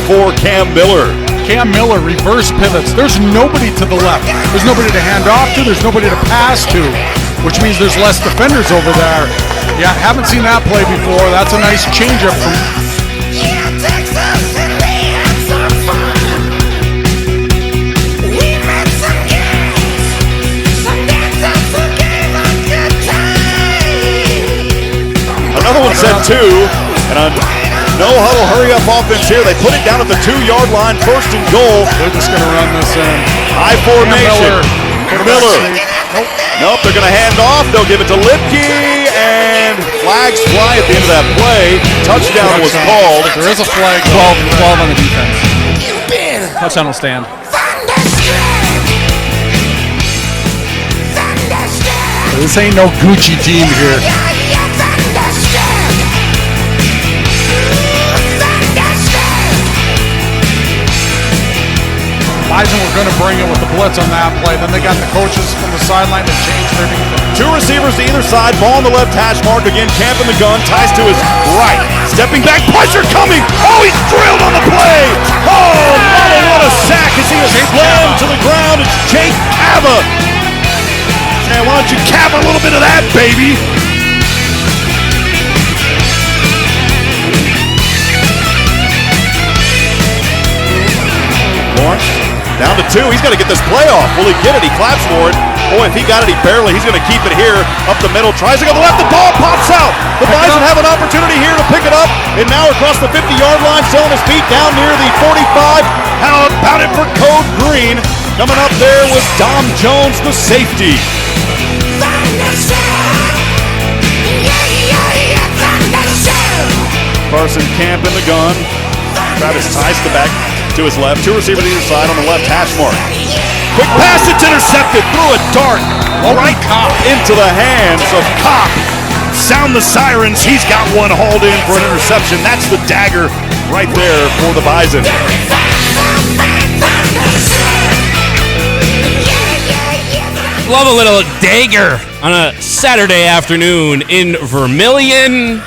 for Cam Miller. Cam Miller reverse pivots. There's nobody to the left. There's nobody to hand off to. There's nobody to pass to, which means there's less defenders over there. Yeah, haven't seen that play before. That's a nice changeup from. Another one said two, and a no huddle hurry up offense here. They put it down at the 2-yard line, first and goal. They're just going to run this in. High formation. Miller. Nope, they're going to hand off. They'll give it to Lipke, and flags fly at the end of that play. Touchdown was called. There is a flag. 12 on the defense. Touchdown will stand. This ain't no Gucci team here. Bison were going to bring it with the blitz on that play. Then they got the coaches from the sideline to change their defense. Two receivers to either side. Ball on the left hash mark. Again, Camp in the gun. Ties to his right. Stepping back. Pressure coming. Oh, he's drilled on the play. Oh, mama, what a sack as he is slammed to the ground. It's Jake Ava. And why don't you cap a little bit of that, baby? Lawrence. Down to two. He's got to get this play off. Will he get it? He claps for it. Boy, if he got it, he barely. He's going to keep it here. Up the middle. Tries to go to the left. The ball pops out. The Bison have an opportunity here to pick it up. And now across the 50-yard line, still on his feet down near the 45. How about it for Code Green? Coming up there was Dom Jones, the safety. Carson Camp in the gun. Travis ties the back to his left. Two receivers to either side on the left hash mark. Quick pass, it's intercepted. Threw a dart right into the hands of Kopp. Sound the sirens. He's got one hauled in for an interception. That's the dagger right there for the Bison. Love a little dagger on a Saturday afternoon in Vermilion.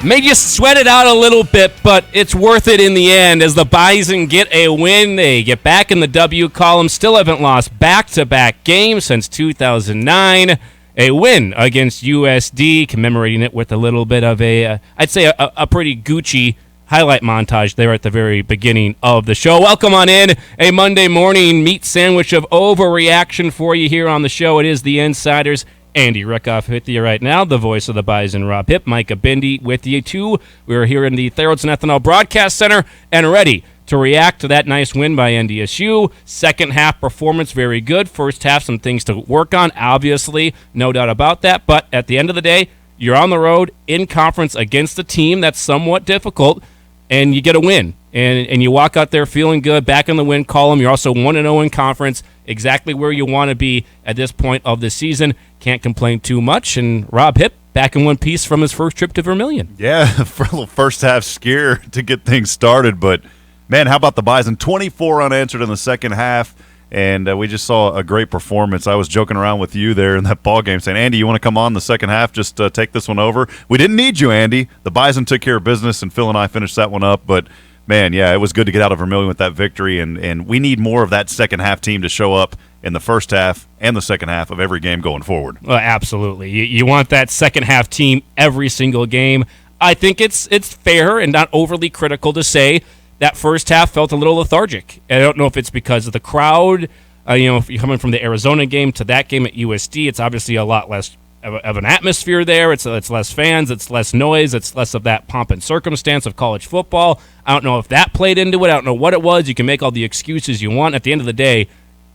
Made you sweat it out a little bit, but it's worth it in the end as the Bison get a win. They get back in the W column. Still haven't lost back-to-back games since 2009. A win against USD, commemorating it with a little bit of I'd say a pretty Gucci highlight montage there at the very beginning of the show. Welcome on in. A Monday morning meat sandwich of overreaction for you here on the show. It is the Insiders. Andy Rickoff with you right now, the voice of the Bison, Rob Hipp, Micah Bindi with you too. We're here in the Theraldson Ethanol Broadcast Center and ready to react to that nice win by NDSU. Second half performance, very good. First half, some things to work on, obviously, no doubt about that. But at the end of the day, you're on the road in conference against a team that's somewhat difficult, and you get a win. And you walk out there feeling good, back in the win column. You're also 1-0 in conference, exactly where you want to be at this point of the season. Can't complain too much. And Rob Hipp back in one piece from his first trip to Vermilion. Yeah, for a little first half scare to get things started. But, man, how about the Bison? 24 unanswered in the second half, and we just saw a great performance. I was joking around with you there in that ball game saying, Andy, you want to come on the second half, just take this one over? We didn't need you, Andy. The Bison took care of business, and Phil and I finished that one up. But, man, yeah, it was good to get out of Vermilion with that victory, and we need more of that second half team to show up in the first half and the second half of every game going forward. Well, absolutely. You want that second half team every single game. I think it's fair and not overly critical to say that first half felt a little lethargic. I don't know if it's because of the crowd. If you're coming from the Arizona game to that game at USD, it's obviously a lot less of an atmosphere there. It's less fans. It's less noise. It's less of that pomp and circumstance of college football. I don't know if that played into it. I don't know what it was. You can make all the excuses you want. At the end of the day,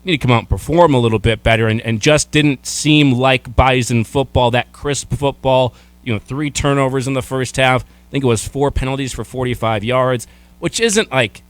you need to come out and perform a little bit better, and just didn't seem like Bison football, that crisp football. 3 turnovers in the first half. I think it was 4 penalties for 45 yards, which isn't like,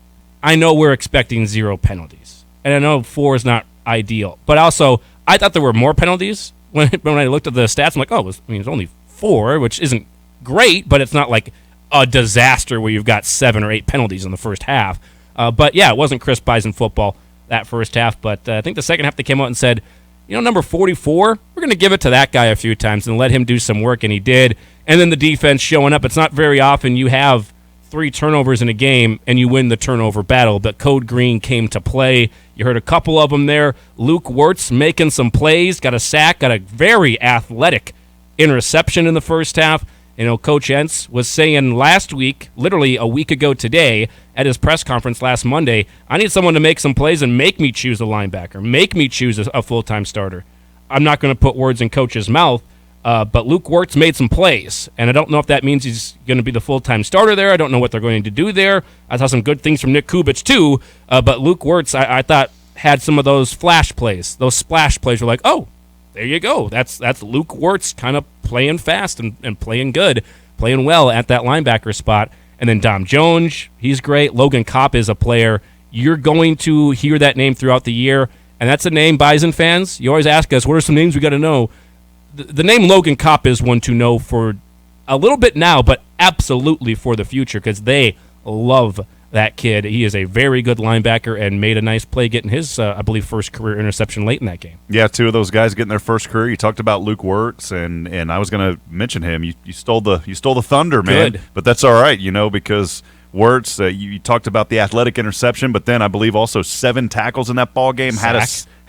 I know we're expecting 0 penalties. And I know 4 is not ideal. But also, I thought there were more penalties. When I looked at the stats, I'm like, it's only 4, which isn't great, but it's not like a disaster where you've got 7 or 8 penalties in the first half. But yeah, it wasn't crisp Bison football that first half. But I think the second half they came out and said, number 44, we're going to give it to that guy a few times and let him do some work, and he did. And then the defense showing up. It's not very often you have 3 turnovers in a game and you win the turnover battle. But Code Green came to play. You heard a couple of them there. Luke Wirtz making some plays, got a sack, got a very athletic interception in the first half. Coach Entz was saying last week, literally a week ago today, at his press conference last Monday, I need someone to make some plays and make me choose a linebacker, make me choose a full-time starter. I'm not going to put words in Coach's mouth, but Luke Wirtz made some plays, and I don't know if that means he's going to be the full-time starter there. I don't know what they're going to do there. I saw some good things from Nick Kubich too, but Luke Wirtz, I thought, had some of those flash plays. Those splash plays were like, oh, there you go. That's Luke Wirtz kind of playing fast and playing good, playing well at that linebacker spot. And then Dom Jones, he's great. Logan Kopp is a player. You're going to hear that name throughout the year, and that's a name, Bison fans. You always ask us, what are some names we got to know? The name Logan Kopp is one to know for a little bit now, but absolutely for the future because they love that kid. He is a very good linebacker and made a nice play getting his, I believe, first career interception late in that game. Yeah, 2 of those guys getting their first career. You talked about Luke Wirtz, and I was going to mention him. You stole the thunder, man. Good. But that's all right, because Wirtz, you talked about the athletic interception, but then I believe also 7 tackles in that ball game, had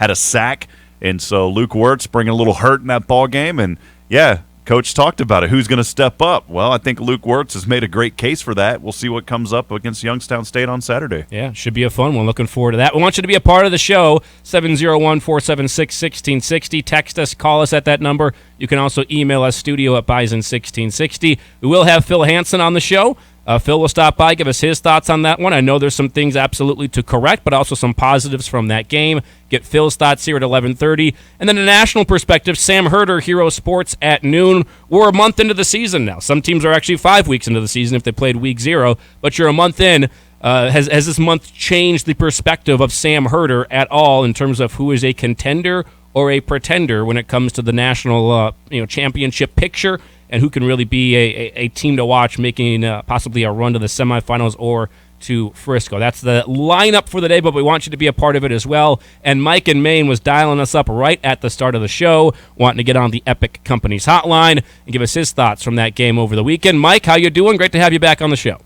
a sack, and so Luke Wirtz bringing a little hurt in that ball game, and yeah. Coach talked about it. Who's going to step up? Well, I think Luke Wirtz has made a great case for that. We'll see what comes up against Youngstown State on Saturday. Yeah, should be a fun one. Looking forward to that. We want you to be a part of the show, 701-476-1660. Text us, call us at that number. You can also email us, studio@bison1660. We will have Phil Hansen on the show. Phil will stop by, give us his thoughts on that one. I know there's some things absolutely to correct, but also some positives from that game. Get Phil's thoughts here at 11:30. And then a national perspective, Sam Herder, Hero Sports at noon. We're a month into the season now. Some teams are actually 5 weeks into the season if they played week 0, but you're a month in. Has this month changed the perspective of Sam Herder at all in terms of who is a contender or a pretender when it comes to the national championship picture? And who can really be a team to watch making possibly a run to the semifinals or to Frisco. That's the lineup for the day, but we want you to be a part of it as well. And Mike in Maine was dialing us up right at the start of the show, wanting to get on the Epic Companies hotline and give us his thoughts from that game over the weekend. Mike, how you doing? Great to have you back on the show.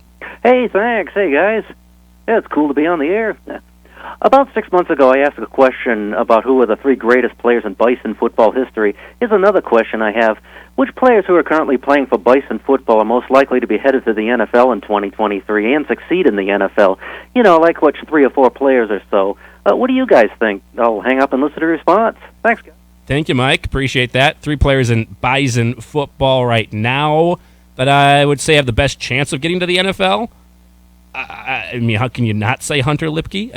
Hey, thanks. Hey, guys. Yeah, it's cool to be on the air. About 6 months ago, I asked a question about who are the 3 greatest players in Bison football history. Here's another question I have. Which players who are currently playing for Bison football are most likely to be headed to the NFL in 2023 and succeed in the NFL? Like which 3 or 4 players or so. What do you guys think? I'll hang up and listen to your response. Thanks, guys. Thank you, Mike. Appreciate that. 3 players in Bison football right now that I would say have the best chance of getting to the NFL. I mean, how can you not say Hunter Lipke?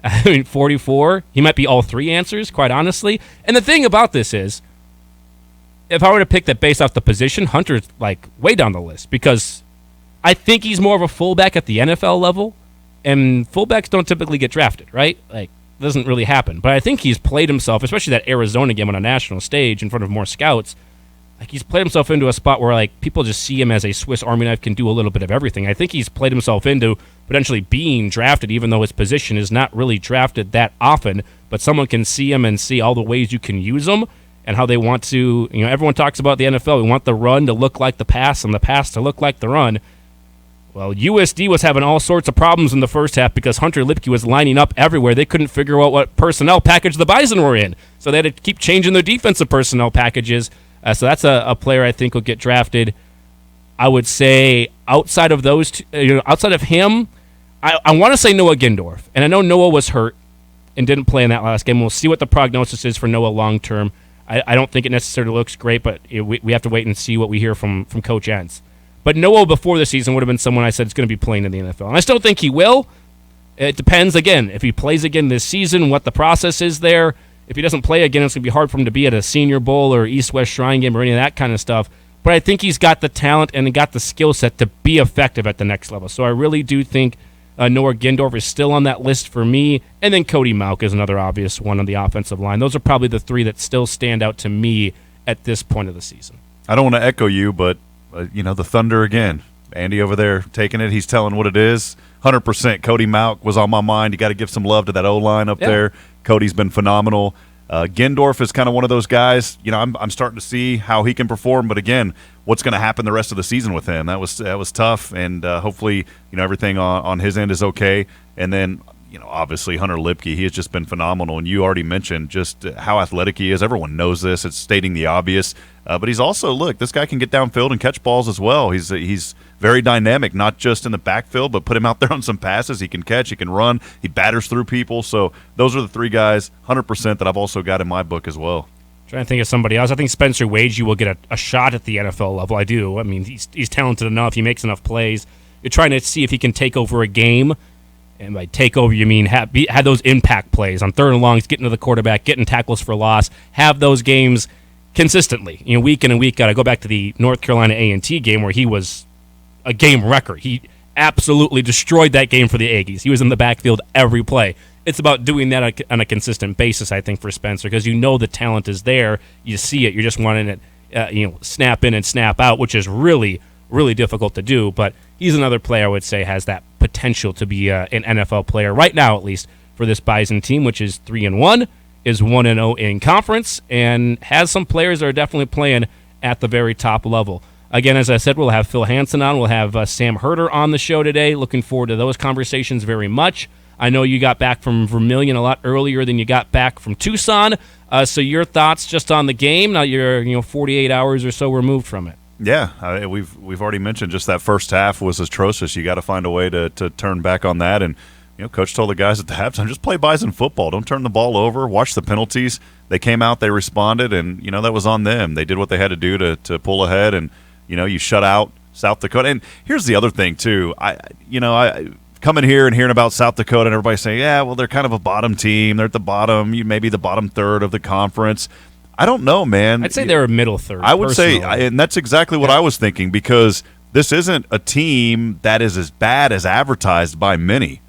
I mean, 44. He might be all 3 answers, quite honestly. And the thing about this is, if I were to pick that based off the position, Hunter's like way down the list because I think he's more of a fullback at the NFL level, and fullbacks don't typically get drafted, right? Like, it doesn't really happen. But I think he's played himself, especially that Arizona game on a national stage in front of more scouts. Like, he's played himself into a spot where like people just see him as a Swiss Army knife, can do a little bit of everything. I think he's played himself into potentially being drafted, even though his position is not really drafted that often. But someone can see him and see all the ways you can use him. And how they want to, everyone talks about the NFL. We want the run to look like the pass and the pass to look like the run. Well, USD was having all sorts of problems in the first half because Hunter Lipke was lining up everywhere. They couldn't figure out what personnel package the Bison were in. So they had to keep changing their defensive personnel packages. So that's a player I think will get drafted. I would say outside of those two, outside of him, I want to say Noah Gindorf. And I know Noah was hurt and didn't play in that last game. We'll see what the prognosis is for Noah long term. I don't think it necessarily looks great, but we have to wait and see what we hear from Coach Entz. But Noah before the season would have been someone I said is going to be playing in the NFL. And I still think he will. It depends, again, if he plays again this season, what the process is there. If he doesn't play again, it's going to be hard for him to be at a Senior Bowl or East-West Shrine game or any of that kind of stuff. But I think he's got the talent and got the skill set to be effective at the next level. So I really do think Noah Gindorf is still on that list for me. And then Cody Mauch is another obvious one on the offensive line. Those are probably the 3 that still stand out to me at this point of the season. I don't want to echo you, but, the Thunder again. Andy over there taking it. He's telling what it is. 100% Cody Mauch was on my mind. You got to give some love to that O-line up there. Cody's been phenomenal. Gendorf is kind of one of those guys. I'm starting to see how he can perform, but again, what's going to happen the rest of the season with him? That was tough, and hopefully, everything on his end is okay. And then, obviously Hunter Lipke, he has just been phenomenal, and you already mentioned just how athletic he is. Everyone knows this; it's stating the obvious. But he's also, look, this guy can get downfield and catch balls as well. He's very dynamic, not just in the backfield, but put him out there on some passes. He can catch, he can run, he batters through people. So those are the three guys, 100%, that I've also got in my book as well. Trying to think of somebody else. I think Spencer Wagee will get a shot at the NFL level. I do. I mean, he's talented enough. He makes enough plays. You're trying to see if he can take over a game. And by take over, you mean have those impact plays on third and longs, getting to the quarterback, getting tackles for loss, have those games consistently, week in and week out. I go back to the North Carolina A&T game where he was a game wrecker. He absolutely destroyed that game for the Aggies. He was in the backfield every play. It's about doing that on a consistent basis, I think, for Spencer, because the talent is there. You see it. You're just wanting it, snap in and snap out, which is really, really difficult to do. But he's another player I would say has that potential to be an NFL player right now, at least, for this Bison team, which is 3-1, is 1-0 in conference, and has some players that are definitely playing at the very top level. Again, as I said, we'll have Phil Hansen on. We'll have Sam Herder on the show today. Looking forward to those conversations very much. I know you got back from Vermilion a lot earlier than you got back from Tucson. So your thoughts just on the game? Now you're 48 hours or so removed from it. Yeah, we've already mentioned just that first half was atrocious. You got to find a way to turn back on that. And Coach told the guys at the halftime, just play Bison football. Don't turn the ball over. Watch the penalties. They came out, they responded, and that was on them. They did what they had to do to pull ahead, and you shut out South Dakota. And here's the other thing too. I coming here and hearing about South Dakota, and everybody saying, yeah, well, they're kind of a bottom team. They're at the bottom, maybe the bottom third of the conference. I don't know, man. I'd say they're a middle third. I would say, and that's exactly what I was thinking, because this isn't a team that is as bad as advertised by many.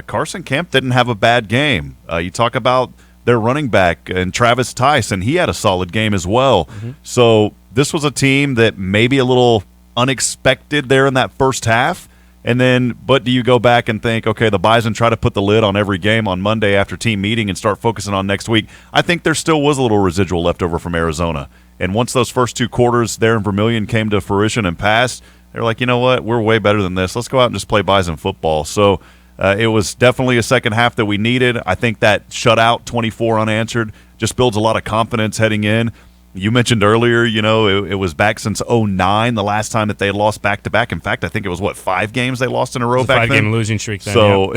Carson Kemp didn't have a bad game. You talk about their running back and Travis Tice, and he had a solid game as well. Mm-hmm. So this was a team that maybe a little unexpected there in that first half. But do you go back and think, okay, the Bison try to put the lid on every game on Monday after team meeting and start focusing on next week? I think there still was a little residual left over from Arizona. And once those first two quarters there in Vermilion came to fruition and passed, they're like, you know what, we're way better than this. Let's go out and just play Bison football. So it was definitely a second half that we needed. I think that shutout, 24 unanswered, just builds a lot of confidence heading in. You mentioned earlier, it was back since 2009, the last time that they had lost back-to-back. In fact, I think it was, 5 games they lost in a row back then? 5-game losing streak then, so,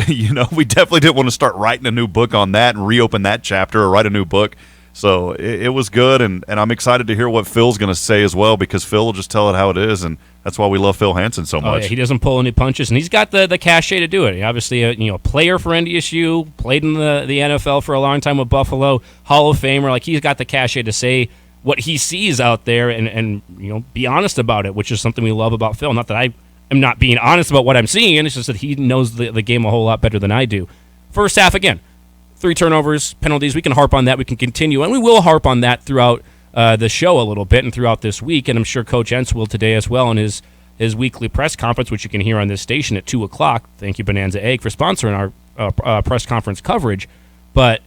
we definitely didn't want to start writing a new book on that and reopen that chapter or write a new book. So it was good, and I'm excited to hear what Phil's going to say as well, because Phil will just tell it how it is, and that's why we love Phil Hansen so much. Yeah, he doesn't pull any punches, and he's got the cachet to do it. He obviously, a player for NDSU, played in the NFL for a long time with Buffalo, Hall of Famer. Like, he's got the cachet to say what he sees out there and be honest about it, which is something we love about Phil. Not that I am not being honest about what I'm seeing, it's just that he knows the game a whole lot better than I do. First half, again, 3 turnovers, penalties. We can harp on that. We can continue, and we will harp on that throughout the show a little bit and throughout this week, and I'm sure Coach Entz will today as well in his weekly press conference, which you can hear on this station at 2 o'clock. Thank you, Bonanza Egg, for sponsoring our press conference coverage. But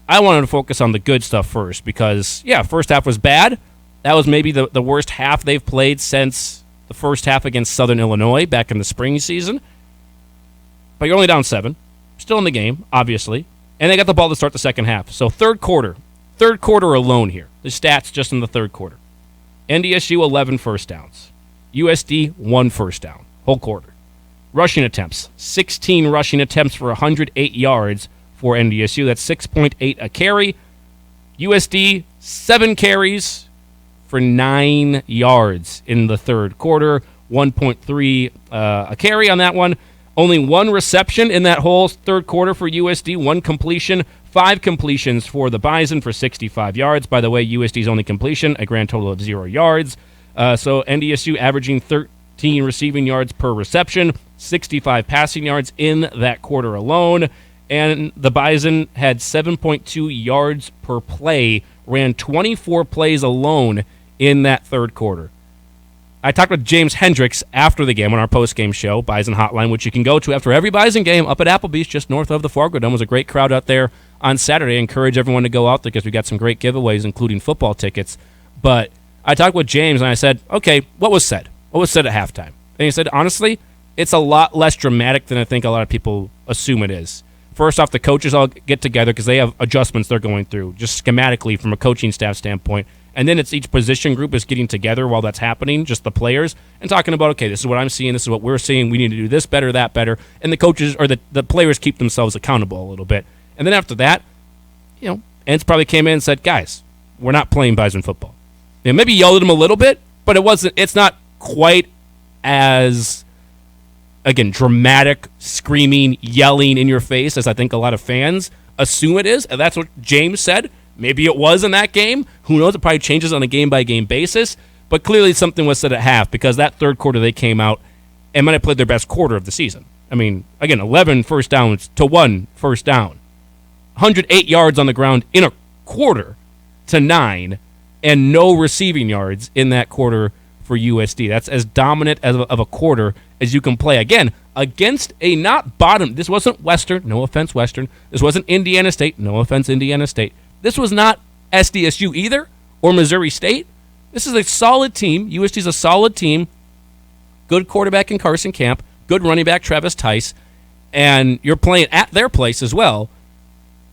I wanted to focus on the good stuff first because, first half was bad. That was maybe the worst half they've played since the first half against Southern Illinois back in the spring season. But you're only down 7. Still in the game, obviously. And they got the ball to start the second half. So third quarter alone here. The stats just in the third quarter. NDSU, 11 first downs. USD, 1 first down. Whole quarter. Rushing attempts. 16 rushing attempts for 108 yards for NDSU. That's 6.8 a carry. USD, 7 carries for 9 yards in the third quarter. 1.3 a carry on that one. Only 1 reception in that whole third quarter for USD, 1 completion, 5 completions for the Bison for 65 yards. By the way, USD's only completion, a grand total of 0 yards. So NDSU averaging 13 receiving yards per reception, 65 passing yards in that quarter alone. And the Bison had 7.2 yards per play, ran 24 plays alone in that third quarter. I talked with James Hendricks after the game on our post-game show, Bison Hotline, which you can go to after every Bison game up at Applebee's just north of the Fargo Dome. It was a great crowd out there on Saturday. I encourage everyone to go out there because we got some great giveaways, including football tickets. But I talked with James, and I said, okay, what was said? What was said at halftime? And he said, honestly, it's a lot less dramatic than I think a lot of people assume it is. First off, the coaches all get together because they have adjustments they're going through, just schematically from a coaching staff standpoint. And then it's each position group is getting together while that's happening, just the players, and talking about, okay, this is what I'm seeing, this is what we're seeing, we need to do this better, that better. And the coaches or the players keep themselves accountable a little bit. And then after that, Ents probably came in and said, guys, we're not playing Bison football. Maybe yelled at them a little bit, but it's not quite as, again, dramatic, screaming, yelling in your face as I think a lot of fans assume it is. And that's what James said. Maybe it was in that game. Who knows? It probably changes on a game-by-game basis. But clearly something was said at half because that third quarter they came out and might have played their best quarter of the season. I mean, again, 11 first downs to 1 first down. 108 yards on the ground in a quarter to 9, and no receiving yards in that quarter for USD. That's as dominant of a quarter as you can play. Again, against a not bottom. This wasn't Western. No offense, Western. This wasn't Indiana State. No offense, Indiana State. This was not SDSU either or Missouri State. This is a solid team. USD's a solid team. Good quarterback in Carson Camp. Good running back Travis Tice. And you're playing at their place as well.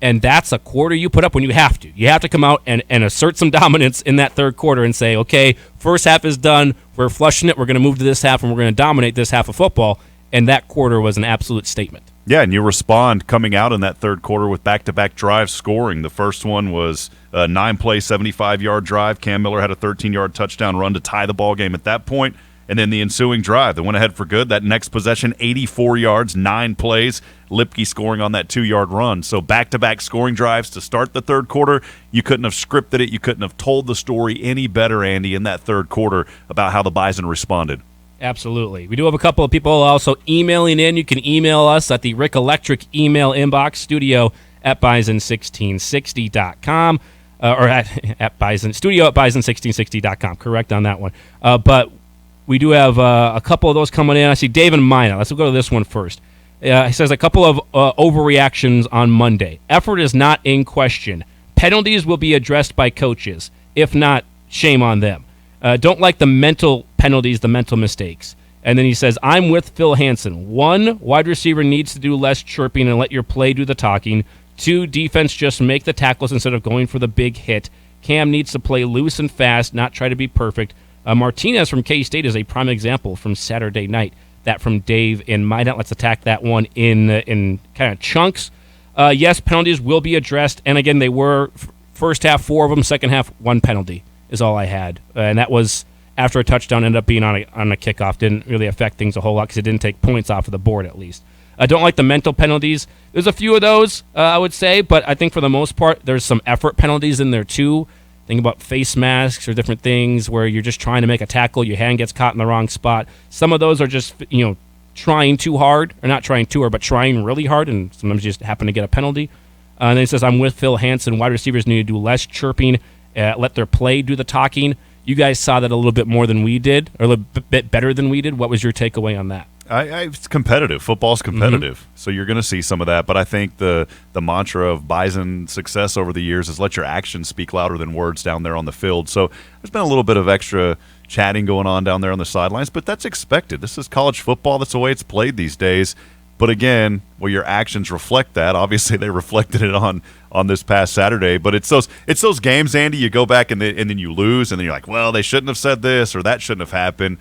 And that's a quarter you put up when you have to. You have to come out and assert some dominance in that third quarter and say, okay, first half is done. We're flushing it. We're going to move to this half, and we're going to dominate this half of football. And that quarter was an absolute statement. Yeah, and you respond coming out in that third quarter with back-to-back drives scoring. The first one was a 9-play, 75-yard drive. Cam Miller had a 13-yard touchdown run to tie the ball game at that point. And then the ensuing drive that went ahead for good. That next possession, 84 yards, 9 plays. Lipke scoring on that 2-yard run. So back-to-back scoring drives to start the third quarter. You couldn't have scripted it. You couldn't have told the story any better, Andy, in that third quarter about how the Bison responded. Absolutely. We do have a couple of people also emailing in. You can email us at the Rick Electric email inbox, studio at bison1660.com, or at Bison, studio at bison1660.com. Correct on that one. But we do have a couple of those coming in. I see Dave and Mina. Let's go to this one first. He says a couple of overreactions on Monday. Effort is not in question. Penalties will be addressed by coaches. If not, shame on them. Don't like the mental penalties, the mental mistakes. And then he says, I'm with Phil Hansen. 1, wide receiver needs to do less chirping and let your play do the talking. 2, defense just make the tackles instead of going for the big hit. Cam needs to play loose and fast, not try to be perfect. Martinez from K-State is a prime example from Saturday night. That from Dave in Minot. Let's attack that one in kind of chunks. Yes, penalties will be addressed. And again, they were first half 4 of them, second half 1 penalty is all I had. And that was after a touchdown ended up being on a kickoff. Didn't really affect things a whole lot because it didn't take points off of the board at least. I don't like the mental penalties. There's a few of those, I would say, but I think for the most part, there's some effort penalties in there too. Think about face masks or different things where you're just trying to make a tackle, your hand gets caught in the wrong spot. Some of those are just, trying too hard, or not trying too hard, but trying really hard, and sometimes you just happen to get a penalty. And then he says, I'm with Phil Hansen. Wide receivers need to do less chirping, let their play do the talking. You guys saw that a little bit more than we did, or a little bit better than we did. What was your takeaway on that? It's competitive. Football's competitive, so you're going to see some of that. But I think the mantra of Bison success over the years is let your actions speak louder than words down there on the field. So there's been a little bit of extra chatting going on down there on the sidelines, but that's expected. This is college football. That's the way it's played these days. But again, well, your actions reflect that. Obviously, they reflected it on this past Saturday. But it's those games, Andy. You go back and then you lose, and then you're like, well, they shouldn't have said this or that shouldn't have happened.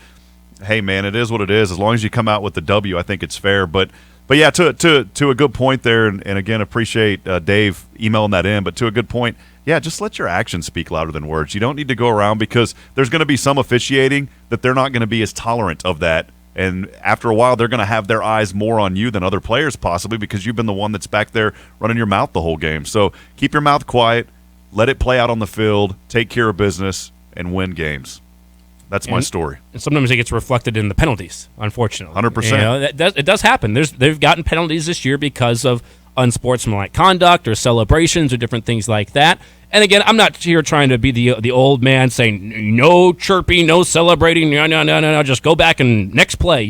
Hey, man, it is what it is. As long as you come out with the W, I think it's fair. But yeah, to a good point there, and again, appreciate Dave emailing that in. But to a good point, yeah, just let your actions speak louder than words. You don't need to go around because there's going to be some officiating that they're not going to be as tolerant of that. And after a while, they're going to have their eyes more on you than other players possibly because you've been the one that's back there running your mouth the whole game. So keep your mouth quiet, let it play out on the field, take care of business, and win games. That's my story. And sometimes it gets reflected in the penalties, unfortunately. 100%. It does happen. They've gotten penalties this year because of unsportsmanlike conduct or celebrations or different things like that. And again, I'm not here trying to be the old man saying no chirping, no celebrating, no, just go back and next play,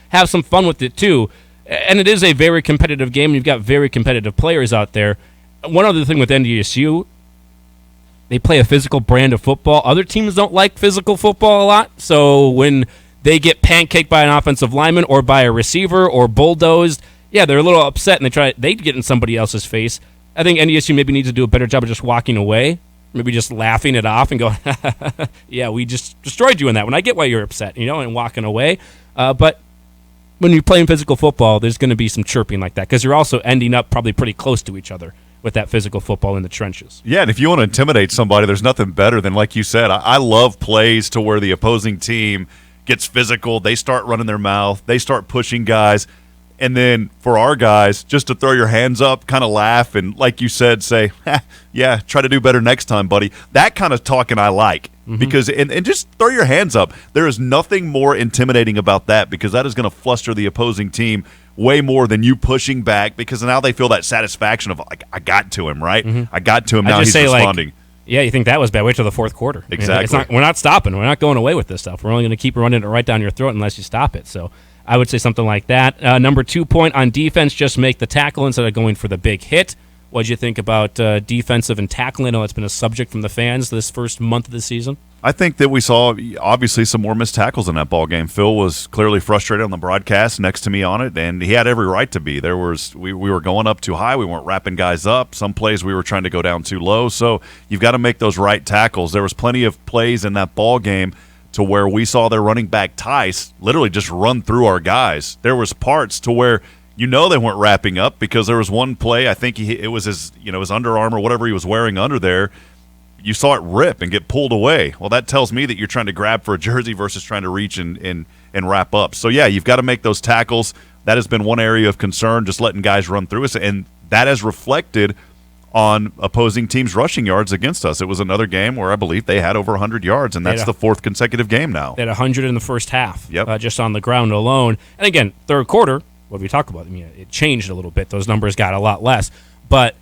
have some fun with it too. And it is a very competitive game. You've got very competitive players out there. one other thing with NDSU, they play a physical brand of football. Other teams don't like physical football a lot. So when they get pancaked by an offensive lineman or by a receiver or bulldozed, yeah, they're a little upset and they get in somebody else's face. I think NDSU maybe needs to do a better job of just walking away, maybe just laughing it off and going, yeah, we just destroyed you in that one. I get why you're upset, and walking away. But when you're playing physical football, there's going to be some chirping like that because you're also ending up probably pretty close to each other with that physical football in the trenches. Yeah, and if you want to intimidate somebody, there's nothing better than, like you said, I love plays to where the opposing team gets physical, they start running their mouth, they start pushing guys, and then for our guys, just to throw your hands up, kind of laugh, and like you said, say, yeah, try to do better next time, buddy. That kind of talking I like. Because and just throw your hands up. There is nothing more intimidating about that because that is going to fluster the opposing team way more than you pushing back because now they feel that satisfaction of, like, I got to him, right? I got to him, now he's responding. Yeah, you think that was bad? Wait till the fourth quarter. Exactly. We're not stopping. We're not going away with this stuff. We're only going to keep running it right down your throat unless you stop it. So I would say something like that. Number 2 point on defense, just make the tackle instead of going for the big hit. What did you think about defensive and tackling? I know it's been a subject from the fans this first month of the season. I think that we saw, obviously, some more missed tackles in that ball game. Phil was clearly frustrated on the broadcast next to me on it, and he had every right to be. We were going up too high. We weren't wrapping guys up. Some plays we were trying to go down too low. So you've got to make those right tackles. There was plenty of plays in that ball game to where we saw their running back Tice literally just run through our guys. There was parts to where they weren't wrapping up because there was one play, I think it was his Under Armour, whatever he was wearing under there. You saw it rip and get pulled away. Well, that tells me that you're trying to grab for a jersey versus trying to reach and wrap up. So, yeah, you've got to make those tackles. That has been one area of concern, just letting guys run through us. And that has reflected on opposing teams' rushing yards against us. It was another game where I believe they had over 100 yards, and that's the fourth consecutive game now. They had 100 in the first half, just on the ground alone. And, again, third quarter, what did we talk about? I mean, it changed a little bit. Those numbers got a lot less. But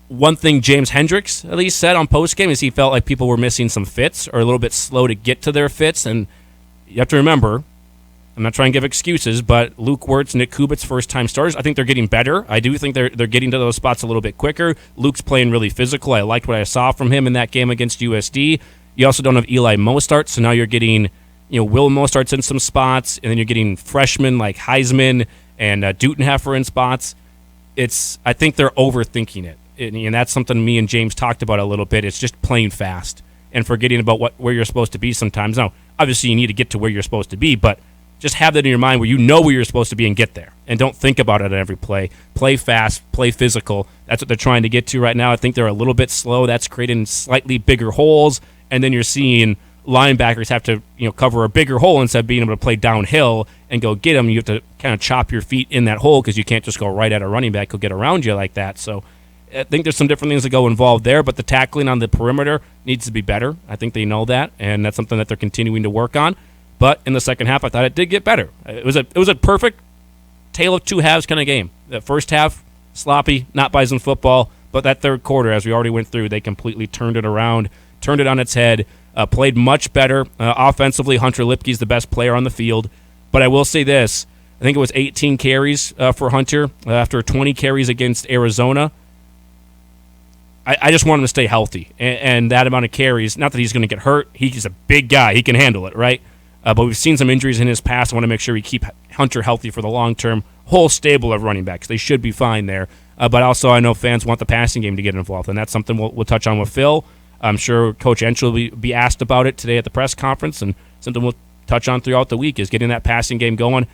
one thing James Hendricks at least said on postgame is he felt like people were missing some fits or a little bit slow to get to their fits. And you have to remember, I'm not trying to give excuses, but Luke Wirtz, Nick Kubitz, first-time starters, I think they're getting better. I do think they're getting to those spots a little bit quicker. Luke's playing really physical. I liked what I saw from him in that game against USD. You also don't have Eli Mostert, so now you're getting Will Mostert's in some spots, and then you're getting freshmen like Heisman and Dutenheffer in spots. I think they're overthinking it. And that's something me and James talked about a little bit. It's just playing fast and forgetting about where you're supposed to be sometimes. Now, obviously, you need to get to where you're supposed to be, but just have that in your mind where you know where you're supposed to be and get there. And don't think about it at every play. Play fast, play physical. That's what they're trying to get to right now. I think they're a little bit slow. That's creating slightly bigger holes, and then you're seeing linebackers have to cover a bigger hole instead of being able to play downhill and go get them. You have to kind of chop your feet in that hole because you can't just go right at a running back who'll get around you like that. So I think there's some different things that go involved there, but the tackling on the perimeter needs to be better. I think they know that, and that's something that they're continuing to work on. But in the second half, I thought it did get better. It was a perfect tale of two halves kind of game. The first half, sloppy, not Bison football, but that third quarter, as we already went through, they completely turned it around, turned it on its head, played much better. Offensively, Hunter Lipke's the best player on the field. But I will say this. I think it was 18 carries for Hunter after 20 carries against Arizona. I just want him to stay healthy. And that amount of carries, not that he's going to get hurt. He's a big guy. He can handle it, right? But we've seen some injuries in his past. I want to make sure we keep Hunter healthy for the long term. Whole stable of running backs. They should be fine there. But also I know fans want the passing game to get involved, and that's something we'll touch on with Phil. I'm sure Coach Entschel will be asked about it today at the press conference, and something we'll touch on throughout the week is getting that passing game going.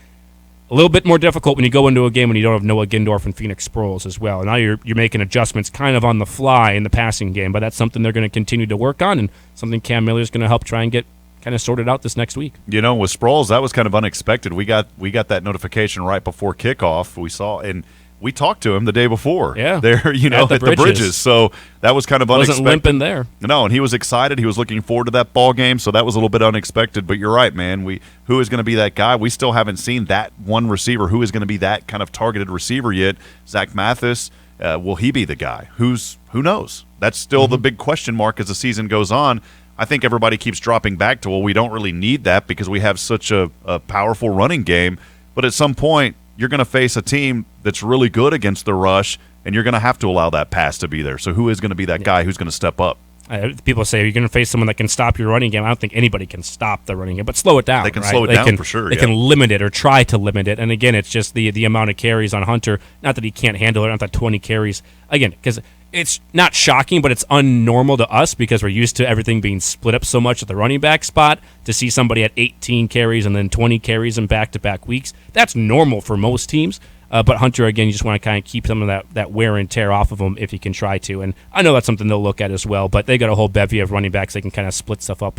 A little bit more difficult when you go into a game when you don't have Noah Gindorf and Phoenix Sproles as well. And now you're making adjustments kind of on the fly in the passing game, but that's something they're going to continue to work on and something Cam Miller is going to help try and get kind of sorted out this next week. With Sproles, that was kind of unexpected. We got that notification right before kickoff. We saw, and we talked to him the day before. Yeah, there, at the bridges. So that was kind of unexpected. Wasn't limping there. No, and he was excited. He was looking forward to that ball game. So that was a little bit unexpected. But you're right, man. Who is going to be that guy? We still haven't seen that one receiver. Who is going to be that kind of targeted receiver yet? Zach Mathis. Will he be the guy? Who knows? That's still the big question mark as the season goes on. I think everybody keeps dropping back to, we don't really need that because we have such a powerful running game. But at some point, you're going to face a team that's really good against the rush, and you're going to have to allow that pass to be there. So who is going to be that guy who's going to step up? People say you're going to face someone that can stop your running game. I don't think anybody can stop the running game, but slow it down. They can right? slow it down for sure. They can limit it or try to limit it. And again, it's just the amount of carries on Hunter. Not that he can't handle it, not that 20 carries. Again, because it's not shocking, but it's unnormal to us because we're used to everything being split up so much at the running back spot. To see somebody at 18 carries and then 20 carries in back-to-back weeks, that's normal for most teams. But Hunter, again, you just want to kind of keep some of that wear and tear off of him if you can try to. And I know that's something they'll look at as well, but they got a whole bevy of running backs they can kind of split stuff up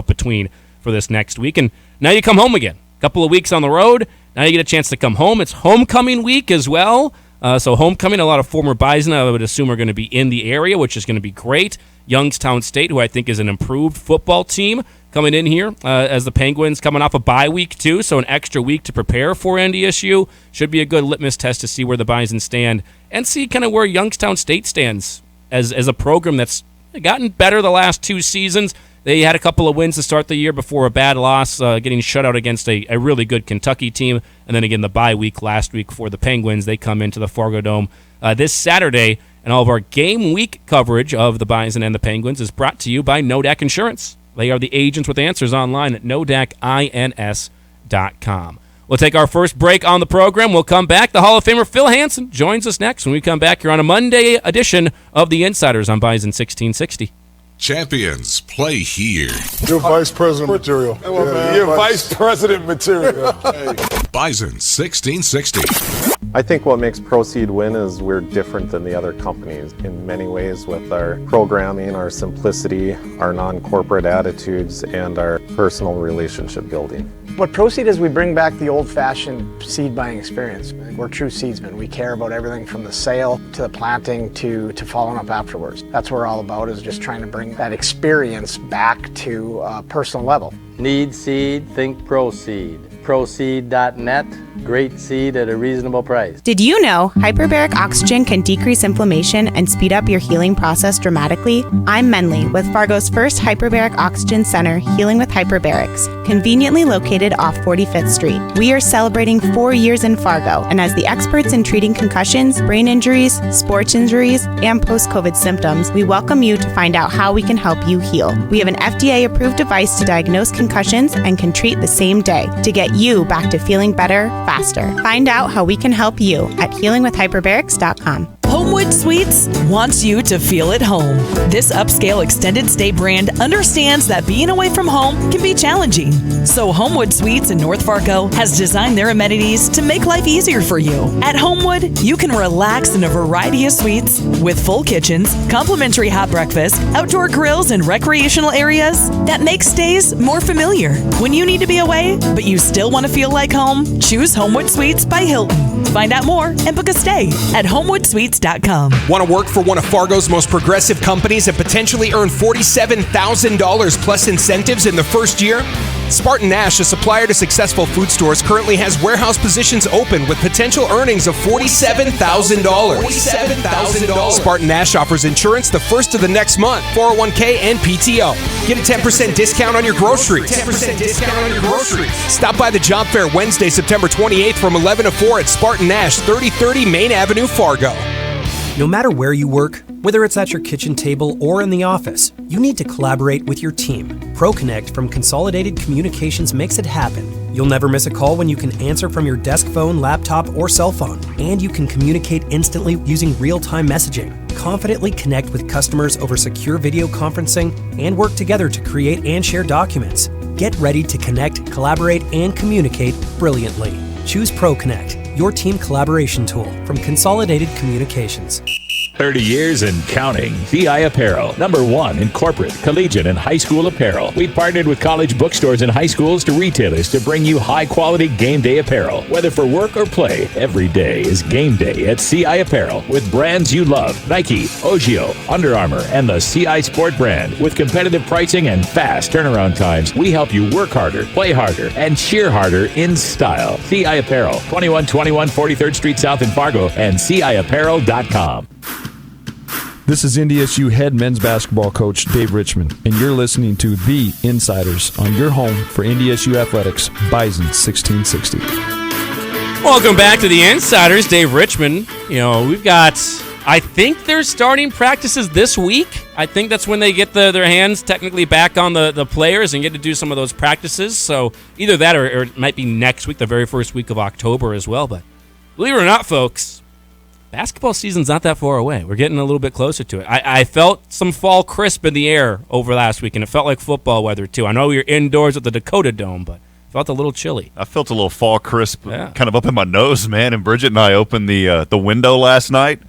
between for this next week. And now you come home again. A couple of weeks on the road. Now you get a chance to come home. It's homecoming week as well. So homecoming, a lot of former Bison, I would assume, are going to be in the area, which is going to be great. Youngstown State, who I think is an improved football team, coming in here as the Penguins coming off a bye week too, so an extra week to prepare for NDSU. Should be a good litmus test to see where the Bison stand and see kind of where Youngstown State stands as a program that's gotten better the last 2 seasons. They had a couple of wins to start the year before a bad loss, getting shut out against a really good Kentucky team. And then again, the bye week last week for the Penguins. They come into the Fargo Dome this Saturday. And all of our game week coverage of the Bison and the Penguins is brought to you by Nodak Insurance. They are the agents with answers online at nodakins.com. We'll take our first break on the program. We'll come back. The Hall of Famer Phil Hansen joins us next when we come back here on a Monday edition of The Insiders on Bison 1660. Champions play here. You're vice president material. You're vice president material. Bison 1660. I think what makes Proceed win is we're different than the other companies in many ways with our programming, our simplicity, our non-corporate attitudes, and our personal relationship building. What Proceed is, we bring back the old-fashioned seed buying experience. We're true seedsmen. We care about everything from the sale to the planting to following up afterwards. That's what we're all about, is just trying to bring that experience back to a personal level. Need seed? Think Proceed. Proceed.net. Great seed at a reasonable price. Did you know hyperbaric oxygen can decrease inflammation and speed up your healing process dramatically? I'm Menley with Fargo's first hyperbaric oxygen center, Healing with Hyperbarics, conveniently located off 45th Street. We are celebrating 4 years in Fargo, and as the experts in treating concussions, brain injuries, sports injuries, and post-COVID symptoms, we welcome you to find out how we can help you heal. We have an FDA-approved device to diagnose concussions and can treat the same day to get you back to feeling better faster. Find out how we can help you at healingwithhyperbarics.com. Homewood Suites wants you to feel at home. This upscale extended stay brand understands that being away from home can be challenging. So Homewood Suites in North Fargo has designed their amenities to make life easier for you. At Homewood, you can relax in a variety of suites with full kitchens, complimentary hot breakfast, outdoor grills, and recreational areas that make stays more familiar. When you need to be away, but you still want to feel like home, choose Homewood Suites by Hilton. Find out more and book a stay at HomewoodSuites.com. Want to work for one of Fargo's most progressive companies and potentially earn $47,000 plus incentives in the first year? Spartan Nash, a supplier to successful food stores, currently has warehouse positions open with potential earnings of $47,000. Spartan Nash offers insurance the first of the next month, 401k and PTO. Get a 10% discount on your groceries. Stop by the job fair Wednesday, September 28th from 11 to 4 at Spartan Nash, 3030 Main Avenue, Fargo. No matter where you work, whether it's at your kitchen table or in the office, you need to collaborate with your team. ProConnect from Consolidated Communications makes it happen. You'll never miss a call when you can answer from your desk phone, laptop, or cell phone. And you can communicate instantly using real-time messaging. Confidently connect with customers over secure video conferencing and work together to create and share documents. Get ready to connect, collaborate, and communicate brilliantly. Choose ProConnect, your team collaboration tool from Consolidated Communications. 30 years and counting. CI Apparel, #1 in corporate, collegiate, and high school apparel. We partnered with college bookstores and high schools to retailers to bring you high-quality game day apparel. Whether for work or play, every day is game day at CI Apparel with brands you love. Nike, Ogio, Under Armour, and the CI Sport brand. With competitive pricing and fast turnaround times, we help you work harder, play harder, and cheer harder in style. CI Apparel, 2121 43rd Street South in Fargo, and CIapparel.com. This is NDSU head men's basketball coach Dave Richmond, and you're listening to The Insiders on your home for NDSU Athletics, Bison 1660. Welcome back to the Insiders. Dave Richmond. We've got, I think there's starting practices this week. I think that's when they get their hands technically back on the players and get to do some of those practices. So either that or it might be next week, the very first week of October as well. But believe it or not, folks, basketball season's not that far away. We're getting a little bit closer to it. I felt some fall crisp in the air over last week, and it felt like football weather too. I know we were indoors at the Dakota Dome, but felt a little chilly. I felt a little fall crisp kind of up in my nose, man. And Bridget and I opened the window last night.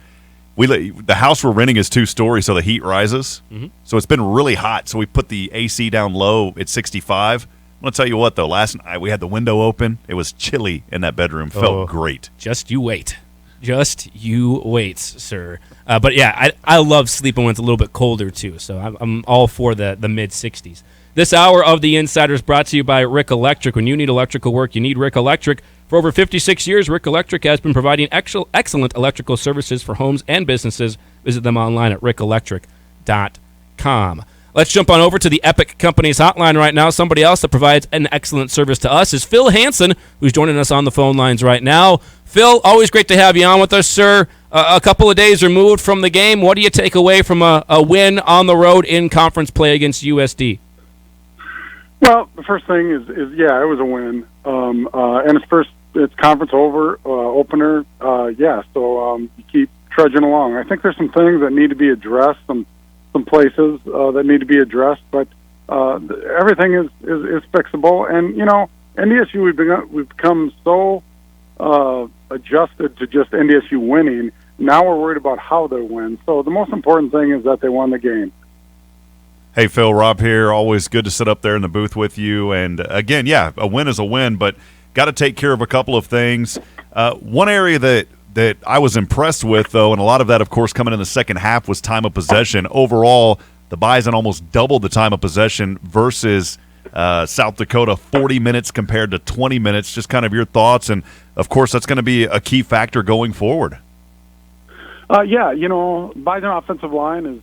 The house we're renting is 2-story, so the heat rises. Mm-hmm. So it's been really hot. So we put the AC down low at 65. I'm going to tell you what, though. Last night we had the window open. It was chilly in that bedroom. Felt great. Just you wait. Just you wait, sir. But yeah, I love sleeping when it's a little bit colder too. So I'm all for the mid-60s. This hour of The Insiders brought to you by Rick Electric. When you need electrical work, you need Rick Electric. For over 56 years, Rick Electric has been providing excellent electrical services for homes and businesses. Visit them online at rickelectric.com. Let's jump on over to the Epic Companies hotline right now. Somebody else that provides an excellent service to us is Phil Hansen, who's joining us on the phone lines right now. Phil, always great to have you on with us, sir. A couple of days removed from the game. What do you take away from a win on the road in conference play against USD? Well, the first thing is it was a win, and it's conference opener, so you keep trudging along. I think there's some things that need to be addressed, some places that need to be addressed, but everything is fixable. And NDSU we've become so adjusted to just NDSU winning. Now we're worried about how they win. So the most important thing is that they won the game. Hey, Phil, Rob here. Always good to sit up there in the booth with you. And, again, a win is a win, but got to take care of a couple of things. One area that I was impressed with, though, and a lot of that, of course, coming in the second half, was time of possession. Overall, the Bison almost doubled the time of possession versus South Dakota, 40 minutes compared to 20 minutes. Just kind of your thoughts. And, of course, that's going to be a key factor going forward. Bison offensive line is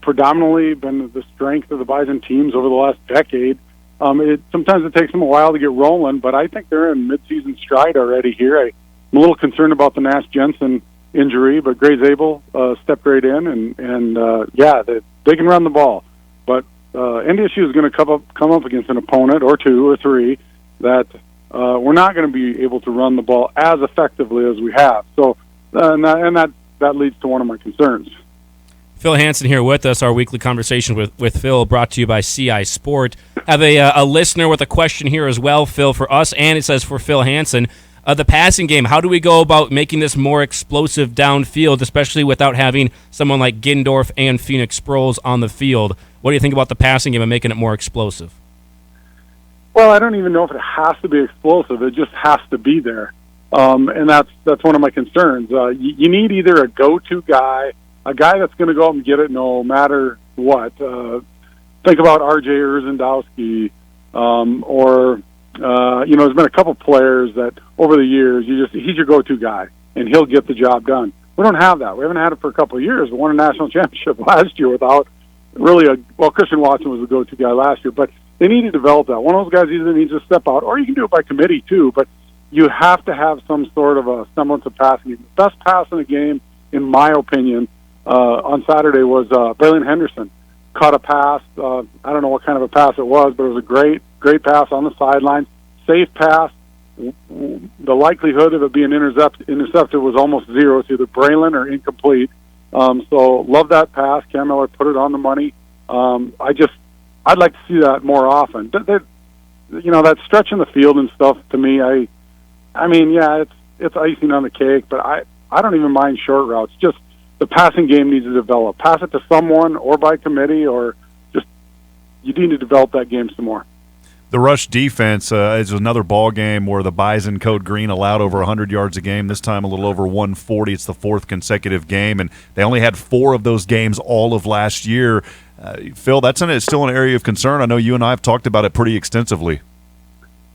predominantly been the strength of the Bison teams over the last decade. Sometimes it takes them a while to get rolling, but I think they're in midseason stride already here. I'm a little concerned about the Nash Jensen injury, but Gray Zabel stepped right in, and they can run the ball. But NDSU is going to come up against an opponent or two or three that we're not going to be able to run the ball as effectively as we have. So, and that leads to one of my concerns. Phil Hansen here with us, our weekly conversation with Phil, brought to you by CI Sport. Have a listener with a question here as well, Phil, for us, and it says for Phil Hansen. The passing game, how do we go about making this more explosive downfield, especially without having someone like Gindorf and Phoenix Sproles on the field? What do you think about the passing game and making it more explosive? Well, I don't even know if it has to be explosive. It just has to be there. And that's one of my concerns. You need either a go-to guy, a guy that's going to go out and get it no matter what. Think about R.J. Urzendowski, there's been a couple players that over the years he's your go-to guy and he'll get the job done. We don't have that. We haven't had it for a couple of years. We won a national championship last year without really Christian Watson was the go-to guy last year, but they need to develop that. One of those guys either needs to step out, or you can do it by committee too. But you have to have some sort of a semblance of passing. The best pass in the game, in my opinion, on Saturday was Braylon Henderson. Caught a pass. I don't know what kind of a pass it was, but it was a great pass on the sideline. Safe pass. The likelihood of it being intercepted was almost zero. It's either Braylon or incomplete. So love that pass. Cam Miller put it on the money. I'd like to see that more often. That stretch in the field and stuff, to me, it's icing on the cake, but I don't even mind short routes. Just the passing game needs to develop. Pass it to someone or by committee, or just you need to develop that game some more. The rush defense is another ball game where the Bison Code Green allowed over 100 yards a game, this time a little over 140. It's the fourth consecutive game, and they only had 4 of those games all of last year. Phil, that's still an area of concern. I know you and I have talked about it pretty extensively.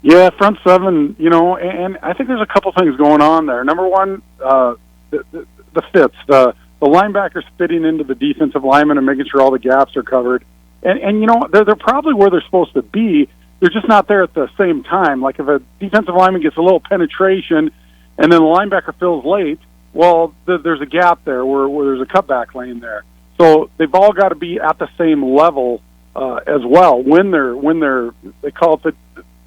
Yeah, front seven, and I think there's a couple things going on there. Number one, the fits. The linebackers fitting into the defensive linemen and making sure all the gaps are covered. And they're probably where they're supposed to be. They're just not there at the same time. Like if a defensive lineman gets a little penetration, and then the linebacker fills late, well, there's a gap there where there's a cutback lane there. So they've all got to be at the same level as well when they call it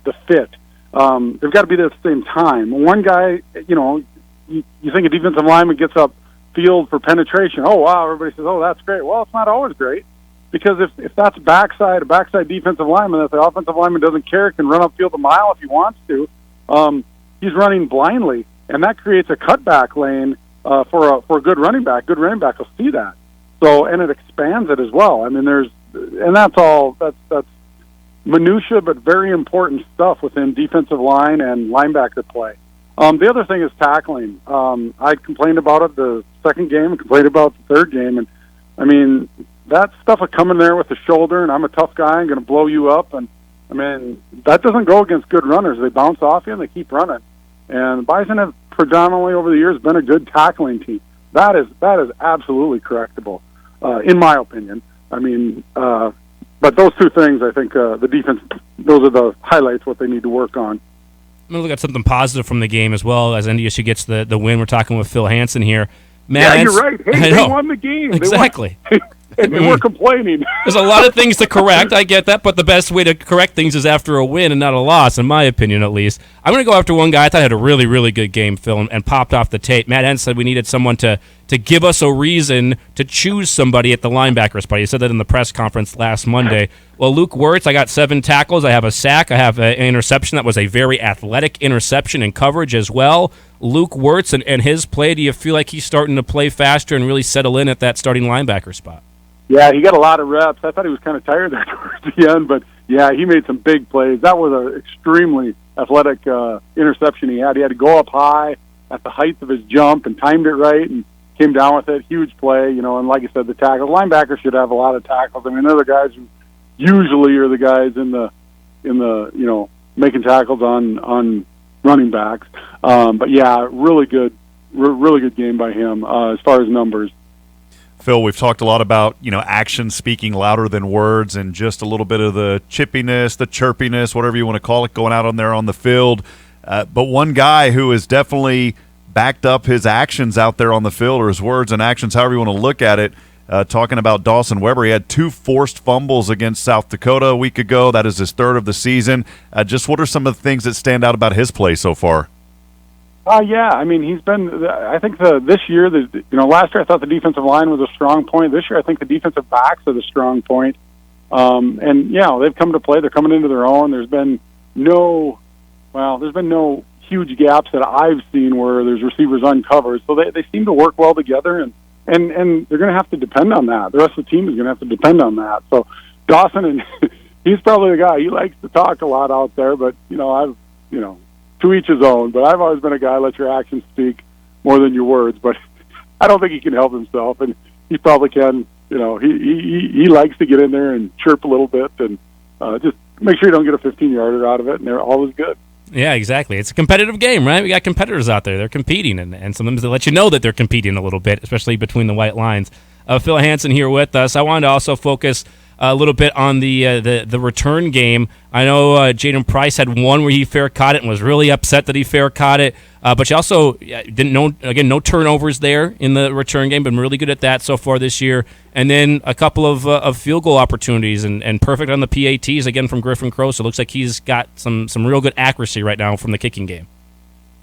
the fit. They've got to be there at the same time. One guy, you think a defensive lineman gets up field for penetration. Oh, wow, everybody says, oh, that's great. Well, it's not always great, because if that's a backside defensive lineman, that the offensive lineman doesn't care, can run upfield a mile if he wants to, he's running blindly, and that creates a cutback lane for a good running back. Good running back will see that. So, and it expands it as well. I mean, that's minutia, but very important stuff within defensive line and linebacker play. The other thing is tackling. I complained about it the second game and complained about the third game. And, I mean, that stuff of coming there with the shoulder, and I'm a tough guy, I'm going to blow you up. And, I mean, that doesn't go against good runners. They bounce off you and they keep running. And Bison have predominantly over the years been a good tackling team. That is absolutely correctable, in my opinion. I mean, but those two things, I think the defense, those are the highlights, what they need to work on. I'm going to look at something positive from the game as well, as NDSU gets the win. We're talking with Phil Hansen here. You're right. Hey, they won the game. Exactly. And we're complaining. There's a lot of things to correct. I get that, but the best way to correct things is after a win and not a loss, in my opinion, at least. I'm going to go after one guy I thought had a really, really good game, Phil, and popped off the tape. Matt Hansen said we needed someone to give us a reason to choose somebody at the linebacker spot. He said that in the press conference last Monday. Well, Luke Wirtz, I got 7 tackles. I have a sack. I have an interception that was a very athletic interception and coverage as well. Luke Wirtz and his play, do you feel like he's starting to play faster and really settle in at that starting linebacker spot? Yeah, he got a lot of reps. I thought he was kind of tired there towards the end, but yeah, he made some big plays. That was an extremely athletic interception he had. He had to go up high at the height of his jump and timed it right and came down with it. Huge play, and like I said, the tackles. Linebackers should have a lot of tackles. I mean, they're the guys who usually are the guys in the making tackles on running backs. But yeah, really good game by him as far as numbers. Phil, we've talked a lot about, action speaking louder than words, and just a little bit of the chippiness, the chirpiness, whatever you want to call it, going out on there on the field. But one guy who has definitely backed up his actions out there on the field, or his words and actions, however you want to look at it, talking about Dawson Weber. He had 2 forced fumbles against South Dakota a week ago. That is his 3rd of the season. Just what are some of the things that stand out about his play so far? Yeah, I mean, he's been, I think this year, last year I thought the defensive line was a strong point. This year I think the defensive backs are the strong point. And, yeah, they've come to play. They're coming into their own. There's been no huge gaps that I've seen where there's receivers uncovered. So they seem to work well together, and they're going to have to depend on that. The rest of the team is going to have to depend on that. So Dawson, he's probably the guy. He likes to talk a lot out there, but, to each his own, but I've always been a guy, let your actions speak more than your words, but I don't think he can help himself, and he probably can, he likes to get in there and chirp a little bit, and just make sure you don't get a 15-yarder out of it, and they're always good. Yeah, exactly. It's a competitive game, right? We got competitors out there. They're competing, and sometimes they let you know that they're competing a little bit, especially between the white lines. Phil Hansen here with us. I wanted to also focus a little bit on the return game. I know Jaden Price had one where he fair caught it and was really upset that he fair caught it. But you also didn't know, again, no turnovers there in the return game. Been really good at that so far this year. And then a couple of field goal opportunities and perfect on the PATs again from Griffin Crow. So it looks like he's got some real good accuracy right now from the kicking game.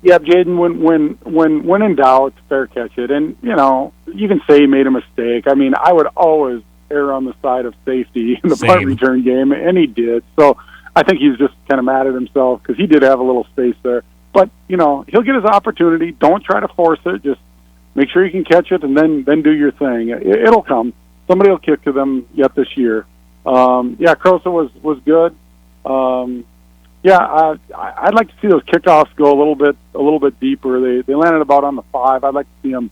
Yeah, Jaden, when in doubt, fair catch it. And, you can say he made a mistake. I mean, I would always err on the side of safety in the punt return game, and he did. So I think he's just kind of mad at himself because he did have a little space there. But, he'll get his opportunity. Don't try to force it. Just make sure you can catch it and then do your thing. It'll come. Somebody will kick to them yet this year. Crosa was good. I'd like to see those kickoffs go a little bit deeper. They landed about on the 5. I'd like to see them,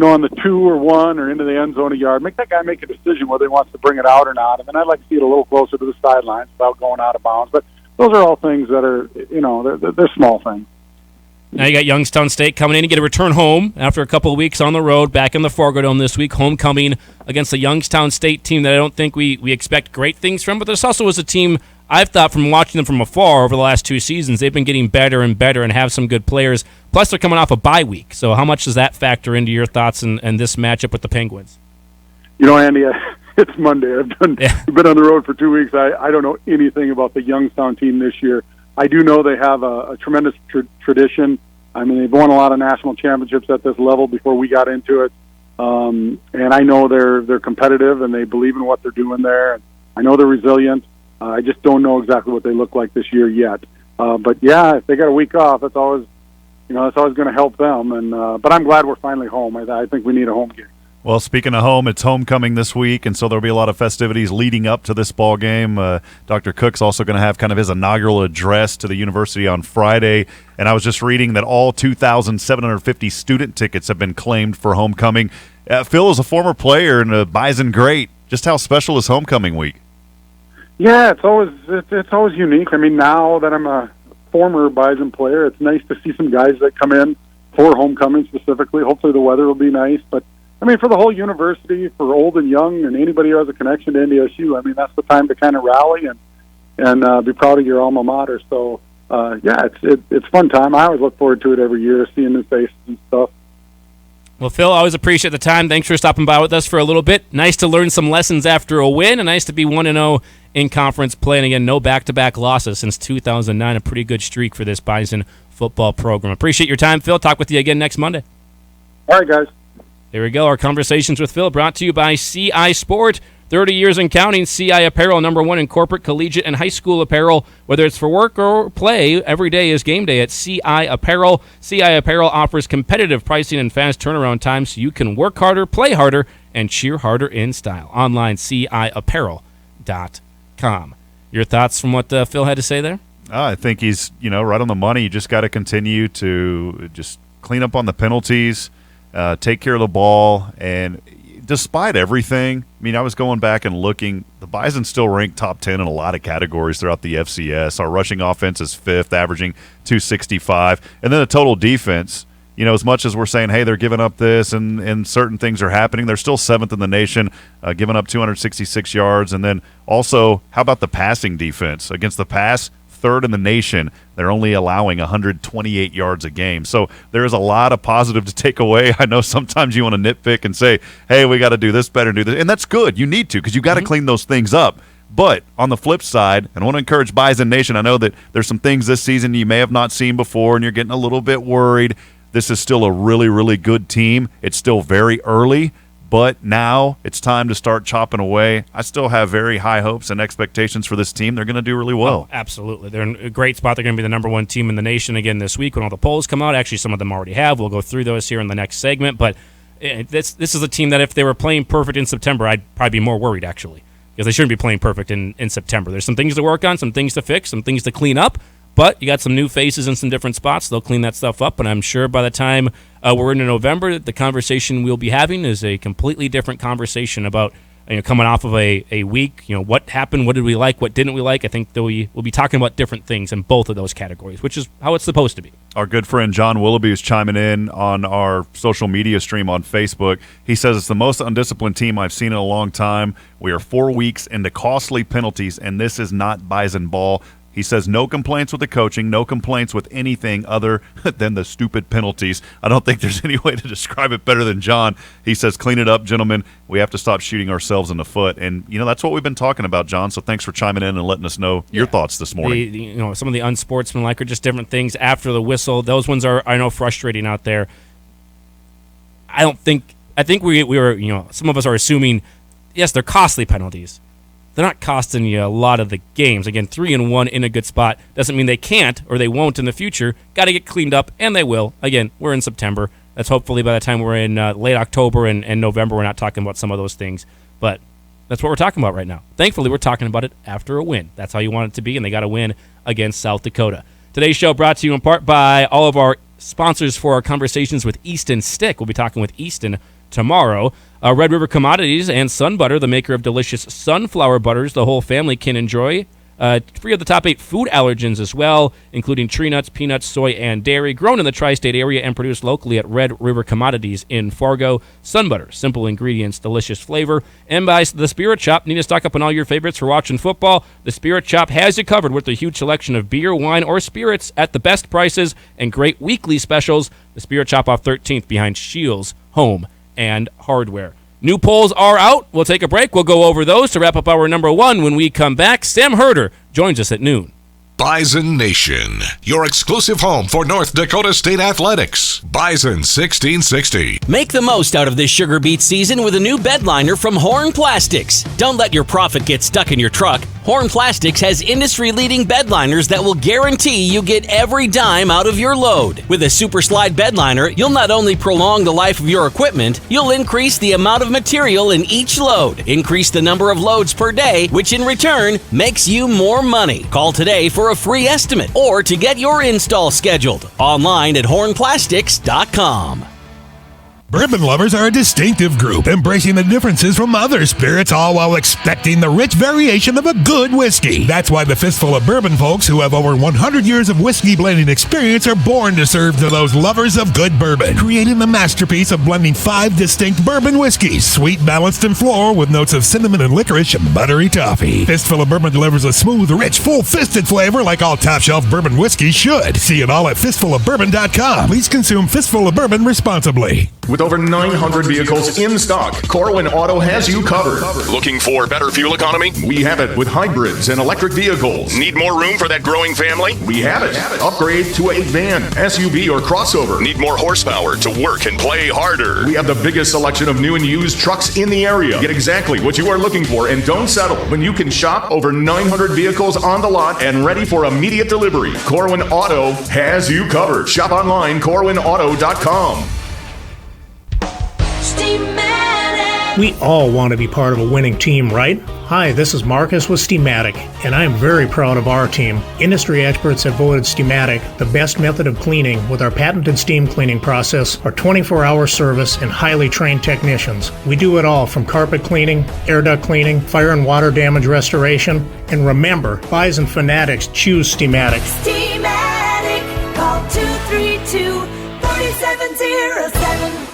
on the 2 or 1 or into the end zone a yard. Make that guy make a decision whether he wants to bring it out or not. And then I'd like to see it a little closer to the sidelines without going out of bounds. But those are all things that are, they're small things. Now you got Youngstown State coming in to get a return home after a couple of weeks on the road, back in the Fargo Dome this week, homecoming against the Youngstown State team that I don't think we expect great things from, but this also was a team I've thought from watching them from afar over the last 2 seasons, they've been getting better and better and have some good players, plus they're coming off a bye week. So how much does that factor into your thoughts and this matchup with the Penguins? You know, Andy, it's Monday. I've been on the road for 2 weeks. I don't know anything about the Youngstown team this year. I do know they have a tremendous tradition. I mean, they've won a lot of national championships at this level before we got into it. And I know they're competitive and they believe in what they're doing there. I know they're resilient. I just don't know exactly what they look like this year yet. But yeah, if they got a week off, that's always going to help them. And but I'm glad we're finally home. I think we need a home game. Well, speaking of home, it's homecoming this week, and so there'll be a lot of festivities leading up to this ball game. Dr. Cook's also going to have kind of his inaugural address to the university on Friday, and I was just reading that all 2,750 student tickets have been claimed for homecoming. Phil is a former player and a Bison great. Just how special is homecoming week? Yeah, it's always unique. I mean, now that I'm a former Bison player, it's nice to see some guys that come in for homecoming specifically. Hopefully the weather will be nice, but I mean, for the whole university, for old and young, and anybody who has a connection to NDSU, I mean, that's the time to kind of rally and be proud of your alma mater. So, yeah, it's fun time. I always look forward to it every year, seeing new faces and stuff. Well, Phil, always appreciate the time. Thanks for stopping by with us for a little bit. Nice to learn some lessons after a win, and nice to be 1-0 in conference play. And again, no back-to-back losses since 2009. A pretty good streak for this Bison football program. Appreciate your time, Phil. Talk with you again next Monday. All right, guys. There we go. Our conversations with Phil brought to you by CI Sport. 30 years and counting. CI Apparel, #1 in corporate, collegiate, and high school apparel. Whether it's for work or play, every day is game day at CI Apparel. CI Apparel offers competitive pricing and fast turnaround times so you can work harder, play harder, and cheer harder in style. Online, CIapparel.com. Your thoughts from what Phil had to say there? I think he's right on the money. You just got to continue to just clean up on the penalties. Take care of the ball, and despite everything, I mean, I was going back and looking, the Bison still ranked top 10 in a lot of categories throughout the FCS. Our rushing offense is 5th, averaging 265, and then the total defense, as much as we're saying, hey, they're giving up this and certain things are happening, they're still 7th in the nation, giving up 266 yards, and then also, how about the passing defense? Against the pass, 3rd in the nation. They're only allowing 128 yards a game. So there is a lot of positive to take away. I know sometimes you want to nitpick and say, hey, we got to do this better and do this. And that's good. You need to, because you got to clean those things up. But on the flip side, and I want to encourage Bison Nation, I know that there's some things this season you may have not seen before and you're getting a little bit worried. This is still a really, really good team. It's still very early. But now it's time to start chopping away. I still have very high hopes and expectations for this team. They're going to do really well. Oh, absolutely. They're in a great spot. They're going to be the #1 team in the nation again this week when all the polls come out. Actually, some of them already have. We'll go through those here in the next segment. But this is a team that if they were playing perfect in September, I'd probably be more worried, actually, because they shouldn't be playing perfect in September. There's some things to work on, some things to fix, some things to clean up. But you got some new faces in some different spots. They'll clean that stuff up, and I'm sure by the time we're into November, the conversation we'll be having is a completely different conversation about coming off of a week. What happened, what did we like, what didn't we like. I think that we'll be talking about different things in both of those categories, which is how it's supposed to be. Our good friend John Willoughby is chiming in on our social media stream on Facebook. He says it's the most undisciplined team I've seen in a long time. We are 4 weeks into costly penalties, and this is not Bison ball. He says no complaints with the coaching, no complaints with anything other than the stupid penalties. I don't think there's any way to describe it better than John. He says, clean it up, gentlemen. We have to stop shooting ourselves in the foot. And, that's what we've been talking about, John. So thanks for chiming in and letting us know your thoughts this morning. Some of the unsportsmanlike or just different things after the whistle. Those ones are, I know, frustrating out there. I think we were, some of us are assuming, yes, they're costly penalties. They're not costing you a lot of the games. Again, 3-1 in a good spot doesn't mean they can't or they won't in the future. Got to get cleaned up, and they will. Again, we're in September. That's hopefully by the time we're in late October and November, we're not talking about some of those things. But that's what we're talking about right now. Thankfully, we're talking about it after a win. That's how you want it to be, and they got to win against South Dakota. Today's show brought to you in part by all of our sponsors for our conversations with Easton Stick. We'll be talking with Easton tomorrow. Red River Commodities and Sun Butter, the maker of delicious sunflower butters the whole family can enjoy. Free of the top 8 food allergens as well, including tree nuts, peanuts, soy, and dairy. Grown in the tri-state area and produced locally at Red River Commodities in Fargo. Sun butter, simple ingredients, delicious flavor. And by the Spirit Shop. Need to stock up on all your favorites for watching football? The Spirit Shop has you covered with a huge selection of beer, wine, or spirits at the best prices and great weekly specials. The Spirit Shop off 13th behind Shields Home and Hardware. New polls are out. We'll take a break. We'll go over those to wrap up our number 1 when we come back. Sam Herder joins us at noon. Bison Nation, your exclusive home for North Dakota State Athletics. Bison 1660. Make the most out of this sugar beet season with a new bed liner from Horn Plastics. Don't let your profit get stuck in your truck. Horn Plastics has industry-leading bed liners that will guarantee you get every dime out of your load. With a Super Slide bed liner, you'll not only prolong the life of your equipment, you'll increase the amount of material in each load, increase the number of loads per day, which in return makes you more money. Call today for a free estimate or to get your install scheduled. Online at hornplastics.com. Bourbon lovers are a distinctive group, embracing the differences from other spirits, all while expecting the rich variation of a good whiskey. That's why the Fistful of Bourbon folks, who have over 100 years of whiskey blending experience, are born to serve to those lovers of good bourbon, creating the masterpiece of blending 5 distinct bourbon whiskeys, sweet, balanced, and floral, with notes of cinnamon and licorice and buttery toffee. Fistful of Bourbon delivers a smooth, rich, full-fisted flavor like all top-shelf bourbon whiskeys should. See it all at fistfulofbourbon.com. Please consume Fistful of Bourbon responsibly. With over 900 vehicles in stock, Corwin Auto has you covered. Looking for better fuel economy? We have it with hybrids and electric vehicles. Need more room for that growing family? We have it. Upgrade to a van, SUV, or crossover. Need more horsepower to work and play harder? We have the biggest selection of new and used trucks in the area. Get exactly what you are looking for and don't settle when you can shop over 900 vehicles on the lot and ready for immediate delivery. Corwin Auto has you covered. Shop online, corwinauto.com. We all want to be part of a winning team, right? Hi, this is Marcus with Steamatic, and I am very proud of our team. Industry experts have voted Steamatic the best method of cleaning with our patented steam cleaning process, our 24-hour service, and highly trained technicians. We do it all from carpet cleaning, air duct cleaning, fire and water damage restoration, and remember, Bison fanatics choose Steamatic. Steamatic, call 232-4707.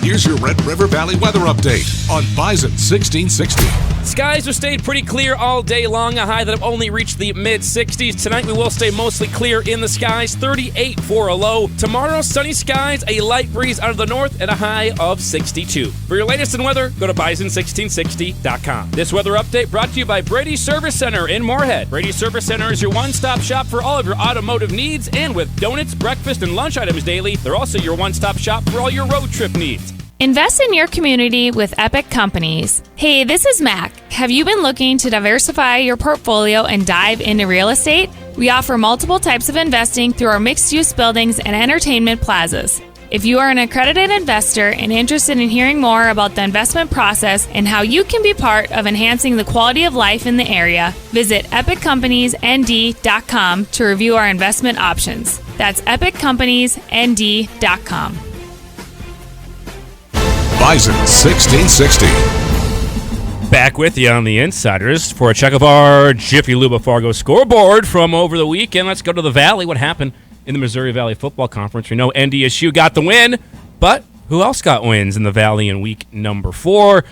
Here's your Red River Valley weather update on Bison 1660. Skies have stayed pretty clear all day long, a high that have only reached the mid-60s. Tonight we will stay mostly clear in the skies, 38 for a low. Tomorrow, sunny skies, a light breeze out of the north, and a high of 62. For your latest in weather, go to Bison1660.com. This weather update brought to you by Brady Service Center in Moorhead. Brady Service Center is your one-stop shop for all of your automotive needs, and with donuts, breakfast, and lunch items daily, they're also your one-stop shop for all your road trip needs. Invest in your community with Epic Companies. Hey, this is Mac. Have you been looking to diversify your portfolio and dive into real estate? We offer multiple types of investing through our mixed-use buildings and entertainment plazas. If you are an accredited investor and interested in hearing more about the investment process and how you can be part of enhancing the quality of life in the area, visit epiccompaniesnd.com to review our investment options. That's epiccompaniesnd.com. Bison 1660. Back with you on the Insiders for a check of our Jiffy Lube Fargo scoreboard from over the weekend. Let's go to the Valley. What happened in the Missouri Valley Football Conference? We know NDSU got the win, but who else got wins in the Valley in week number 4?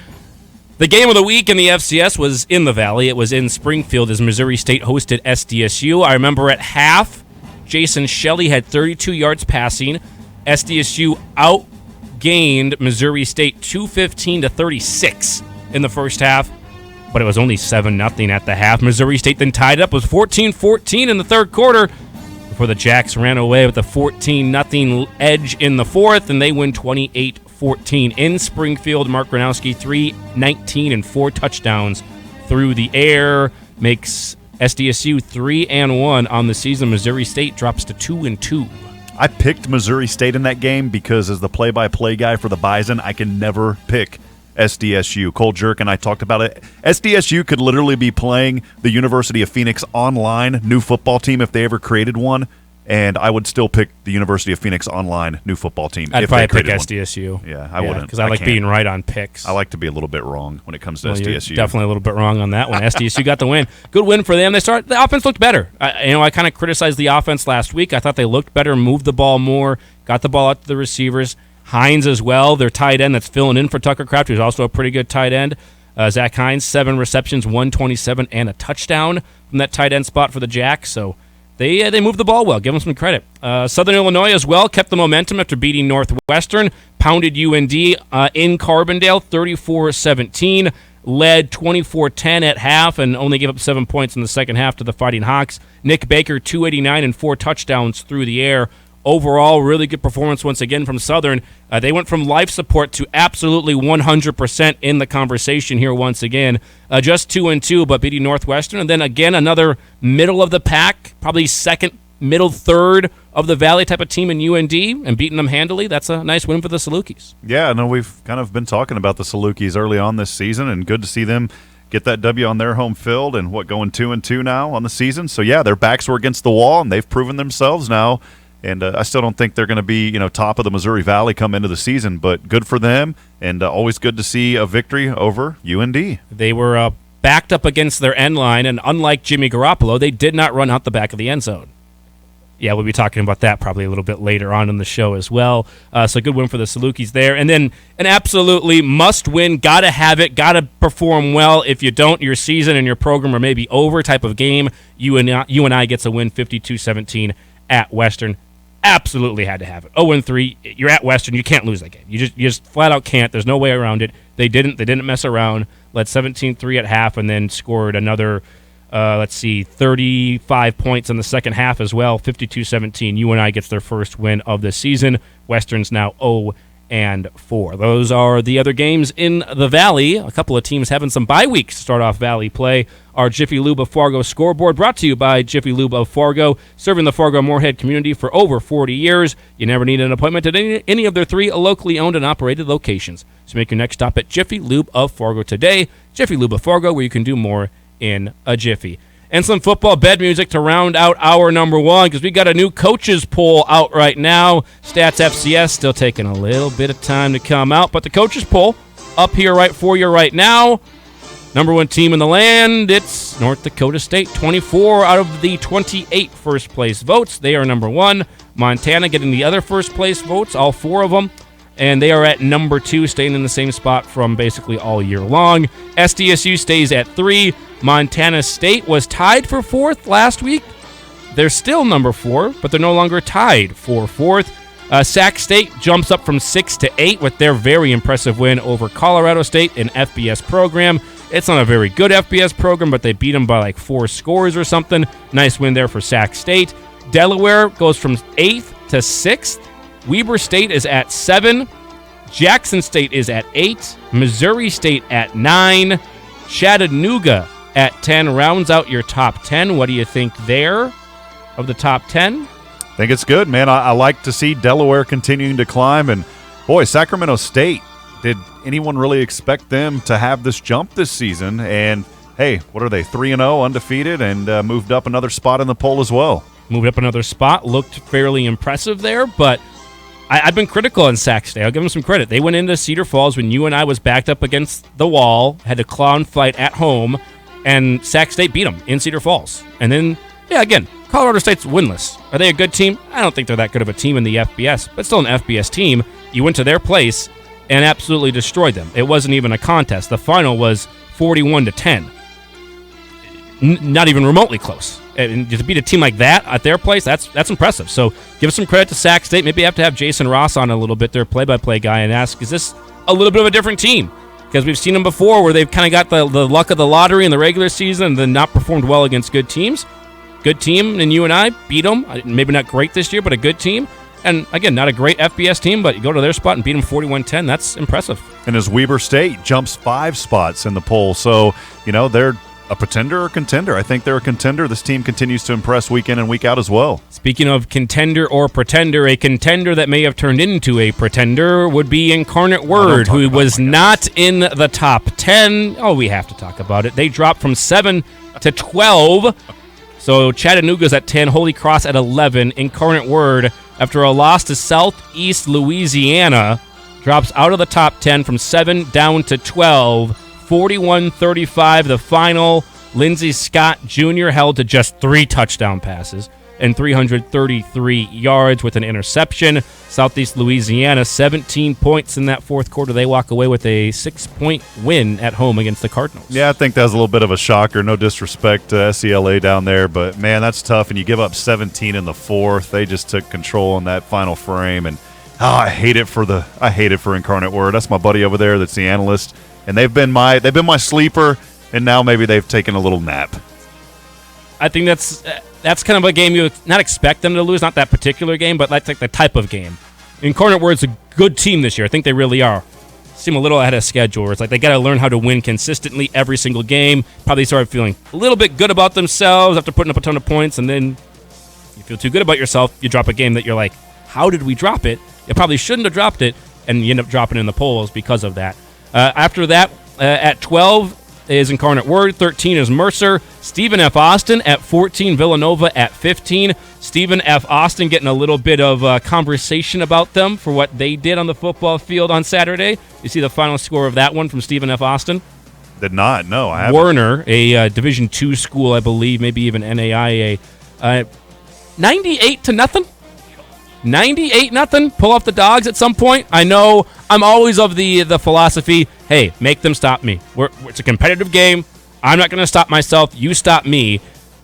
The game of the week in the FCS was in the Valley. It was in Springfield as Missouri State hosted SDSU. I remember at half, Jason Shelley had 32 yards passing. SDSU outgained Missouri State 215-36 in the first half, but it was only 7-0 at the half. Missouri State then tied up with 14-14 in the third quarter before the Jacks ran away with a 14-0 edge in the fourth, and they win 28-14 in Springfield. Mark Gronowski, 319 and 4 touchdowns through the air, makes SDSU 3-1 on the season. Missouri State drops to 2-2. I picked Missouri State in that game because as the play-by-play guy for the Bison, I can never pick SDSU. Cole Jerk and I talked about it. SDSU could literally be playing the University of Phoenix online new football team if they ever created one, and I would still pick the University of Phoenix online new football team. I'd if probably they pick created one. SDSU. Yeah, I wouldn't. Because I like can't. being right on picks. I like to be a little bit wrong when it comes to Well, you're SDSU. definitely a little bit wrong on that one. SDSU got the win. Good win for them. The offense looked better. I kind of criticized the offense last week. I thought they looked better, moved the ball more, got the ball out to the receivers. Hines as well, their tight end that's filling in for Tucker Kraft, who's also a pretty good tight end. Zach Hines, 7 receptions, 127, and a touchdown from that tight end spot for the Jacks. So they moved the ball well. Give them some credit. Southern Illinois as well kept the momentum after beating Northwestern. Pounded UND in Carbondale, 34-17. Led 24-10 at half and only gave up 7 points in the second half to the Fighting Hawks. Nick Baker, 289 and 4 touchdowns through the air. Overall, really good performance once again from Southern. They went from life support to absolutely 100% in the conversation here once again. Just 2-2, but beating Northwestern. And then again, another middle of the pack, probably second, middle third of the Valley type of team in UND and beating them handily. That's a nice win for the Salukis. Yeah, I know we've kind of been talking about the Salukis early on this season, and good to see them get that W on their home field and going 2-2 now on the season. So yeah, their backs were against the wall, and they've proven themselves now. And I still don't think they're going to be, top of the Missouri Valley come into the season, but good for them, and always good to see a victory over UND. They were backed up against their end line, and unlike Jimmy Garoppolo, they did not run out the back of the end zone. Yeah, we'll be talking about that probably a little bit later on in the show as well. So good win for the Salukis there. And then an absolutely must-win, got to have it, got to perform well. If you don't, your season and your program are maybe over type of game. UNI gets a win 52-17 at Western. Absolutely had to have it. 0-3. You're at Western. You can't lose that game. You just flat out can't. There's no way around it. They didn't mess around. Led 17-3 at half and then scored another 35 points in the second half as well. 52-17. UNI gets their first win of the season. Western's now 0-4. Those are the other games in the Valley. A couple of teams having some bye weeks to start off Valley play. Our Jiffy Lube of Fargo scoreboard brought to you by Jiffy Lube of Fargo, serving the Fargo-Moorhead community for over 40 years. You never need an appointment at any of their 3 locally owned and operated locations. So make your next stop at Jiffy Lube of Fargo today. Jiffy Lube of Fargo, where you can do more in a jiffy. And some football bed music to round out hour number 1, because we got a new coaches poll out right now. Stats FCS still taking a little bit of time to come out, but the coaches poll up here right for you right now. Number 1 team in the land, it's North Dakota State. 24 out of the 28 first place votes. They are number 1. Montana getting the other first place votes, all 4 of them. And they are at number 2, staying in the same spot from basically all year long. SDSU stays at 3. Montana State was tied for 4th last week. They're still number 4, but they're no longer tied for 4th. Sac State jumps up from 6 to 8 with their very impressive win over Colorado State, an FBS program. It's not a very good FBS program, but they beat them by like 4 scores or something. Nice win there for Sac State. Delaware goes from 8th to 6th. Weber State is at 7. Jackson State is at 8. Missouri State at 9. Chattanooga at 10 rounds out your top 10. What do you think there of the top 10? I think it's good, man. I like to see Delaware continuing to climb. And, boy, Sacramento State, did anyone really expect them to have this jump this season? And, hey, what are they, 3-0, undefeated, and moved up another spot in the poll as well. Moved up another spot. Looked fairly impressive there, but I've been critical on Sac State. I'll give them some credit. They went into Cedar Falls when UNI was backed up against the wall, had a clown fight at home, and Sac State beat them in Cedar Falls. And then, again, Colorado State's winless. Are they a good team? I don't think they're that good of a team in the FBS, but still an FBS team. You went to their place and absolutely destroyed them. It wasn't even a contest. The final was 41-10. Not even remotely close. And to beat a team like that at their place, that's impressive. So give some credit to Sac State. Maybe you have to have Jason Ross on a little bit, their play-by-play guy, and ask, is this a little bit of a different team? Because we've seen them before where they've kind of got the luck of the lottery in the regular season and then not performed well against good teams. Good team in UNI, beat them. Maybe not great this year, but a good team. And, again, not a great FBS team, but you go to their spot and beat them 41-10. That's impressive. And as Weber State jumps 5 spots in the poll. So, they're a pretender or contender. I think they're a contender. This team continues to impress week in and week out as well. Speaking of contender or pretender, a contender that may have turned into a pretender would be Incarnate Word, who was not in the top 10. Oh, we have to talk about it. They dropped from 7 to 12. So Chattanooga's at 10, Holy Cross at 11. Incarnate Word, after a loss to Southeast Louisiana, drops out of the top 10 from 7 down to 12. 41-35 the final. Lindsey Scott Jr. held to just 3 touchdown passes and 333 yards with an interception. Southeast Louisiana, 17 points in that fourth quarter. They walk away with a 6-point win at home against the Cardinals. Yeah, I think that was a little bit of a shocker. No disrespect to SCLA down there, but, man, that's tough. And you give up 17 in the fourth. They just took control in that final frame. And, I hate it for Incarnate Word. That's my buddy over there that's the analyst. And they've been my sleeper, and now maybe they've taken a little nap. I think that's kind of a game you would not expect them to lose, not that particular game, but that's like the type of game. Incarnate Word's a good team this year. I think they really are. Seem a little ahead of schedule. It's like they got to learn how to win consistently every single game. Probably started feeling a little bit good about themselves after putting up a ton of points, and then you feel too good about yourself. You drop a game that you're like, how did we drop it? You probably shouldn't have dropped it, and you end up dropping in the polls because of that. After that, at 12 is Incarnate Word, 13 is Mercer, Stephen F. Austin at 14, Villanova at 15. Stephen F. Austin getting a little bit of conversation about them for what they did on the football field on Saturday. You see the final score of that one from Stephen F. Austin? Did not, no, I haven't. Warner, a Division II school, I believe, maybe even NAIA, 98-0. 98-0. Pull off the Dogs at some point. I know I'm always of the philosophy, hey, make them stop me. It's a competitive game. I'm not going to stop myself. You stop me.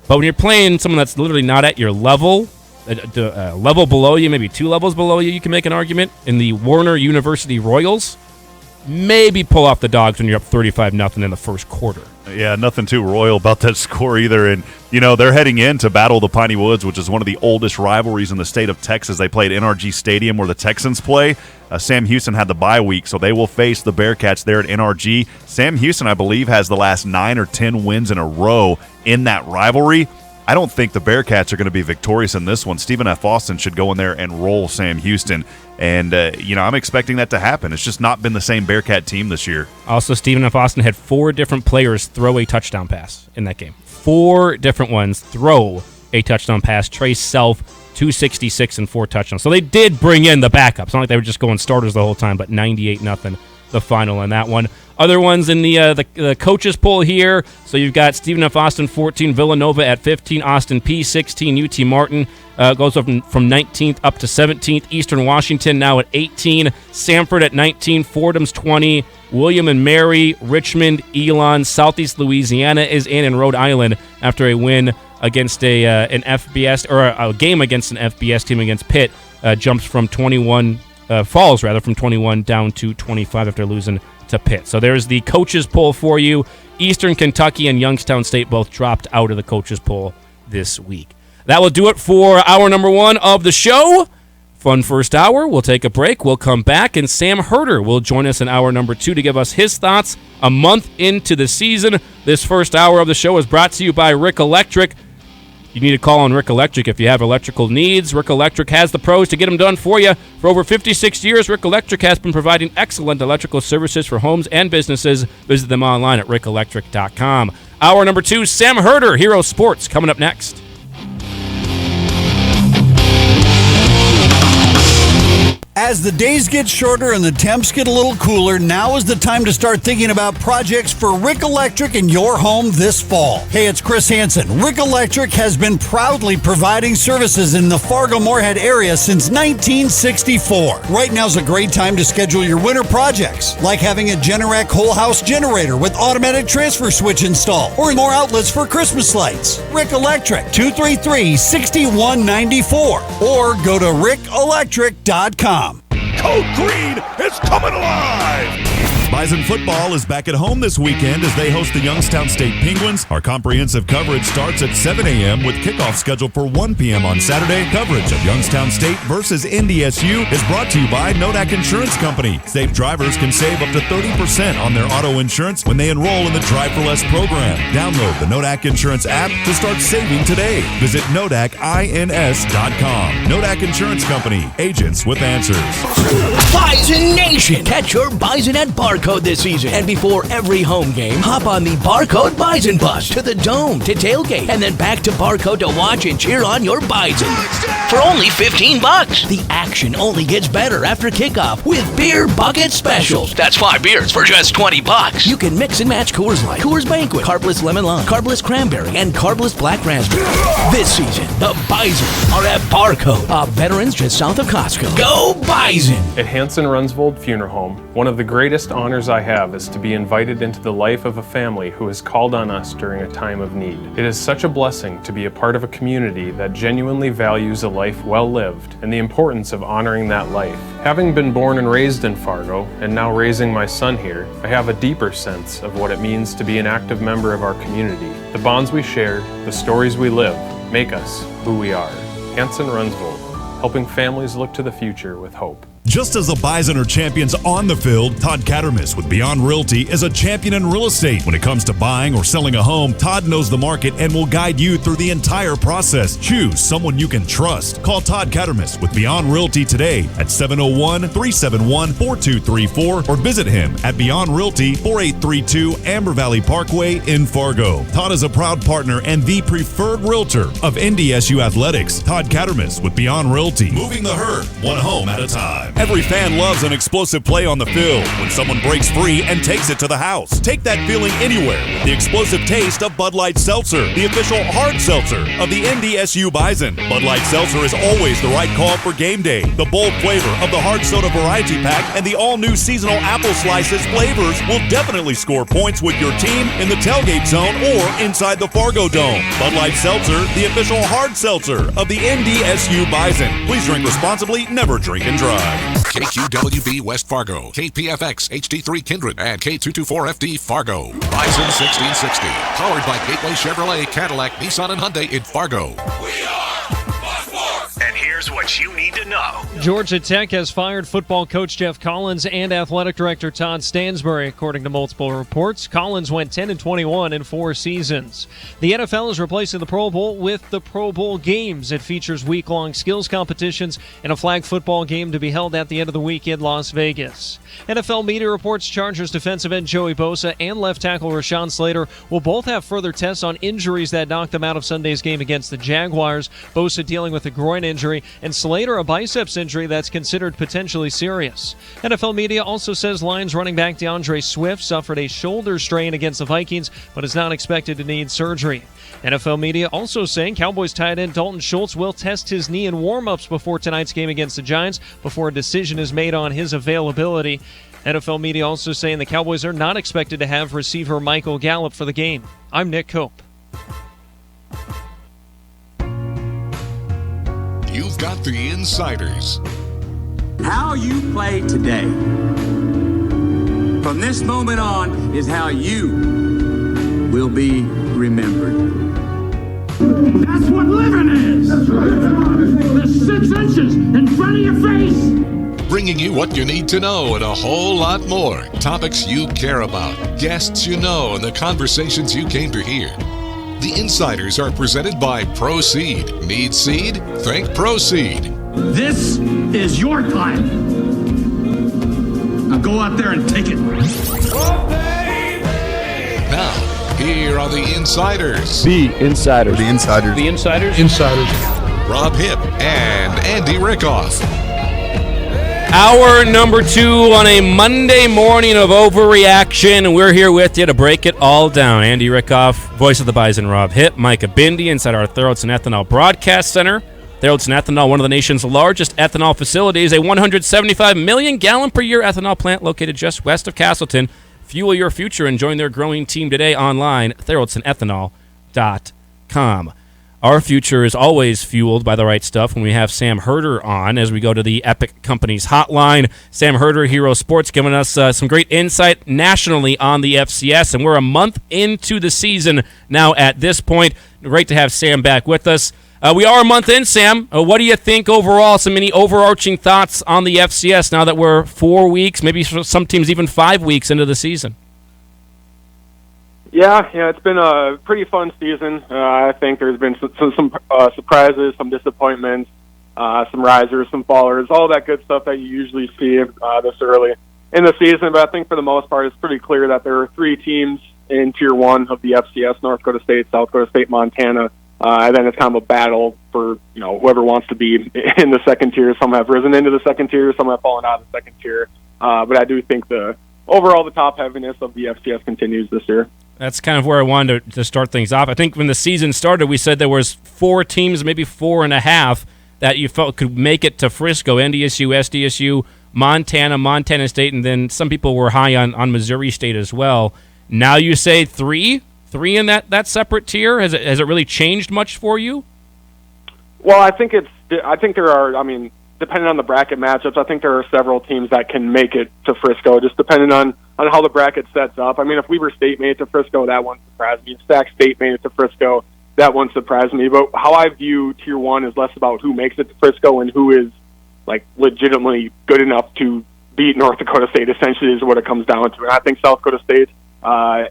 But when you're playing someone that's literally not at your level, a level below you, maybe 2 levels below you can make an argument, in the Warner University Royals, maybe pull off the Dogs when you're up 35-0 in the first quarter. Yeah, nothing too royal about that score either. And, they're heading in to battle the Piney Woods, which is one of the oldest rivalries in the state of Texas. They played NRG Stadium where the Texans play. Sam Houston had the bye week, so they will face the Bearcats there at NRG. Sam Houston, I believe, has the last 9 or 10 wins in a row in that rivalry. I don't think the Bearcats are going to be victorious in this one. Stephen F. Austin should go in there and roll Sam Houston. And, I'm expecting that to happen. It's just not been the same Bearcat team this year. Also, Stephen F. Austin had 4 different players throw a touchdown pass in that game. 4 different ones throw a touchdown pass. Trace Self, 266 and 4 touchdowns. So they did bring in the backups. It's not like they were just going starters the whole time, but 98-0 the final in that one. Other ones in the coaches poll here. So you've got Stephen F. Austin 14, Villanova at 15, Austin P 16, UT Martin goes up from 19th up to 17th, Eastern Washington now at 18, Samford at 19, Fordham's 20, William and Mary, Richmond, Elon, Southeast Louisiana is in, and Rhode Island after a win against an FBS, or a game against an FBS team against Pitt, jumps from 21. Falls from 21 down to 25 after losing to Pitt. So there's the coaches poll for you. Eastern Kentucky and Youngstown State both dropped out of the coaches poll this week. That will do it for hour number 1 of the show. Fun first hour. We'll take a break. We'll come back, and Sam Herder will join us in hour number 2 to give us his thoughts a month into the season. This first hour of the show is brought to you by Rick Electric. You need to call on Rick Electric if you have electrical needs. Rick Electric has the pros to get them done for you. For over 56 years, Rick Electric has been providing excellent electrical services for homes and businesses. Visit them online at rickelectric.com. Hour number 2, Sam Herder, Hero Sports, coming up next. As the days get shorter and the temps get a little cooler, now is the time to start thinking about projects for Rick Electric in your home this fall. Hey, it's Chris Hansen. Rick Electric has been proudly providing services in the Fargo-Moorhead area since 1964. Right now's a great time to schedule your winter projects, like having a Generac whole house generator with automatic transfer switch installed, or more outlets for Christmas lights. Rick Electric, 233-6194, or go to rickelectric.com. Code Green is coming alive! Bison football is back at home this weekend as they host the Youngstown State Penguins. Our comprehensive coverage starts at 7 a.m. with kickoff scheduled for 1 p.m. on Saturday. Coverage of Youngstown State versus NDSU is brought to you by Nodak Insurance Company. Safe drivers can save up to 30% on their auto insurance when they enroll in the Drive for Less program. Download the Nodak Insurance app to start saving today. Visit NodakINS.com. Nodak Insurance Company. Agents with answers. Bison Nation! Catch your Bison at Barco Barcode this season. And before every home game, hop on the Barcode Bison bus to the Dome to tailgate, and then back to Barcode to watch and cheer on your Bison. For only $15. The action only gets better after kickoff with beer bucket specials. That's 5 beers for just $20. You can mix and match Coors Light, Coors Banquet, Carbless Lemon Lime, Carbless Cranberry, and Carbless Black Raspberry. This season, the Bison are at Barcode, veterans just south of Costco. Go Bison! At Hansen Runsvold Funeral Home, one of the greatest honors I have is to be invited into the life of a family who has called on us during a time of need. It is such a blessing to be a part of a community that genuinely values a life well lived and the importance of honoring that life. Having been born and raised in Fargo and now raising my son here, I have a deeper sense of what it means to be an active member of our community. The bonds we share, the stories we live, make us who we are. Hansen Runsvold, helping families look to the future with hope. Just as the Bison are champions on the field, Todd Cattermas with Beyond Realty is a champion in real estate. When it comes to buying or selling a home, Todd knows the market and will guide you through the entire process. Choose someone you can trust. Call Todd Cattermas with Beyond Realty today at 701-371-4234 or visit him at Beyond Realty, 4832 Amber Valley Parkway in Fargo. Todd is a proud partner and the preferred realtor of NDSU Athletics. Todd Cattermas with Beyond Realty. Moving the herd, one home at a time. Every fan loves an explosive play on the field when someone breaks free and takes it to the house. Take that feeling anywhere with the explosive taste of Bud Light Seltzer, the official hard seltzer of the NDSU Bison. Bud Light Seltzer is always the right call for game day. The bold flavor of the hard soda variety pack and the all-new seasonal apple slices flavors will definitely score points with your team in the tailgate zone or inside the Fargo Dome. Bud Light Seltzer, the official hard seltzer of the NDSU Bison. Please drink responsibly, never drink and drive. KQWB West Fargo, KPFX HD3 Kindred, and K224FD Fargo. Bison 1660, powered by Gateway Chevrolet, Cadillac, Nissan, and Hyundai in Fargo. And here's what you need to know. Georgia Tech has fired football coach Jeff Collins and athletic director Todd Stansbury, according to multiple reports. Collins went 10-21 in 4 seasons. The NFL is replacing the Pro Bowl with the Pro Bowl Games. It features week-long skills competitions and a flag football game to be held at the end of the week in Las Vegas. NFL media reports Chargers defensive end Joey Bosa and left tackle Rashawn Slater will both have further tests on injuries that knocked them out of Sunday's game against the Jaguars. Bosa dealing with a groin injury and Slater a biceps injury that's considered potentially serious. NFL media also says Lions running back DeAndre Swift suffered a shoulder strain against the Vikings but is not expected to need surgery. NFL media also saying Cowboys tight end Dalton Schultz will test his knee in warm-ups before tonight's game against the Giants before a decision is made on his availability. NFL media also saying the Cowboys are not expected to have receiver Michael Gallup for the game. I'm Nick Cope. You've got the insiders. How you play today, from this moment on, is how you will be remembered. That's what living is. That's right. The 6 inches in front of your face. Bringing you what you need to know and a whole lot more. Topics you care about, guests you know, and the conversations you came to hear. The Insiders are presented by Proceed. Need seed? Think Proceed. This is your time. Now go out there and take it. Now, here are the Insiders. The Insiders. The Insiders. The Insiders. Insiders. Rob Hipp and Andy Rickoff. Hour number 2 on a Monday morning of Overreaction, and we're here with you to break it all down. Andy Rickoff, voice of the Bison, Rob Hipp, Micah Bindi inside our Theraldson Ethanol Broadcast Center. Theraldson Ethanol, one of the nation's largest ethanol facilities, a 175 million gallon per year ethanol plant located just west of Castleton. Fuel your future and join their growing team today online, theraldsonethanol.com. Our future is always fueled by the right stuff when we have Sam Herder on as we go to the Epic Companies hotline. Sam Herder, Hero Sports, giving us some great insight nationally on the FCS, and we're a month into the season now at this point. Great to have Sam back with us. We are a month in, Sam. What do you think overall? Some many overarching thoughts on the FCS now that we're 4 weeks, maybe some teams even 5 weeks into the season? Yeah, it's been a pretty fun season. I think there's been some surprises, some disappointments, some risers, some fallers, all that good stuff that you usually see this early. in the season, but I think for the most part, it's pretty clear that there are 3 teams in Tier 1 of the FCS: North Dakota State, South Dakota State, Montana. And then it's kind of a battle for whoever wants to be in the second tier. Some have risen into the second tier, some have fallen out of the second tier. But I do think the top heaviness of the FCS continues this year. That's kind of where I wanted to start things off. I think when the season started, we said there was 4 teams, maybe 4.5, that you felt could make it to Frisco: NDSU, SDSU, Montana, Montana State, and then some people were high on Missouri State as well. Now you say 3 in that separate tier. Has it really changed much for you? Well, I think there are. I mean, depending on the bracket matchups, I think there are several teams that can make it to Frisco, just depending on how the bracket sets up. I mean, if Weber State made it to Frisco, that wouldn't surprise me. If Sac State made it to Frisco, that wouldn't surprise me. But how I view Tier 1 is less about who makes it to Frisco and who is legitimately good enough to beat North Dakota State. Essentially, is what it comes down to. And I think South Dakota State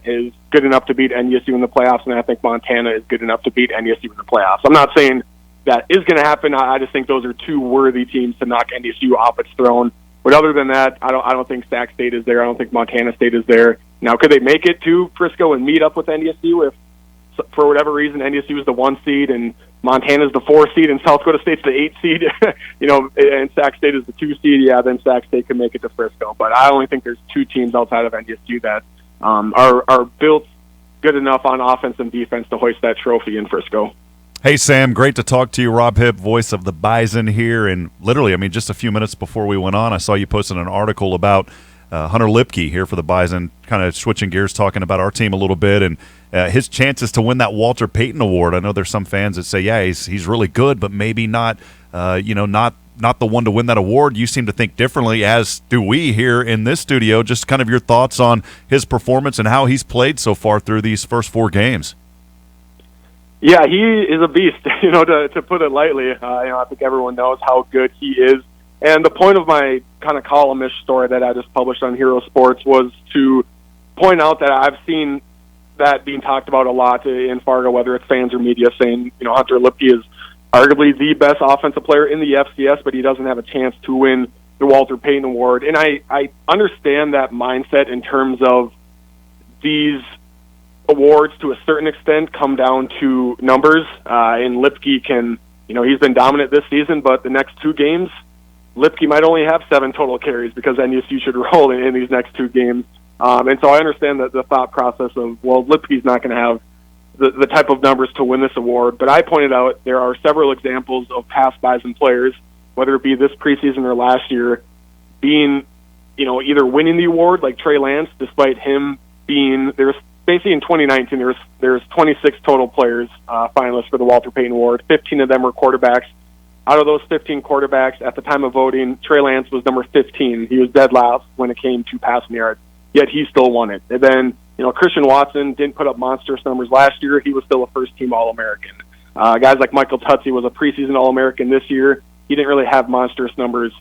is good enough to beat NDSU in the playoffs, and I think Montana is good enough to beat NDSU in the playoffs. I'm not saying that is going to happen. I just think those are 2 worthy teams to knock NDSU off its throne. But other than that, I don't think Sac State is there. I don't think Montana State is there. Now, could they make it to Frisco and meet up with NDSU if, for whatever reason, NDSU is the 1 seed and Montana is the 4 seed and South Dakota State's the 8 seed, and Sac State is the 2 seed? Yeah, then Sac State can make it to Frisco. But I only think there's 2 teams outside of NDSU that are built good enough on offense and defense to hoist that trophy in Frisco. Hey, Sam, great to talk to you. Rob Hipp, voice of the Bison here. And literally, I mean, just a few minutes before we went on, I saw you posted an article about Hunter Lipke here for the Bison, kind of switching gears, talking about our team a little bit and his chances to win that Walter Payton Award. I know there's some fans that say, yeah, he's really good, but maybe not, not the one to win that award. You seem to think differently, as do we here in this studio. Just kind of your thoughts on his performance and how he's played so far through these first 4 games. Yeah, he is a beast, to put it lightly. I think everyone knows how good he is. And the point of my kind of column-ish story that I just published on Hero Sports was to point out that I've seen that being talked about a lot in Fargo, whether it's fans or media, saying, Hunter Lipke is arguably the best offensive player in the FCS, but he doesn't have a chance to win the Walter Payton Award. And I understand that mindset in terms of these awards to a certain extent come down to numbers. And Lipke can, he's been dominant this season, but the next 2 games, Lipke might only have 7 total carries because NDSU should roll in these next 2 games. And so I understand that the thought process of, well, Lipke's not going to have the type of numbers to win this award. But I pointed out there are several examples of past Bison players, whether it be this preseason or last year, being, either winning the award, like Trey Lance, despite him being, there's basically in 2019, there's 26 total players finalists for the Walter Payton Award. 15 of them were quarterbacks. Out of those 15 quarterbacks, at the time of voting, Trey Lance was number 15. He was dead last when it came to passing yards, yet he still won it. And then, Christian Watson didn't put up monstrous numbers last year. He was still a first-team All-American. Guys like Michael Tutsi was a preseason All-American this year. He didn't really have monstrous numbers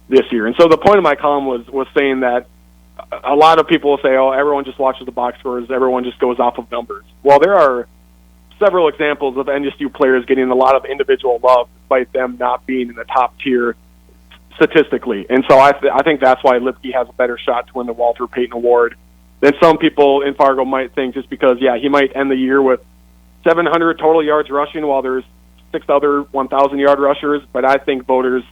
this year. And so the point of my column was saying that a lot of people will say, oh, everyone just watches the box scores, everyone just goes off of numbers. Well, there are several examples of NDSU players getting a lot of individual love despite them not being in the top tier statistically. And so I think that's why Lipke has a better shot to win the Walter Payton Award than some people in Fargo might think, just because, yeah, he might end the year with 700 total yards rushing while there's 6 other 1,000-yard rushers. But I think voters,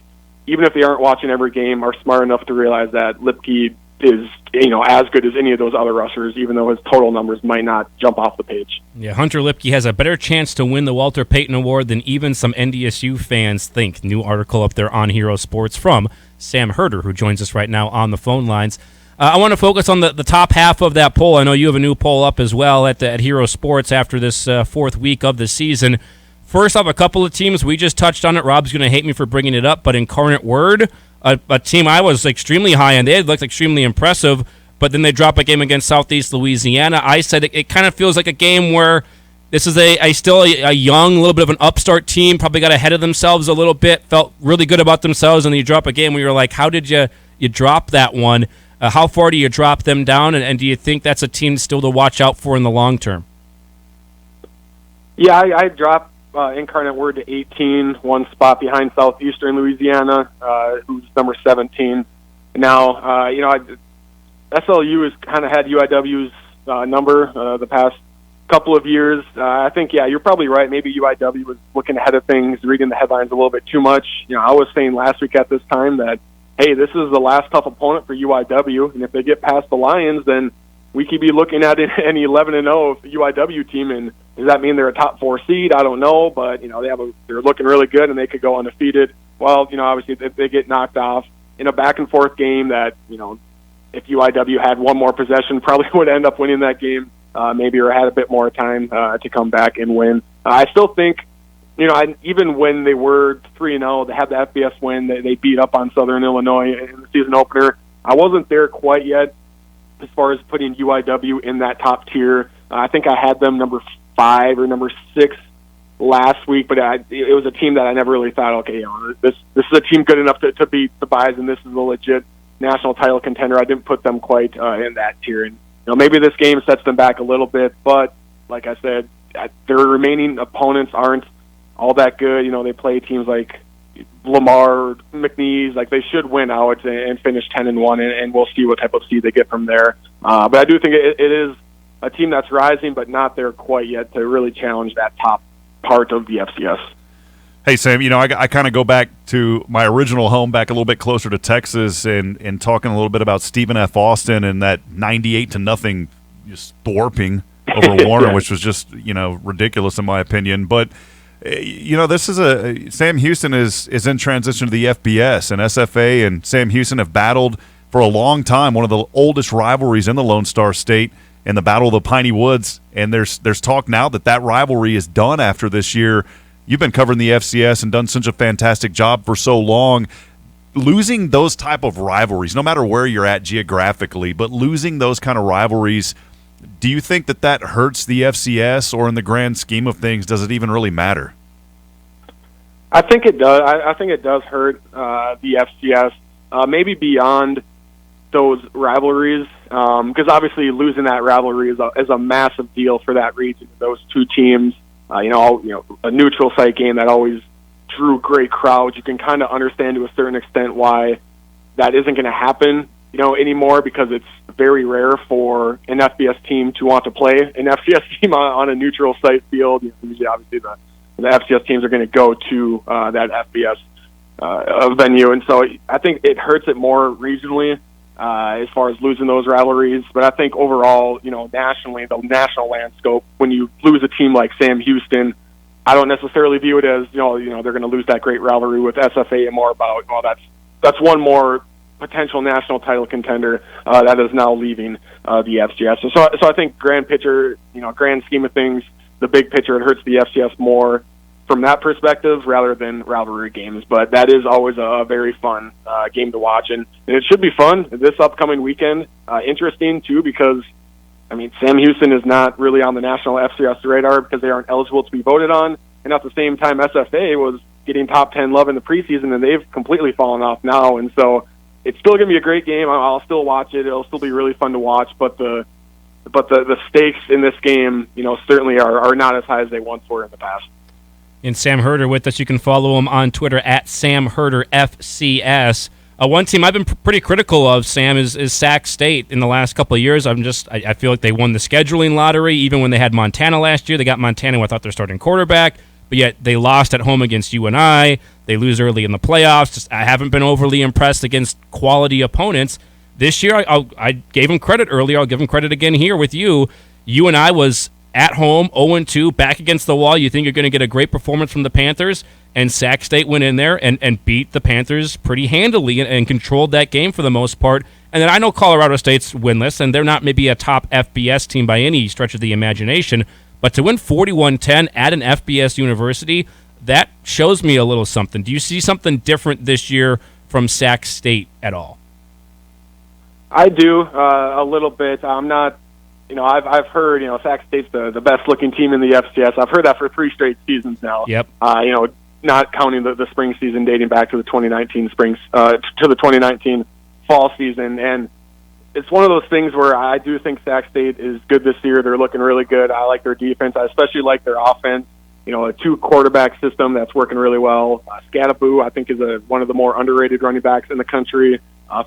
even if they aren't watching every game, are smart enough to realize that Lipke is, as good as any of those other rushers, even though his total numbers might not jump off the page. Yeah, Hunter Lipke has a better chance to win the Walter Payton Award than even some NDSU fans think. New article up there on Hero Sports from Sam Herder, who joins us right now on the phone lines. I want to focus on the top half of that poll. I know you have a new poll up as well at Hero Sports after this 4th week of the season. First off, a couple of teams, we just touched on it. Rob's going to hate me for bringing it up, but Incarnate Word, a team I was extremely high on. They had looked extremely impressive, but then they drop a game against Southeast Louisiana. I said it kind of feels like a game where this is still a young, little bit of an upstart team, probably got ahead of themselves a little bit, felt really good about themselves, and then you drop a game where you're like, how did you drop that one? How far do you drop them down, and do you think that's a team still to watch out for in the long term? Yeah, I dropped Incarnate Word to 18, one spot behind Southeastern Louisiana, who's number 17. Now, SLU has kind of had UIW's number the past couple of years. I think, yeah, you're probably right. Maybe UIW was looking ahead of things, reading the headlines a little bit too much. I was saying last week at this time that, hey, this is the last tough opponent for UIW, and if they get past the Lions, then we could be looking at an 11-0 UIW team, and does that mean they're a top 4 seed? I don't know, but they're looking really good, and they could go undefeated. Well, obviously if they get knocked off in a back and forth game that if UIW had one more possession, probably would end up winning that game, maybe, or had a bit more time to come back and win. I still think, even when they were 3-0, they had the FBS win. They beat up on Southern Illinois in the season opener. I wasn't there quite yet as far as putting UIW in that top tier. I think I had them number 5 or number 6 last week, but it was a team that I never really thought, okay, this is a team good enough to beat the Bison. This is a legit national title contender. I didn't put them quite in that tier, and maybe this game sets them back a little bit. But like I said, their remaining opponents aren't all that good. They play teams like Lamar, McNeese. Like, they should win out and finish 10-1, and we'll see what type of seed they get from there. But I do think it is a team that's rising, but not there quite yet to really challenge that top part of the FCS. Hey, Sam, I kind of go back to my original home, back a little bit closer to Texas, and talking a little bit about Stephen F. Austin and that 98-0 just thwarping over Warner, Yeah. which was just, ridiculous in my opinion. But, this is Sam Houston is in transition to the FBS, and SFA and Sam Houston have battled for a long time, one of the oldest rivalries in the Lone Star State, in the Battle of the Piney Woods. And there's talk now that rivalry is done after this year. You've been covering the FCS and done such a fantastic job for so long. Losing those type of rivalries, no matter where you're at geographically, but losing those kind of rivalries, do you think that hurts the FCS, or in the grand scheme of things, does it even really matter? I think it does. I think it does hurt the FCS, maybe beyond those rivalries, because obviously losing that rivalry is a massive deal for that region, those two teams. A neutral site game that always drew great crowds. You can kind of understand to a certain extent why that isn't going to happen, anymore, because it's very rare for an FBS team to want to play an FCS team on a neutral site field. Usually, obviously, the FCS teams are going to go to that FBS venue, and so I think it hurts it more regionally as far as losing those rivalries. But I think overall, nationally, the national landscape, when you lose a team like Sam Houston, I don't necessarily view it as, they're going to lose that great rivalry with SFA, and more about, that's one more potential national title contender that is now leaving the FCS. So I think grand scheme of things, the big picture, it hurts the FCS more from that perspective rather than rivalry games. But that is always a very fun game to watch, and it should be fun this upcoming weekend. Interesting, too, because, Sam Houston is not really on the national FCS radar because they aren't eligible to be voted on, and at the same time, SFA was getting top 10 love in the preseason, and they've completely fallen off now. And so it's still going to be a great game. I'll still watch it. It'll still be really fun to watch, but the stakes in this game, certainly are not as high as they once were in the past. And Sam Herder with us. You can follow him on Twitter at SamHerderFCS. One team I've been pretty critical of, Sam, is Sac State in the last couple of years. I feel like they won the scheduling lottery. Even when they had Montana last year, they got Montana without their starting quarterback, but yet they lost at home against UNI. They lose early in the playoffs. I haven't been overly impressed against quality opponents. This year, I gave them credit earlier. I'll give them credit again here with you. UNI was at home, 0-2, back against the wall. You think you're going to get a great performance from the Panthers, and Sac State went in there and beat the Panthers pretty handily and controlled that game for the most part. And then I know Colorado State's winless, and they're not maybe a top FBS team by any stretch of the imagination, but to win 41-10 at an FBS university, that shows me a little something. Do you see something different this year from Sac State at all? I do, a little bit. I'm not, I've heard, Sac State's the best looking team in the FCS. I've heard that for 3 straight seasons now. Yep. Not counting the spring season dating back to the 2019 to the 2019 fall season. And it's one of those things where I do think Sac State is good this year. They're looking really good. I like their defense. I especially like their offense. A 2-quarterback system that's working really well. Scadaboo, I think, is one of the more underrated running backs in the country.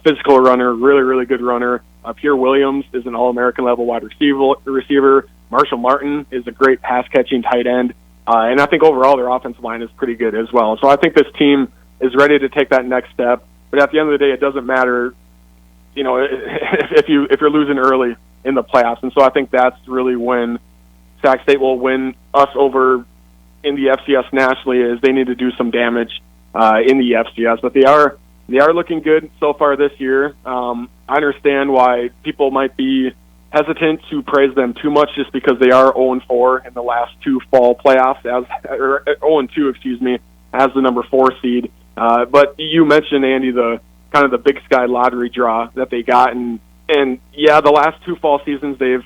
physical runner, really, really good runner. Pierre Williams is an All-American level wide receiver. Marshall Martin is a great pass-catching tight end. And I think overall their offensive line is pretty good as well. So I think this team is ready to take that next step. But at the end of the day, it doesn't matter, if you're losing early in the playoffs. And so I think that's really when Sac State will win us over in the FCS nationally, is they need to do some damage in the FCS. But they are looking good so far this year. I understand why people might be hesitant to praise them too much, just because they are 0-4 in the last two fall playoffs, or 0-2, excuse me, as the number 4 seed. But you mentioned, Andy, the kind of the Big Sky lottery draw that they got, and yeah, the last two fall seasons they've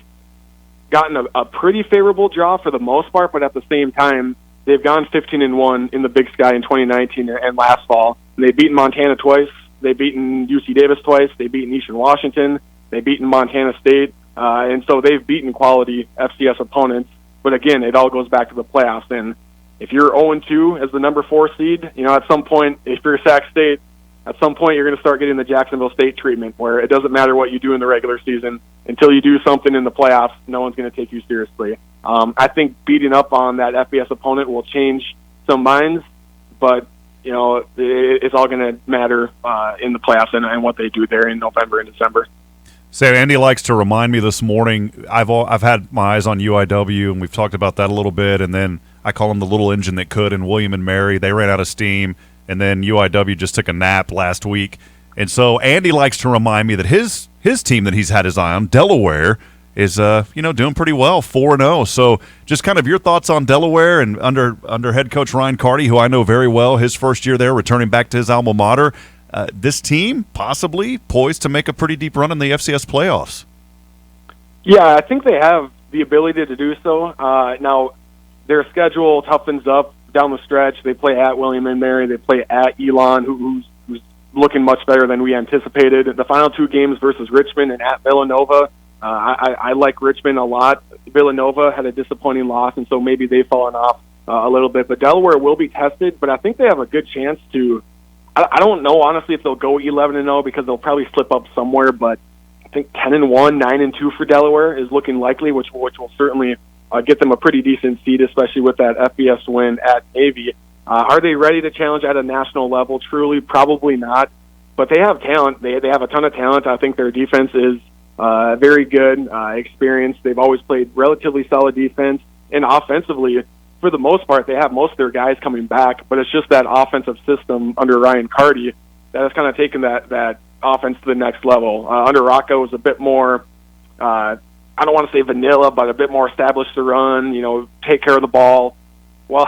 gotten a pretty favorable draw for the most part, but at the same time they've gone 15-1 in the Big Sky in 2019 and last fall. And they've beaten Montana twice, they've beaten UC Davis twice, they've beaten Eastern Washington, they've beaten Montana State, and so they've beaten quality FCS opponents. But again, it all goes back to the playoffs. And if you're 0-2 as the number 4 seed, at some point, if you're Sac State, at some point you're going to start getting the Jacksonville State treatment, where it doesn't matter what you do in the regular season. Until you do something in the playoffs, no one's going to take you seriously. I think beating up on that FBS opponent will change some minds, but it's all going to matter in the playoffs and what they do there in November and December. Say, Andy likes to remind me this morning, I've had my eyes on UIW, and we've talked about that a little bit, and then I call them the little engine that could, and William and Mary, they ran out of steam, and then UIW just took a nap last week. And so Andy likes to remind me that his team that he's had his eye on, Delaware, is doing pretty well, 4-0. So just kind of your thoughts on Delaware and under head coach Ryan Carty, who I know very well, his first year there, returning back to his alma mater. This team possibly poised to make a pretty deep run in the FCS playoffs. Yeah, I think they have the ability to do so. Now, their schedule toughens up down the stretch. They play at William and Mary. They play at Elon, who's looking much better than we anticipated. The final two games versus Richmond and at Villanova, I like Richmond a lot. Villanova had a disappointing loss, and so maybe they've fallen off a little bit. But Delaware will be tested, but I think they have a good chance to – I don't know, honestly, if they'll go 11-0 because they'll probably slip up somewhere, but I think 10-1, 9-2 for Delaware is looking likely, which will certainly get them a pretty decent seed, especially with that FBS win at Navy. Are they ready to challenge at a national level? Truly, probably not. But they have talent. They have a ton of talent. I think their defense is very good, experienced. They've always played relatively solid defense. And offensively, for the most part, they have most of their guys coming back. But it's just that offensive system under Ryan Carty that has kind of taken that offense to the next level. Under Rocco, it was a bit more, I don't want to say vanilla, but a bit more established to run, take care of the ball. Well,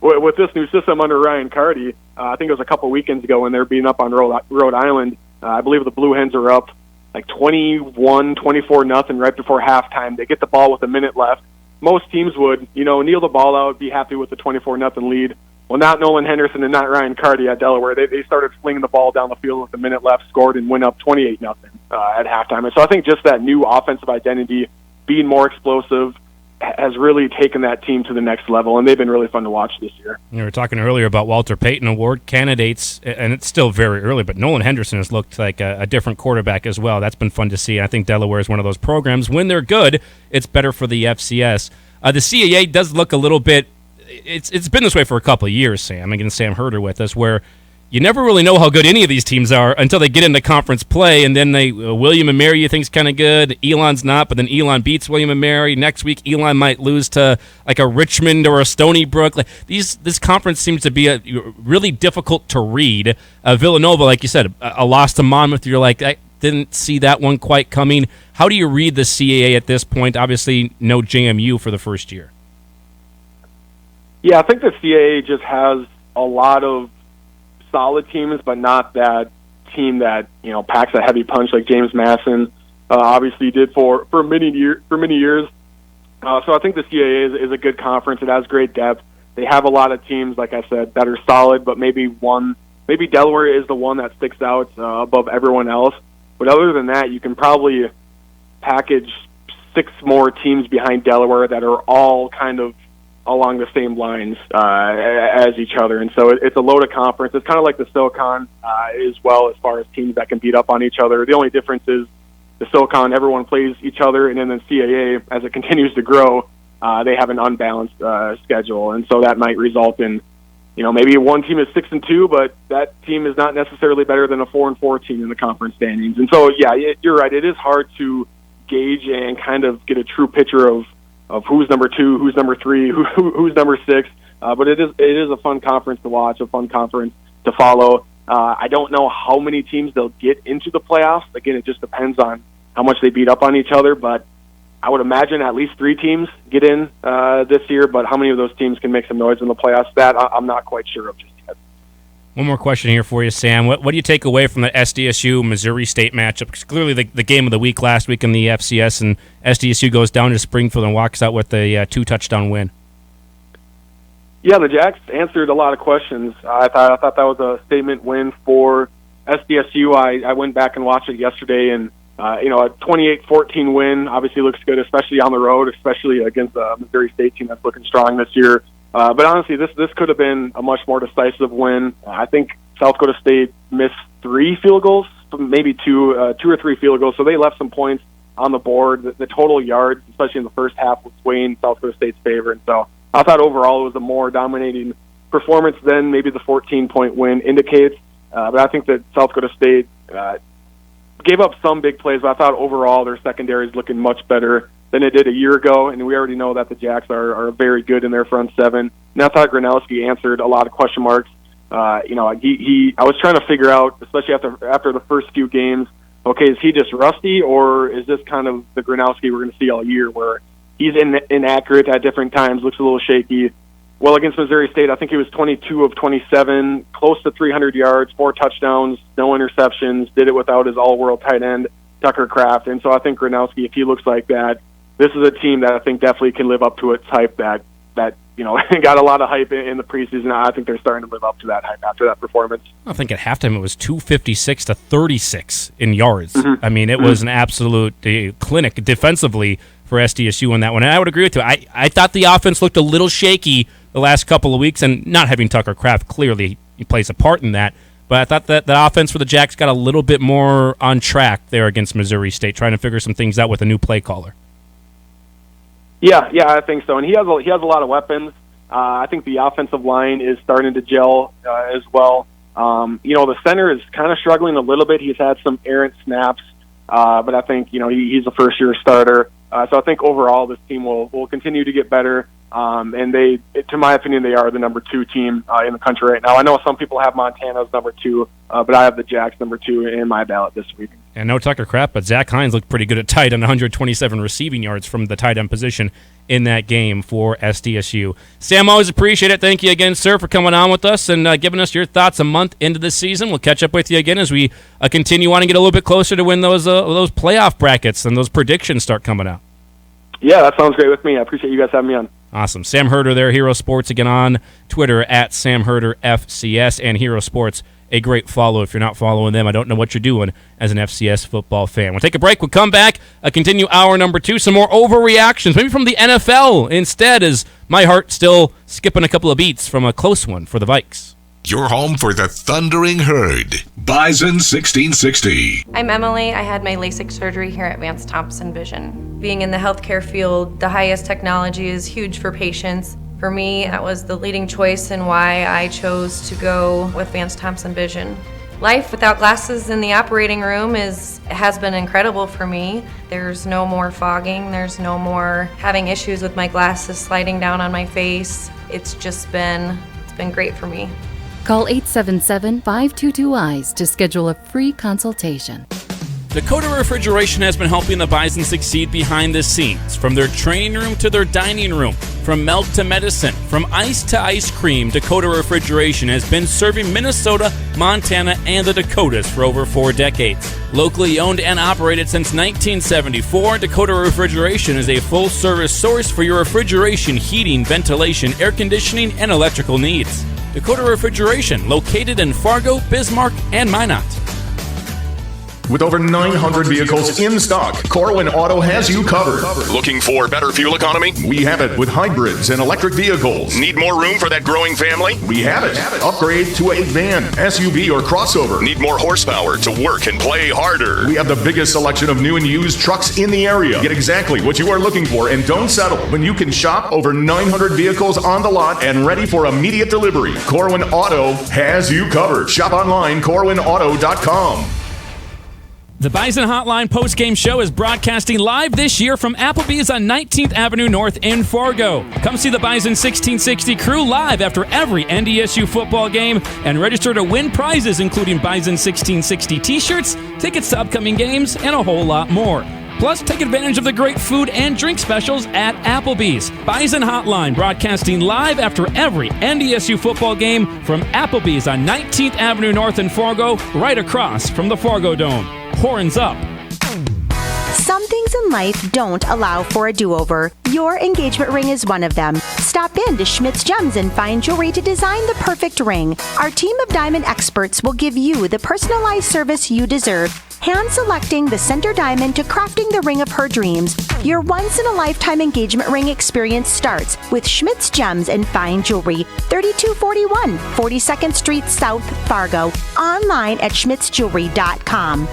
with this new system under Ryan Carty, I think it was a couple weekends ago when they were beating up on Rhode Island. I believe the Blue Hens are up like 24-0 right before halftime. They get the ball with a minute left. Most teams would, kneel the ball out, be happy with the 24-0 lead. Well, not Nolan Henderson and not Ryan Carty at Delaware. They started flinging the ball down the field with a minute left, scored, and went up 28-0 at halftime. And so I think just that new offensive identity, being more explosive, has really taken that team to the next level, and they've been really fun to watch this year. We were talking earlier about Walter Payton Award candidates, and it's still very early, but Nolan Henderson has looked like a different quarterback as well. That's been fun to see. I think Delaware is one of those programs. When they're good, it's better for the FCS. The CAA does look a little bit – it's been this way for a couple of years, Sam. I'm going to Sam Herder with us, where you never really know how good any of these teams are until they get into conference play, and then William and Mary you think's kind of good. Elon's not, but then Elon beats William and Mary. Next week, Elon might lose to like a Richmond or a Stony Brook. Like this conference seems to be really difficult to read. Villanova, like you said, a loss to Monmouth. You're like, I didn't see that one quite coming. How do you read the CAA at this point? Obviously, no JMU for the first year. Yeah, I think the CAA just has a lot of solid teams, but not that team that packs a heavy punch like James Madison obviously did for many years. So I think the CAA is a good conference. It has great depth. They have a lot of teams, like I said, that are solid, but maybe Delaware is the one that sticks out above everyone else. But other than that, you can probably package 6 more teams behind Delaware that are all kind of along the same lines as each other. And so it's a loaded conference. It's kind of like the SoCon as well, as far as teams that can beat up on each other. The only difference is the SoCon, everyone plays each other, and then the CAA, as it continues to grow, they have an unbalanced schedule. And so that might result in, maybe one team is 6-2, but that team is not necessarily better than a 4-4 team in the conference standings. And so, yeah, you're right. It is hard to gauge and kind of get a true picture of who's number 2, who's number 3, who's number 6. But it is a fun conference to watch, a fun conference to follow. I don't know how many teams they'll get into the playoffs. Again, it just depends on how much they beat up on each other. But I would imagine at least 3 teams get in this year. But how many of those teams can make some noise in the playoffs? That I'm not quite sure of just yet. One more question here for you, Sam. What do you take away from the SDSU-Missouri State matchup? Because clearly the game of the week last week in the FCS, and SDSU goes down to Springfield and walks out with a 2-touchdown win. Yeah, the Jacks answered a lot of questions. I thought that was a statement win for SDSU. I went back and watched it yesterday, and a 28-14 win obviously looks good, especially on the road, especially against a Missouri State team that's looking strong this year. But honestly, this could have been a much more decisive win. I think South Dakota State missed 3 field goals, maybe 2 or 3 field goals, so they left some points on the board. The total yards, especially in the first half, was swaying South Dakota State's favor, and so I thought overall it was a more dominating performance than maybe the 14-point win indicates. But I think that South Dakota State gave up some big plays, but I thought overall their secondary is looking much better than it did a year ago, and we already know that the Jacks are very good in their front seven. And I thought Gronowski answered a lot of question marks. I was trying to figure out, especially after the first few games, okay, is he just rusty, or is this kind of the Gronowski we're going to see all year, where he's inaccurate at different times, looks a little shaky? Well, against Missouri State, I think he was 22 of 27, close to 300 yards, 4 touchdowns, no interceptions, did it without his all-world tight end, Tucker Kraft. And so I think Gronowski, if he looks like that, this is a team that I think definitely can live up to its hype that got a lot of hype in the preseason. I think they're starting to live up to that hype after that performance. I think at halftime it was 256 to 36 in yards. Mm-hmm. I mean, it was an absolute clinic defensively for SDSU on that one. And I would agree with you. I thought the offense looked a little shaky the last couple of weeks, and not having Tucker Kraft, clearly he plays a part in that. But I thought that the offense for the Jacks got a little bit more on track there against Missouri State, trying to figure some things out with a new play caller. Yeah, I think so. And he has a lot of weapons. I think the offensive line is starting to gel as well. The center is kind of struggling a little bit. He's had some errant snaps, but I think he's a first-year starter. So I think overall this team will continue to get better. And they, to my opinion, they are the number 2 team in the country right now. I know some people have Montana as number 2, but I have the Jacks number 2 in my ballot this week. And no Tucker Kraft, but Zach Hines looked pretty good at tight end, 127 receiving yards from the tight end position in that game for SDSU. Sam, always appreciate it. Thank you again, sir, for coming on with us and giving us your thoughts a month into the season. We'll catch up with you again as we continue on and get a little bit closer to when those playoff brackets and those predictions start coming out. Yeah, that sounds great with me. I appreciate you guys having me on. Awesome. Sam Herder there, Hero Sports, again on Twitter at Sam Herder FCS, and Hero Sports, a great follow. If you're not following them, I don't know what you're doing as an FCS football fan. We'll take a break. We'll come back, continue hour number 2, some more overreactions, maybe from the NFL instead, as my heart still skipping a couple of beats from a close one for the Vikes. Your home for the Thundering Herd. Bison 1660. I'm Emily. I had my LASIK surgery here at Vance Thompson Vision. Being in the healthcare field, the highest technology is huge for patients. For me, that was the leading choice and why I chose to go with Vance Thompson Vision. Life without glasses in the operating room has been incredible for me. There's no more fogging. There's no more having issues with my glasses sliding down on my face. It's been great for me. Call 877-522-EYES to schedule a free consultation. Dakota Refrigeration has been helping the Bison succeed behind the scenes. From their training room to their dining room, from milk to medicine, from ice to ice cream, Dakota Refrigeration has been serving Minnesota, Montana, and the Dakotas for over 4 decades. Locally owned and operated since 1974, Dakota Refrigeration is a full-service source for your refrigeration, heating, ventilation, air conditioning, and electrical needs. Dakota Refrigeration, located in Fargo, Bismarck, and Minot. With over 900 vehicles in stock, Corwin Auto has you covered. Looking for better fuel economy? We have it with hybrids and electric vehicles. Need more room for that growing family? We have it. Upgrade to a van, SUV, or crossover. Need more horsepower to work and play harder? We have the biggest selection of new and used trucks in the area. Get exactly what you are looking for and don't settle when you can shop over 900 vehicles on the lot and ready for immediate delivery. Corwin Auto has you covered. Shop online, corwinauto.com. The Bison Hotline post-game show is broadcasting live this year from Applebee's on 19th Avenue North in Fargo. Come see the Bison 1660 crew live after every NDSU football game and register to win prizes including Bison 1660 t-shirts, tickets to upcoming games, and a whole lot more. Plus, take advantage of the great food and drink specials at Applebee's. Bison Hotline broadcasting live after every NDSU football game from Applebee's on 19th Avenue North in Fargo, right across from the Fargo Dome. Horns up. Some things in life don't allow for a do-over. Your engagement ring is one of them. Stop in to Schmidt's Gems and find jewelry to design the perfect ring. Our team of diamond experts will give you the personalized service you deserve, hand-selecting the center diamond to crafting the ring of her dreams. Your once-in-a-lifetime engagement ring experience starts with Schmidt's Gems and Fine Jewelry, 3241 42nd Street South, Fargo. Online at schmittsjewelry.com.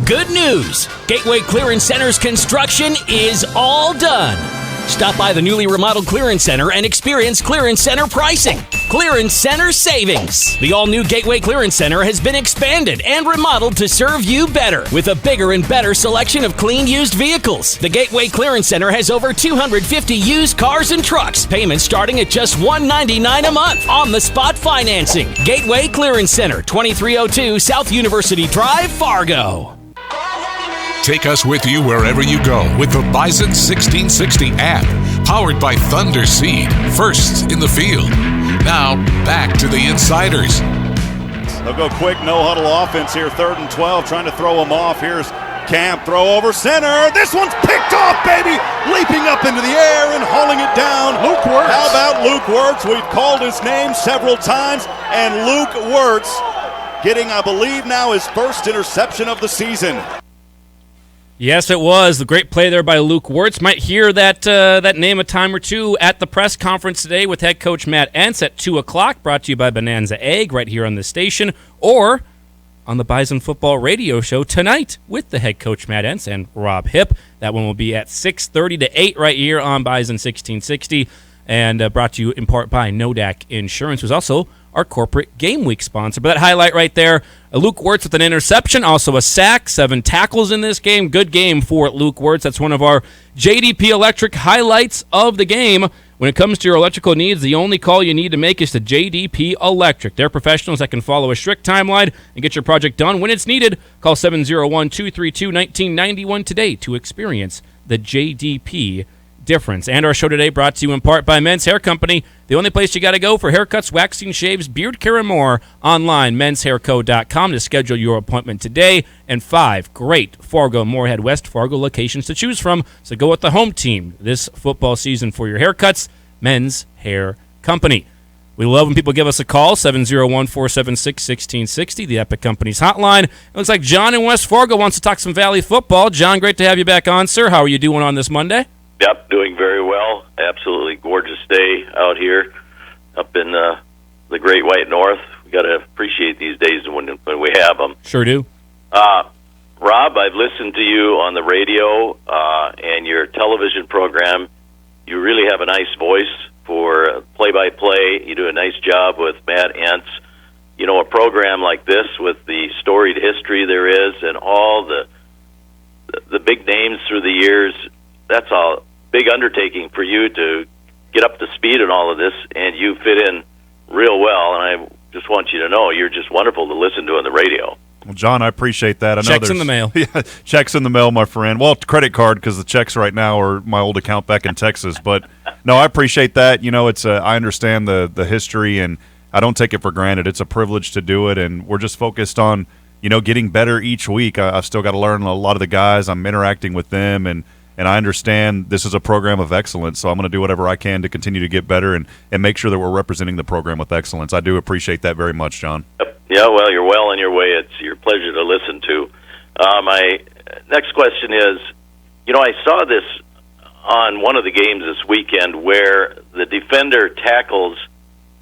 Good news! Gateway Clearance Center's construction is all done. Stop by the newly remodeled Clearance Center and experience Clearance Center pricing. Clearance Center savings. The all-new Gateway Clearance Center has been expanded and remodeled to serve you better with a bigger and better selection of clean used vehicles. The Gateway Clearance Center has over 250 used cars and trucks. Payments starting at just $199 a month. On-the-spot financing. Gateway Clearance Center, 2302 South University Drive, Fargo. Take us with you wherever you go with the Bison 1660 app, powered by Thunder Seed, first in the field. Now, back to the Insiders. They'll go quick, no-huddle offense here, 3rd and 12, trying to throw them off. Here's Camp, throw over center. This one's picked off, baby! Leaping up into the air and hauling it down. Luke Wirtz. How about Luke Wirtz? We've called his name several times, and Luke Wirtz getting, I believe now, his first interception of the season. Yes, it was. The great play there by Luke Wirtz. Might hear that name a time or two at the press conference today with head coach Matt Entz at 2 o'clock, brought to you by Bonanza Egg right here on the station, or on the Bison Football Radio Show tonight with the head coach Matt Entz and Rob Hipp. That one will be at 6:30 to 8 right here on Bison 1660, and brought to you in part by Nodak Insurance, who's also our corporate game week sponsor. But that highlight right there, Luke Wirtz with an interception, also a sack, 7 tackles in this game. Good game for Luke Wirtz. That's one of our JDP Electric highlights of the game. When it comes to your electrical needs, the only call you need to make is to JDP Electric. They're professionals that can follow a strict timeline and get your project done when it's needed. Call 701-232-1991 today to experience the JDP difference. And our show today brought to you in part by Men's Hair Company, the only place you got to go for haircuts, waxing, shaves, beard care, and more. Online, menshairco.com to schedule your appointment today. And 5 great Fargo, Moorhead, West Fargo locations to choose from. So go with the home team this football season for your haircuts. Men's Hair Company. We love when people give us a call, 701-476-1660, the Epic Company's hotline. It looks like John in West Fargo wants to talk some Valley football. John, great to have you back on, sir. How are you doing on this Monday? Yep, doing very well. Absolutely gorgeous day out here up in the Great White North. We got to appreciate these days when we have them. Sure do. Rob, I've listened to you on the radio and your television program. You really have a nice voice for play-by-play. You do a nice job with Matt Entz. You know, a program like this with the storied history there is and all the big names through the years, that's a big undertaking for you to get up to speed in all of this, and you fit in real well, and I just want you to know you're just wonderful to listen to on the radio. Well, John, I appreciate that. I know checks in the mail. Yeah, checks in the mail, my friend. Well, credit card, because the checks right now are my old account back in Texas. But, no, I appreciate that. You know, it's I understand the history, and I don't take it for granted. It's a privilege to do it, and we're just focused on, you know, getting better each week. I've still got to learn a lot of the guys. I'm interacting with them, and I understand this is a program of excellence, so I'm going to do whatever I can to continue to get better and make sure that we're representing the program with excellence. I do appreciate that very much, John. Yeah, well, you're well on your way. It's your pleasure to listen to. My next question is, I saw this on one of the games this weekend where the defender tackles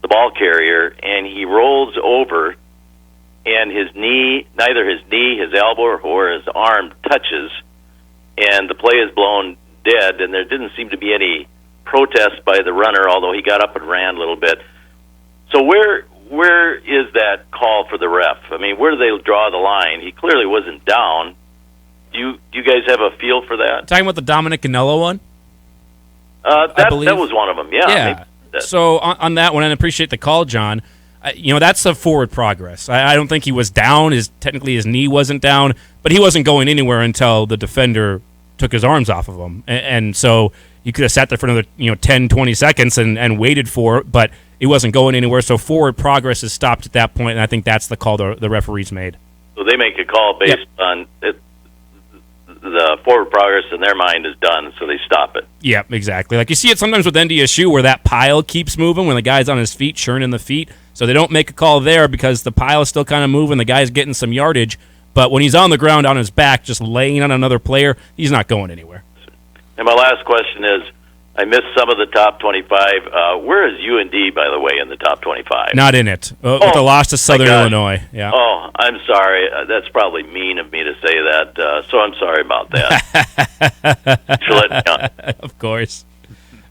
the ball carrier and he rolls over and neither his knee, his elbow, or his arm touches, and the play is blown dead, and there didn't seem to be any protest by the runner, although he got up and ran a little bit. So where is that call for the ref? I mean, where do they draw the line? He clearly wasn't down. Do you guys have a feel for that? Talking about the Dominic Canelo one? That was one of them, yeah. So on that one, and I appreciate the call, John, that's a forward progress. I don't think he was down. Technically his knee wasn't down, but he wasn't going anywhere until the defender took his arms off of him. And so you could have sat there for another 10, 20 seconds and waited for it, but it wasn't going anywhere. So forward progress is stopped at that point, and I think that's the call the referees made. So they make a call based on it. The forward progress in their mind is done, so they stop it. Yeah, exactly. Like you see it sometimes with NDSU where that pile keeps moving when the guy's on his feet, churning the feet. So they don't make a call there because the pile is still kind of moving. The guy's getting some yardage. But when he's on the ground on his back, just laying on another player, he's not going anywhere. And my last question is, I missed some of the top 25. Where is UND, by the way, in the top 25? Not in it. With the loss to Southern Illinois. Yeah. Oh, I'm sorry. That's probably mean of me to say that, so I'm sorry about that. Should let me know. Of course.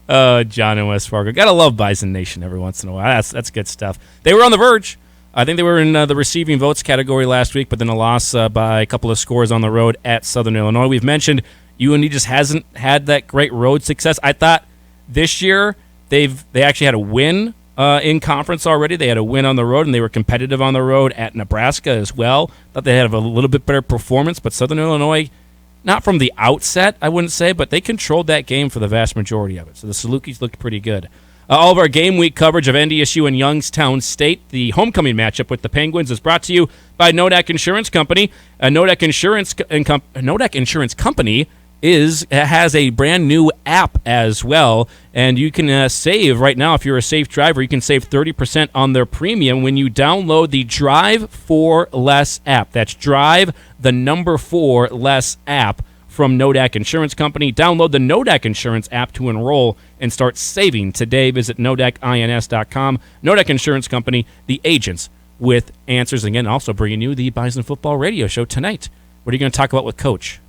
John in West Fargo. Gotta love Bison Nation every once in a while. That's good stuff. They were on the verge. I think they were in the receiving votes category last week, but then a loss by a couple of scores on the road at Southern Illinois. We've mentioned UND just hasn't had that great road success. I thought this year they actually had a win in conference already. They had a win on the road, and they were competitive on the road at Nebraska as well. Thought they had a little bit better performance, but Southern Illinois, not from the outset, I wouldn't say, but they controlled that game for the vast majority of it. So the Salukis looked pretty good. All of our game week coverage of NDSU and Youngstown State, the homecoming matchup with the Penguins, is brought to you by Nodak Insurance Company. Nodak Insurance Company has a brand new app as well, and you can save right now. If you're a safe driver, you can save 30% on their premium when you download the Drive for Less app. That's Drive the number 4 Less app from Nodak Insurance Company. Download the Nodak Insurance app to enroll and start saving today. Visit nodakins.com. Nodak Insurance Company, the agents with answers. Again, also bringing you the Bison Football Radio Show tonight. What are you going to talk about with Coach?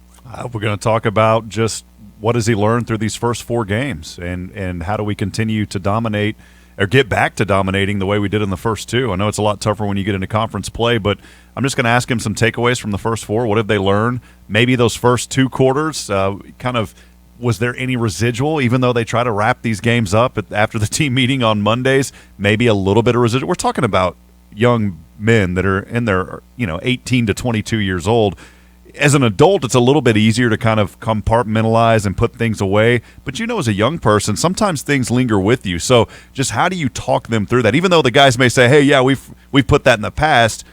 We're going to talk about just what has he learned through these first 4 games, and how do we continue to dominate or get back to dominating the way we did in the first 2. I know it's a lot tougher when you get into conference play, but I'm just going to ask him some takeaways from the first 4. What have they learned? Maybe those first 2 quarters, was there any residual, even though they try to wrap these games up after the team meeting on Mondays? Maybe a little bit of residual. We're talking about young men that are in their 18 to 22 years old. As an adult, it's a little bit easier to kind of compartmentalize and put things away. But as a young person, sometimes things linger with you. So just how do you talk them through that? Even though the guys may say, hey, yeah, we've put that in the past,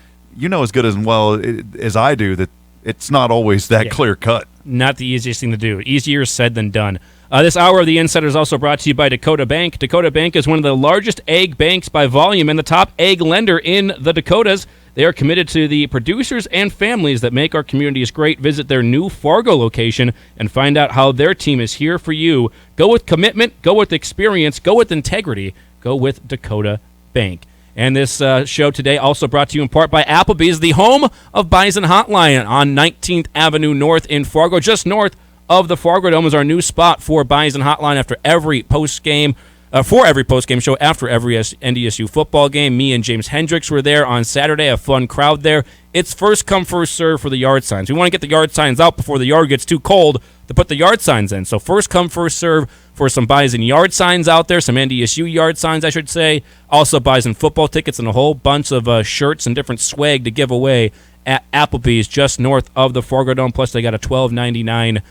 as good as well as I do that it's not always that clear cut. Not the easiest thing to do. Easier said than done. This hour of the Insider is also brought to you by Dakota Bank. Dakota Bank is one of the largest egg banks by volume and the top egg lender in the Dakotas. They are committed to the producers and families that make our communities great. Visit their new Fargo location and find out how their team is here for you. Go with commitment, go with experience, go with integrity, go with Dakota Bank. And this show today also brought to you in part by Applebee's, the home of Bison Hotline on 19th Avenue North in Fargo. Just north of the Fargo Dome is our new spot for Bison Hotline after every post-game. For every post-game show after every NDSU football game. Me and James Hendricks were there on Saturday, a fun crowd there. It's first come, first serve for the yard signs. We want to get the yard signs out before the yard gets too cold to put the yard signs in. So first come, first serve for some Bison yard signs out there, some NDSU yard signs, I should say. Also Bison football tickets and a whole bunch of shirts and different swag to give away at Applebee's just north of the Fargo Dome. Plus they got a $12.99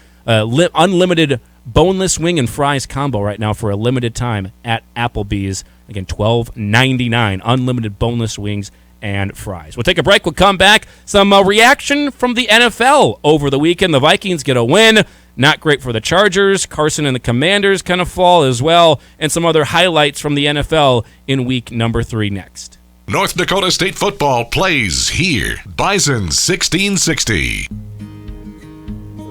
unlimited boneless wing and fries combo right now for a limited time at Applebee's. Again, $12.99 unlimited boneless wings and fries. We'll take a break. We'll come back. Some reaction from the NFL over the weekend. The Vikings get a win. Not great for the Chargers. Carson and the Commanders kind of fall as well. And some other highlights from the NFL in week number 3 next. North Dakota State football plays here. Bison 1660.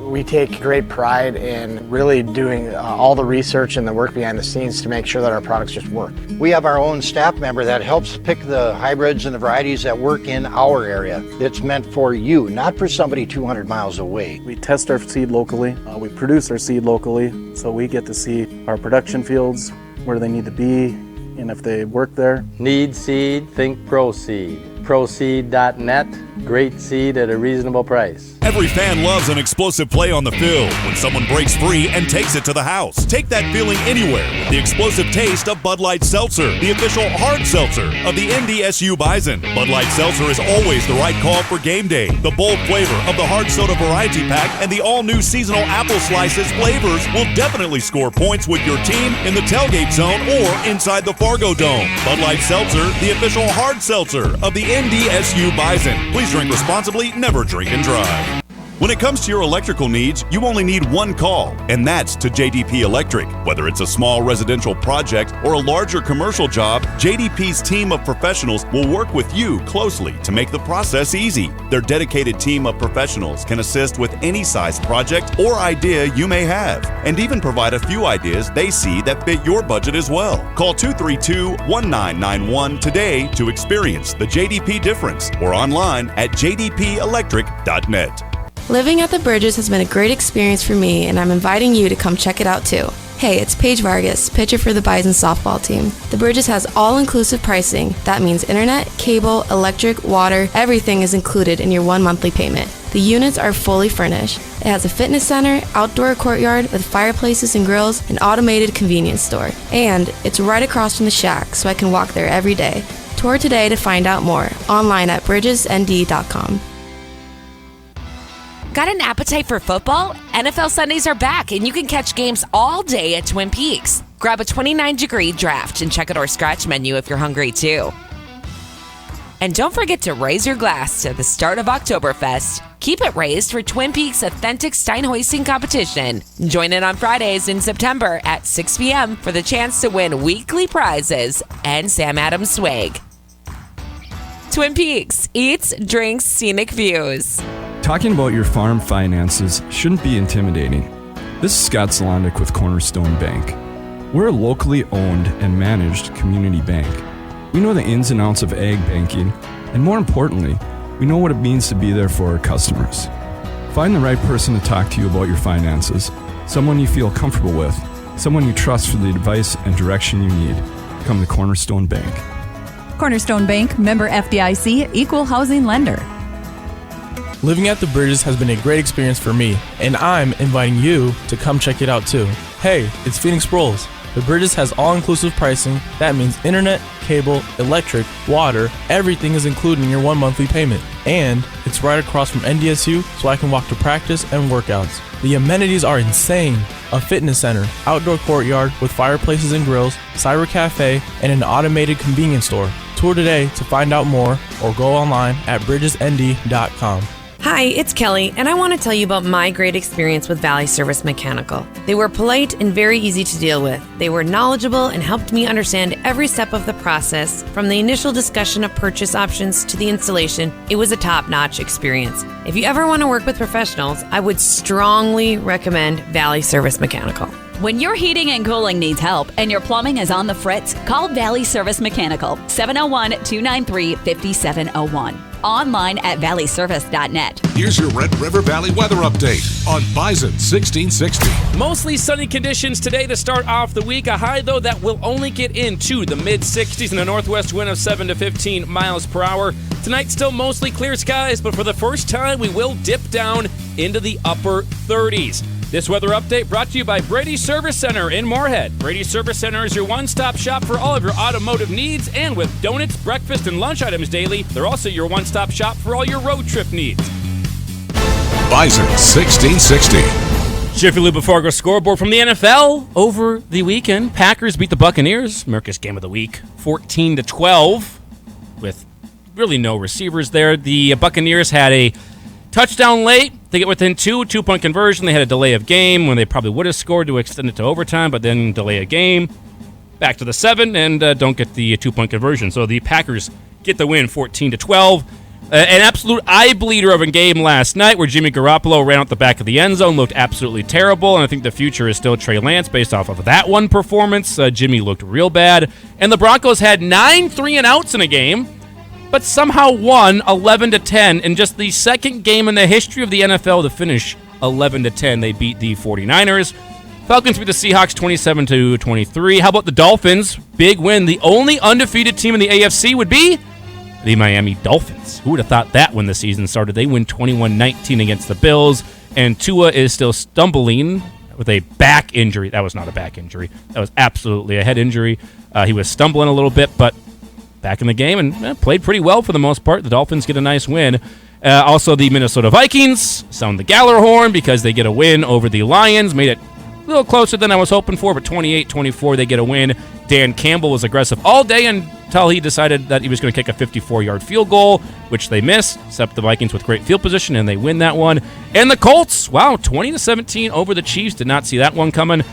We take great pride in really doing all the research and the work behind the scenes to make sure that our products just work. We have our own staff member that helps pick the hybrids and the varieties that work in our area. It's meant for you, not for somebody 200 miles away. We test our seed locally. We produce our seed locally, so we get to see our production fields, where they need to be, and if they work there. Need seed? Think ProSeed. ProSeed.net. Great seed at a reasonable price. Every fan loves an explosive play on the field when someone breaks free and takes it to the house. Take that feeling anywhere with the explosive taste of Bud Light Seltzer, the official hard seltzer of the NDSU Bison. Bud Light Seltzer is always the right call for game day. The bold flavor of the hard soda variety pack and the all-new seasonal apple slices flavors will definitely score points with your team in the tailgate zone or inside the Fargo Dome. Bud Light Seltzer, the official hard seltzer of the NDSU Bison. Please drink responsibly, never drink and drive. When it comes to your electrical needs, you only need one call, and that's to JDP Electric. Whether it's a small residential project or a larger commercial job, JDP's team of professionals will work with you closely to make the process easy. Their dedicated team of professionals can assist with any size project or idea you may have, and even provide a few ideas they see that fit your budget as well. Call 232-1991 today to experience the JDP difference, or online at jdpelectric.net. Living at the Bridges has been a great experience for me, and I'm inviting you to come check it out too. Hey, it's Paige Vargas, pitcher for the Bison softball team. The Bridges has all-inclusive pricing. That means internet, cable, electric, water, everything is included in your one monthly payment. The units are fully furnished. It has a fitness center, outdoor courtyard with fireplaces and grills, an automated convenience store. And it's right across from the Shack, so I can walk there every day. Tour today to find out more. Online at bridgesnd.com. Got an appetite for football? NFL Sundays are back, and you can catch games all day at Twin Peaks. Grab a 29-degree draft and check out our scratch menu if you're hungry, too. And don't forget to raise your glass to the start of Oktoberfest. Keep it raised for Twin Peaks' authentic Stein hoisting competition. Join in on Fridays in September at 6 p.m. for the chance to win weekly prizes and Sam Adams swag. Twin Peaks, eats, drinks, scenic views. Talking about your farm finances shouldn't be intimidating. This is Scott Zalondik with Cornerstone Bank. We're a locally owned and managed community bank. We know the ins and outs of ag banking, and more importantly, we know what it means to be there for our customers. Find the right person to talk to you about your finances, someone you feel comfortable with, someone you trust for the advice and direction you need. Come to Cornerstone Bank. Cornerstone Bank, member FDIC, equal housing lender. Living at the Bridges has been a great experience for me, and I'm inviting you to come check it out too. Hey, it's Phoenix Rolls. The Bridges has all-inclusive pricing. That means internet, cable, electric, water, everything is included in your one monthly payment. And it's right across from NDSU, so I can walk to practice and workouts. The amenities are insane. A fitness center, outdoor courtyard with fireplaces and grills, cyber cafe, and an automated convenience store. Tour today to find out more or go online at bridgesnd.com. Hi, it's Kelly, and I want to tell you about my great experience with Valley Service Mechanical. They were polite and very easy to deal with. They were knowledgeable and helped me understand every step of the process, from the initial discussion of purchase options to the installation. It was a top-notch experience. If you ever want to work with professionals, I would strongly recommend Valley Service Mechanical. When your heating and cooling needs help and your plumbing is on the fritz, call Valley Service Mechanical, 701-293-5701. Online at valleyservice.net. Here's your Red River Valley weather update on Bison 1660. Mostly sunny conditions today to start off the week. A high, though, that will only get into the mid-60s and a northwest wind of 7 to 15 miles per hour. Tonight, still mostly clear skies, but for the first time, we will dip down into the upper 30s. This weather update brought to you by Brady Service Center in Moorhead. Brady Service Center is your one-stop shop for all of your automotive needs, and with donuts, breakfast, and lunch items daily, they're also your one-stop shop for all your road trip needs. Bison 1660. Jiffy Lube Fargo scoreboard from the NFL over the weekend. Packers beat the Buccaneers, America's game of the week, 14-12, with really no receivers there. The Buccaneers had a touchdown late. They get within two-point conversion. They had a delay of game when they probably would have scored to extend it to overtime, but then delay a game. back to the 7 and don't get the 2-point conversion. So the Packers get the win 14-12. An absolute eye bleeder of a game last night where Jimmy Garoppolo ran out the back of the end zone, looked absolutely terrible, and I think the future is still Trey Lance based off of that one performance. Jimmy looked real bad. And the Broncos had 9 3-and-outs in a game, but somehow won 11-10 in just the second game in the history of the NFL to finish 11-10. They beat the 49ers. Falcons beat the Seahawks 27-23. How about the Dolphins? Big win. The only undefeated team in the AFC would be the Miami Dolphins. Who would have thought that when the season started? They win 21-19 against the Bills, and Tua is still stumbling with a back injury. That was not a back injury. That was absolutely a head injury. He was stumbling a little bit, but back in the game and played pretty well for the most part. The Dolphins get a nice win. Also, the Minnesota Vikings sound the Galler horn because they get a win over the Lions. Made it a little closer than I was hoping for, but 28-24, they get a win. Dan Campbell was aggressive all day until he decided that he was going to kick a 54-yard field goal, which they missed, except the Vikings with great field position, and they win that one. And the Colts, 20-17 over the Chiefs. Did not see that one coming.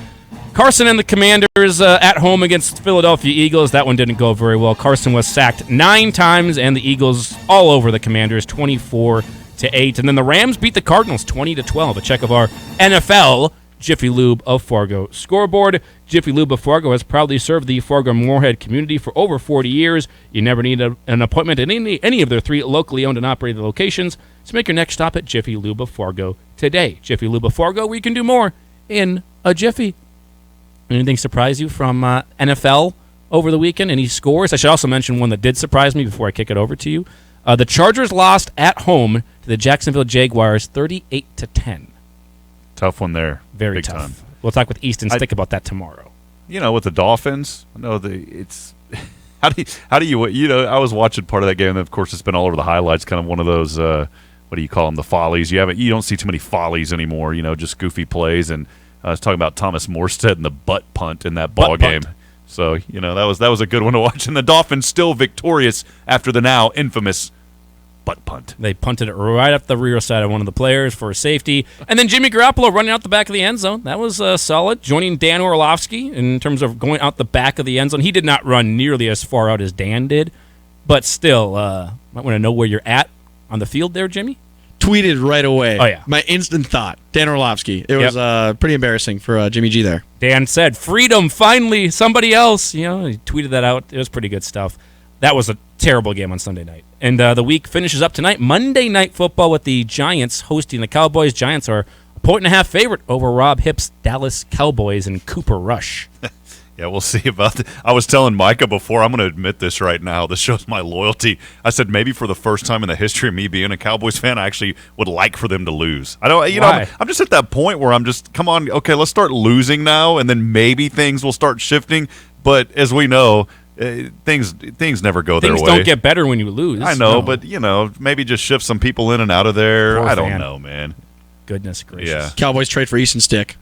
Carson and the Commanders at home against Philadelphia Eagles. That one didn't go very well. Carson was sacked 9 times, and the Eagles all over the Commanders, 24-8. And then the Rams beat the Cardinals 20-12. A check of our NFL Jiffy Lube of Fargo scoreboard. Jiffy Lube of Fargo has proudly served the Fargo-Moorhead community for over 40 years. You never need an appointment at any of their 3 locally owned and operated locations, so make your next stop at Jiffy Lube of Fargo today. Jiffy Lube of Fargo, where you can do more in a jiffy. Anything surprise you from NFL over the weekend? Any scores? I should also mention one that did surprise me before I kick it over to you. The Chargers lost at home to the Jacksonville Jaguars 38-10. Tough one there. Very Big tough. time. We'll talk with Easton Stick about that tomorrow. With the Dolphins, it's how do you I was watching part of that game, and of course it's been all over the highlights. Kind of one of those what do you call them? The follies. You don't see too many follies anymore. Just goofy plays. And I was talking about Thomas Morstead and the butt punt in that ball game. So that was a good one to watch. And the Dolphins still victorious after the now infamous butt punt. They punted it right up the rear side of one of the players for a safety. And then Jimmy Garoppolo running out the back of the end zone. That was solid. Joining Dan Orlovsky in terms of going out the back of the end zone. He did not run nearly as far out as Dan did. But still, might want to know where you're at on the field there, Jimmy. Tweeted right away. Oh, yeah. My instant thought, Dan Orlovsky. It was pretty embarrassing for Jimmy G there. Dan said, freedom, finally, somebody else. He tweeted that out. It was pretty good stuff. That was a terrible game on Sunday night. And the week finishes up tonight. Monday Night Football with the Giants hosting the Cowboys. Giants are a 1.5 favorite over Rob Hipp's Dallas Cowboys and Cooper Rush. Yeah, we'll see about that. I was telling Micah before, I'm going to admit this right now. This shows my loyalty. I said maybe for the first time in the history of me being a Cowboys fan, I actually would like for them to lose. I don't, I'm just at that point where I'm just, come on, okay, let's start losing now, and then maybe things will start shifting. But as we know, things never go their way. Things don't get better when you lose. I know, but maybe just shift some people in and out of there. Poor I don't fan. know, man. Goodness gracious. Yeah. Cowboys trade for Easton Stick.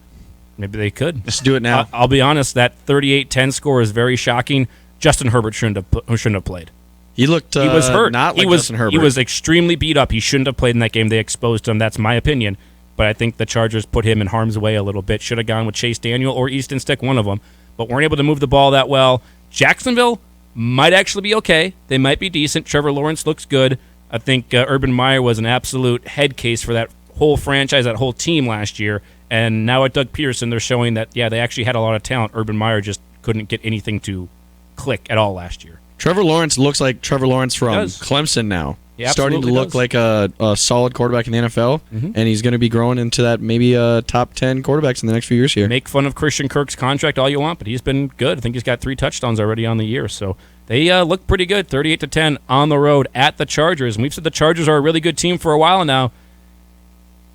Maybe they could. Just do it now. I'll be honest, that 38-10 score is very shocking. Justin Herbert shouldn't have played. He looked he was hurt. Not like Justin Herbert. He was extremely beat up. He shouldn't have played in that game. They exposed him. That's my opinion. But I think the Chargers put him in harm's way a little bit. Should have gone with Chase Daniel or Easton Stick, one of them. But weren't able to move the ball that well. Jacksonville might actually be okay. They might be decent. Trevor Lawrence looks good. I think Urban Meyer was an absolute head case for that whole franchise, that whole team last year. And now at Doug Peterson, they're showing that, they actually had a lot of talent. Urban Meyer just couldn't get anything to click at all last year. Trevor Lawrence looks like Trevor Lawrence from Clemson now. Starting to look like a solid quarterback in the NFL, and he's going to be growing into that maybe top 10 quarterbacks in the next few years here. Make fun of Christian Kirk's contract all you want, but he's been good. I think he's got 3 touchdowns already on the year, so they look pretty good. 38-10 on the road at the Chargers, and we've said the Chargers are a really good team for a while now.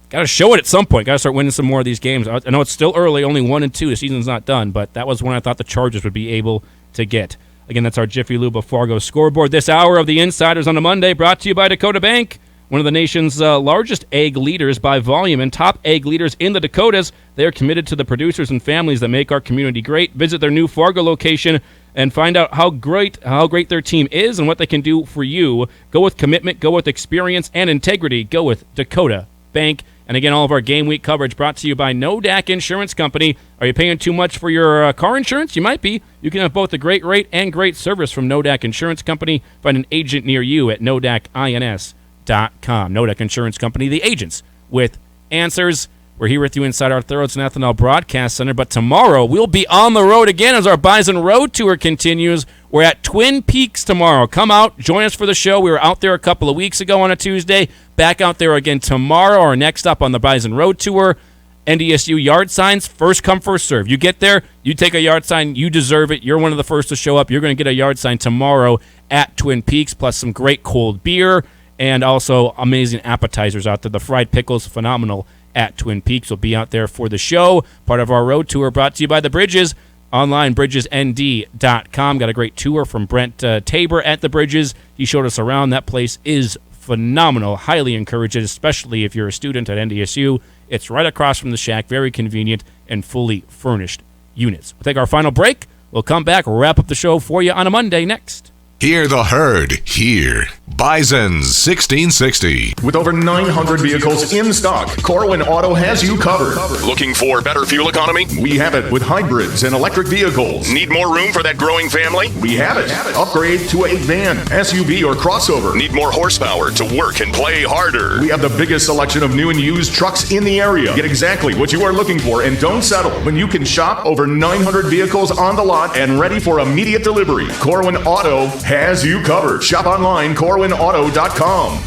Got to show it at some point. Got to start winning some more of these games. I know it's still early, only 1-2. The season's not done, but that was when I thought the Chargers would be able to get. Again, that's our Jiffy Lube of Fargo scoreboard. This hour of the Insiders on a Monday brought to you by Dakota Bank, one of the nation's largest egg leaders by volume and top egg leaders in the Dakotas. They are committed to the producers and families that make our community great. Visit their new Fargo location and find out how great their team is and what they can do for you. Go with commitment, go with experience and integrity. Go with Dakota Bank. And again, all of our game week coverage brought to you by NODAC Insurance Company. Are you paying too much for your car insurance? You might be. You can have both a great rate and great service from NODAC Insurance Company. Find an agent near you at NODACINS.com. NODAC Insurance Company, the agents with answers. We're here with you inside our Thorold's and Ethanol Broadcast Center, but tomorrow we'll be on the road again as our Bison Road Tour continues. We're at Twin Peaks tomorrow. Come out, join us for the show. We were out there a couple of weeks ago on a Tuesday. Back out there again tomorrow or next up on the Bison Road Tour. NDSU yard signs, first come, first serve. You get there, you take a yard sign, you deserve it. You're one of the first to show up. You're going to get a yard sign tomorrow at Twin Peaks, plus some great cold beer and also amazing appetizers out there. The fried pickles, phenomenal at Twin Peaks. We'll be out there for the show. Part of our road tour brought to you by the Bridges. Online, bridgesnd.com. Got a great tour from Brent Tabor at the Bridges. He showed us around. That place is phenomenal. Highly encourage it, especially if you're a student at NDSU. It's right across from the Shack. Very convenient and fully furnished units. We'll take our final break. We'll come back, wrap up the show for you on a Monday next. Hear the herd here. Bison's 1660. With over 900 vehicles in stock, Corwin Auto has you covered. Looking for better fuel economy? We have it with hybrids and electric vehicles. Need more room for that growing family? We have it. Upgrade to a van, SUV, or crossover. Need more horsepower to work and play harder? We have the biggest selection of new and used trucks in the area. Get exactly what you are looking for and don't settle when you can shop over 900 vehicles on the lot and ready for immediate delivery. Corwin Auto has you covered. Shop online, corwinauto.com.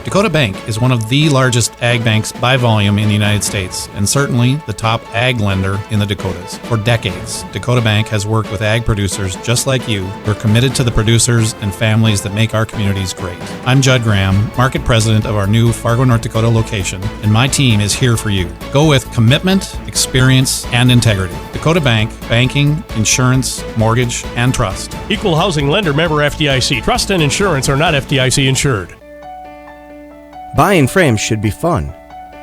Dakota Bank is one of the largest ag banks by volume in the United States, and certainly the top ag lender in the Dakotas. For decades, Dakota Bank has worked with ag producers just like you. We're committed to the producers and families that make our communities great. I'm Judd Graham, Market President of our new Fargo, North Dakota location, and my team is here for you. Go with commitment, experience, and integrity. Dakota Bank, banking, insurance, mortgage, and trust. Equal housing lender, member FDIC. Trust and insurance are not FDIC insured. Buying frames should be fun,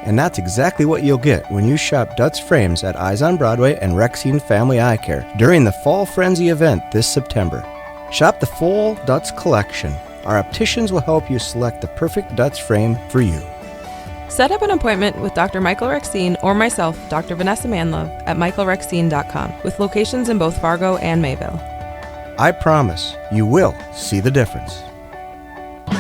and that's exactly what you'll get when you shop Dutz Frames at Eyes on Broadway and Rexine Family Eye Care during the Fall Frenzy event this September. Shop the full Dutz collection. Our opticians will help you select the perfect Dutz frame for you. Set up an appointment with Dr. Michael Rexine or myself, Dr. Vanessa Manlove, at michaelrexine.com, with locations in both Fargo and Mayville. I promise you will see the difference.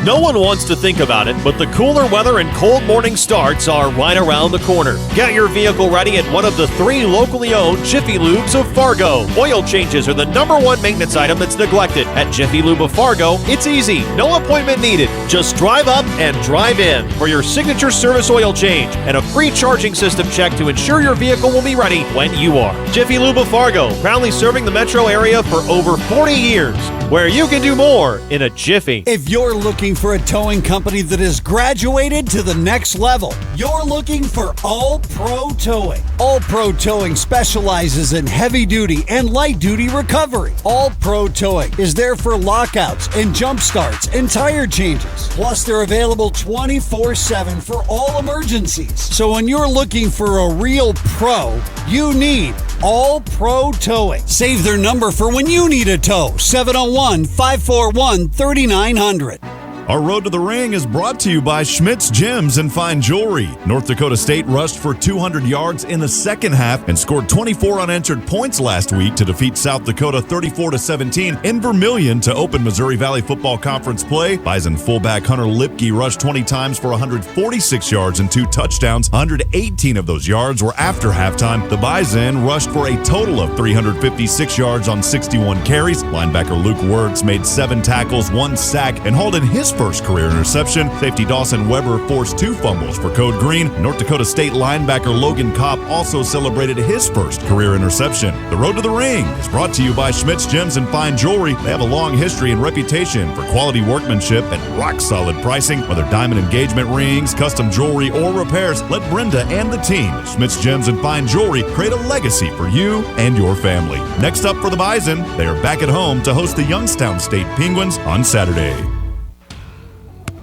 No one wants to think about it, but the cooler weather and cold morning starts are right around the corner. Get your vehicle ready at one of the 3 locally owned Jiffy Lubes of Fargo. Oil changes are the #1 maintenance item that's neglected. At Jiffy Lube of Fargo, it's easy. No appointment needed. Just drive up and drive in for your signature service oil change and a free charging system check to ensure your vehicle will be ready when you are. Jiffy Lube of Fargo, proudly serving the metro area for over 40 years, where you can do more in a jiffy. If you're looking for a towing company that has graduated to the next level, you're looking for All Pro Towing. All Pro Towing specializes in heavy duty and light duty recovery. All Pro Towing is there for lockouts and jump starts and tire changes. Plus, they're available 24/7 for all emergencies. So when you're looking for a real pro, you need All Pro Towing. Save their number for when you need a tow. 701-541-3900. Our Road to the Ring is brought to you by Schmidt's Gems and Fine Jewelry. North Dakota State rushed for 200 yards in the second half and scored 24 unanswered points last week to defeat South Dakota 34-17 in Vermillion to open Missouri Valley Football Conference play. Bison fullback Hunter Lipke rushed 20 times for 146 yards and 2 touchdowns. 118 of those yards were after halftime. The Bison rushed for a total of 356 yards on 61 carries. Linebacker Luke Wirtz made 7 tackles, 1 sack, and hauled in his first career interception. Safety Dawson Weber forced 2 fumbles for Code Green. North Dakota State linebacker Logan Kopp also celebrated his first career interception. The Road to the Ring is brought to you by Schmidt's Gems and Fine Jewelry. They have a long history and reputation for quality workmanship and rock-solid pricing. Whether diamond engagement rings, custom jewelry, or repairs, let Brenda and the team at Schmidt's Gems and Fine Jewelry create a legacy for you and your family. Next up for the Bison, they are back at home to host the Youngstown State Penguins on Saturday.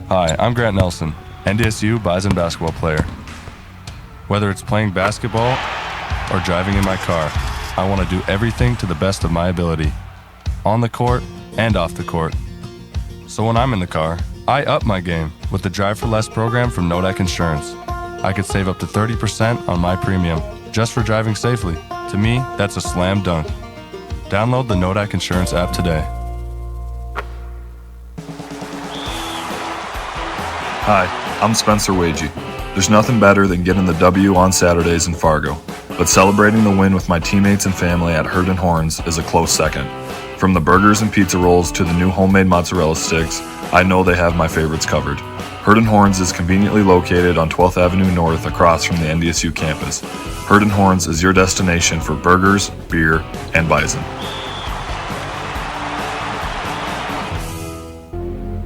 Hi, I'm Grant Nelson, NDSU Bison basketball player. Whether it's playing basketball or driving in my car, I want to do everything to the best of my ability, on the court and off the court. So when I'm in the car, I up my game with the Drive for Less program from Nodak Insurance. I could save up to 30% on my premium just for driving safely. To me, that's a slam dunk. Download the Nodak Insurance app today. Hi, I'm Spencer Wagey. There's nothing better than getting the W on Saturdays in Fargo, but celebrating the win with my teammates and family at Herd & Horns is a close second. From the burgers and pizza rolls to the new homemade mozzarella sticks, I know they have my favorites covered. Herd & Horns is conveniently located on 12th Avenue North across from the NDSU campus. Herd & Horns is your destination for burgers, beer, and Bison.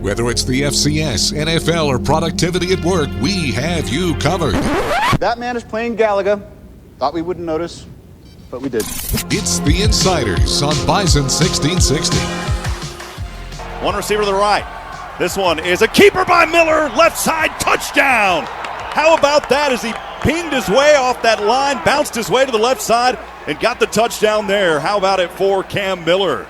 Whether it's the FCS, NFL, or productivity at work, we have you covered. That man is playing Galaga. Thought we wouldn't notice, but we did. It's the Insiders on Bison 1660. One receiver to the right. This one is a keeper by Miller. Left side touchdown. How about that as he pinged his way off that line, bounced his way to the left side, and got the touchdown there. How about it for Cam Miller?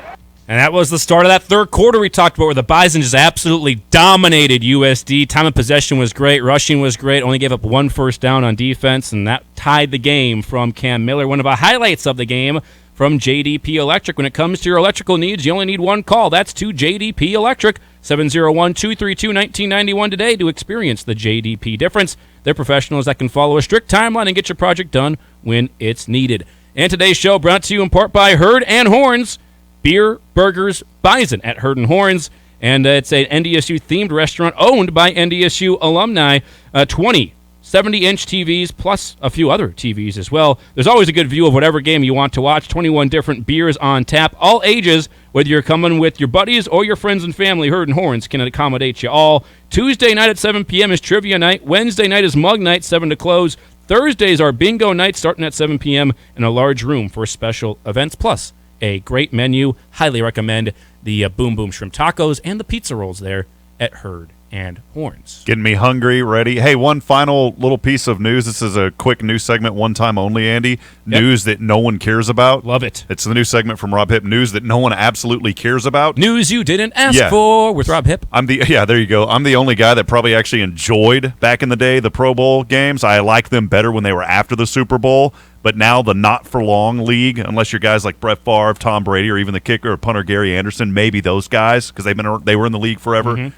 And that was the start of that third quarter we talked about where the Bison just absolutely dominated USD. Time of possession was great. Rushing was great. Only gave up 1 first down on defense, and that tied the game from Cam Miller. One of the highlights of the game from JDP Electric. When it comes to your electrical needs, you only need one call. That's to JDP Electric, 701-232-1991 today to experience the JDP difference. They're professionals that can follow a strict timeline and get your project done when it's needed. And today's show brought to you in part by Herd & Horns. Beer, burgers, Bison at Herd & Horns. And it's an NDSU-themed restaurant owned by NDSU alumni. 20 70-inch TVs plus a few other TVs as well. There's always a good view of whatever game you want to watch. 21 different beers on tap, all ages. Whether you're coming with your buddies or your friends and family, Herd & Horns can accommodate you all. Tuesday night at 7 p.m. is trivia night. Wednesday night is mug night, 7 to close. Thursdays are bingo night starting at 7 p.m. in a large room for special events. Plus, a great menu. Highly recommend the Boom Boom Shrimp Tacos and the pizza rolls there at Herd and Horns. Getting me hungry, ready. Hey, one final little piece of news. This is a quick news segment, one time only, Andy. Yep. News that no one cares about. Love it. It's the new segment from Rob Hipp. News that no one absolutely cares about. News you didn't ask for with Rob Hipp. There you go. I'm the only guy that probably actually enjoyed, back in the day, the Pro Bowl games. I liked them better when they were after the Super Bowl. But now the not-for-long league, unless you're guys like Brett Favre, Tom Brady, or even the kicker or punter Gary Anderson, maybe those guys, because they were in the league forever. Mm-hmm.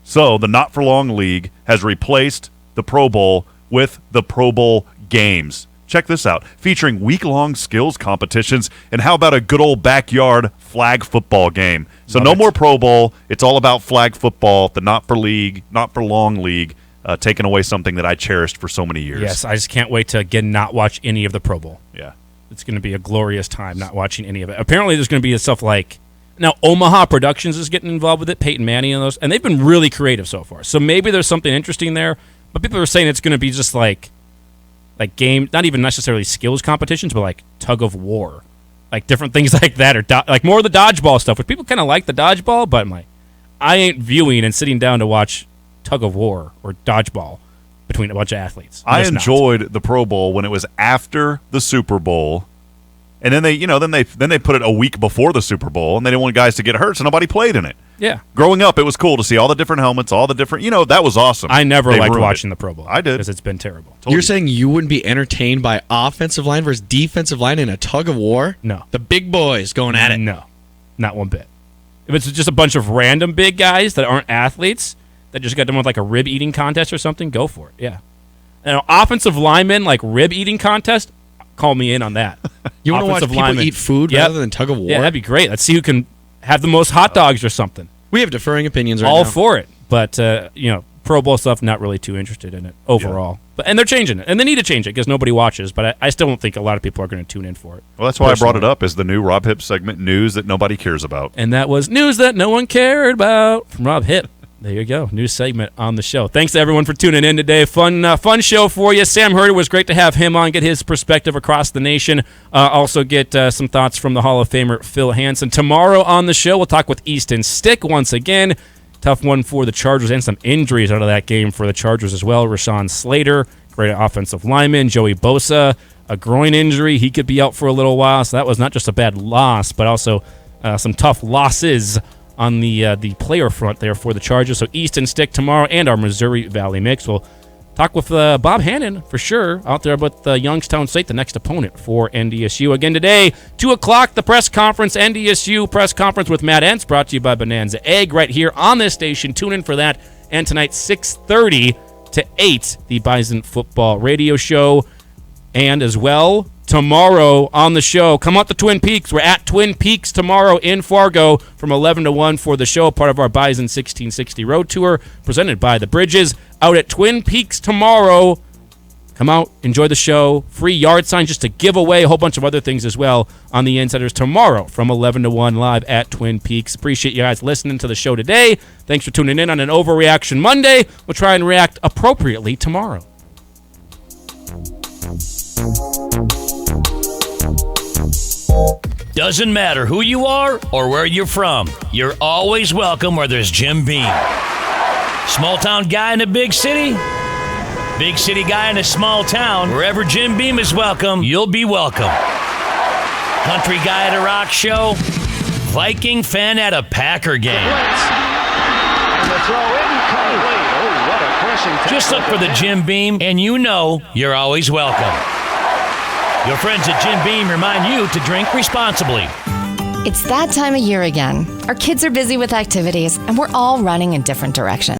So the not-for-long league has replaced the Pro Bowl with the Pro Bowl games. Check this out. Featuring week-long skills competitions, and how about a good old backyard flag football game? So no more Pro Bowl. It's all about flag football, the not-for-long league. Taking away something that I cherished for so many years. Yes, I just can't wait to, again, not watch any of the Pro Bowl. Yeah. It's going to be a glorious time not watching any of it. Apparently there's going to be stuff like, now Omaha Productions is getting involved with it, Peyton Manning and those, and they've been really creative so far. So maybe there's something interesting there, but people are saying it's going to be just like game, not even necessarily skills competitions, but like tug of war. Like different things like that, or like more of the dodgeball stuff, which people kind of like the dodgeball, but I'm like, I ain't viewing and sitting down to watch tug of war or dodgeball between a bunch of athletes. I enjoyed the Pro Bowl when it was after the Super Bowl, and then they put it a week before the Super Bowl, and they didn't want guys to get hurt, so nobody played in it. Yeah. Growing up, it was cool to see all the different helmets, all the different, that was awesome. I never liked watching the Pro Bowl. I did. Because it's been terrible. You're saying you wouldn't be entertained by offensive line versus defensive line in a tug of war? No. The big boys going at it? No. Not one bit. If it's just a bunch of random big guys that aren't athletes that just got done with like a rib eating contest or something, go for it. Yeah. And offensive linemen, like rib eating contest, call me in on that. You want to watch people eat food rather than tug of war? Yeah, that'd be great. Let's see who can have the most hot dogs or something. We have differing opinions right now. All for it. But, Pro Bowl stuff, not really too interested in it overall. Yeah. And they're changing it. And they need to change it because nobody watches. But I still don't think a lot of people are going to tune in for it. Well, that's why I brought it up as the new Rob Hipp segment, News That Nobody Cares About. And that was News That No One Cared About from Rob Hipp. There you go. New segment on the show. Thanks to everyone for tuning in today. Fun show for you. Sam Hurd, was great to have him on, get his perspective across the nation. Also get some thoughts from the Hall of Famer Phil Hansen. Tomorrow on the show, we'll talk with Easton Stick once again. Tough one for the Chargers and some injuries out of that game for the Chargers as well. Rashawn Slater, great offensive lineman. Joey Bosa, a groin injury. He could be out for a little while. So that was not just a bad loss, but also some tough losses on the player front there for the Chargers. So East and Stick tomorrow, and our Missouri Valley mix. We'll talk with Bob Hannon for sure out there about Youngstown State, the next opponent for NDSU. Again today, 2 o'clock, the press conference, NDSU press conference with Matt Entz, brought to you by Bonanza Egg right here on this station. Tune in for that. And tonight, 6:30 to 8, the Bison Football Radio Show. And as well, tomorrow on the show, come out to Twin Peaks. We're at Twin Peaks tomorrow in Fargo from 11 to 1 for the show, part of our Bison 1660 Road Tour, presented by The Bridges. Out at Twin Peaks tomorrow. Come out, enjoy the show. Free yard signs just to give away, a whole bunch of other things as well on the Insiders tomorrow from 11 to 1 live at Twin Peaks. Appreciate you guys listening to the show today. Thanks for tuning in on an Overreaction Monday. We'll try and react appropriately tomorrow. Doesn't matter who you are or where you're from, you're always welcome where there's Jim Beam. Small town guy in a big city guy in a small town. Wherever Jim Beam is welcome, you'll be welcome. Country guy at a rock show, Viking fan at a Packer game. And the throw incomplete. Oh, what a crushing. Just look for the Jim Beam, and you know you're always welcome. Your friends at Jim Beam remind you to drink responsibly. It's that time of year again. Our kids are busy with activities, and we're all running in different directions.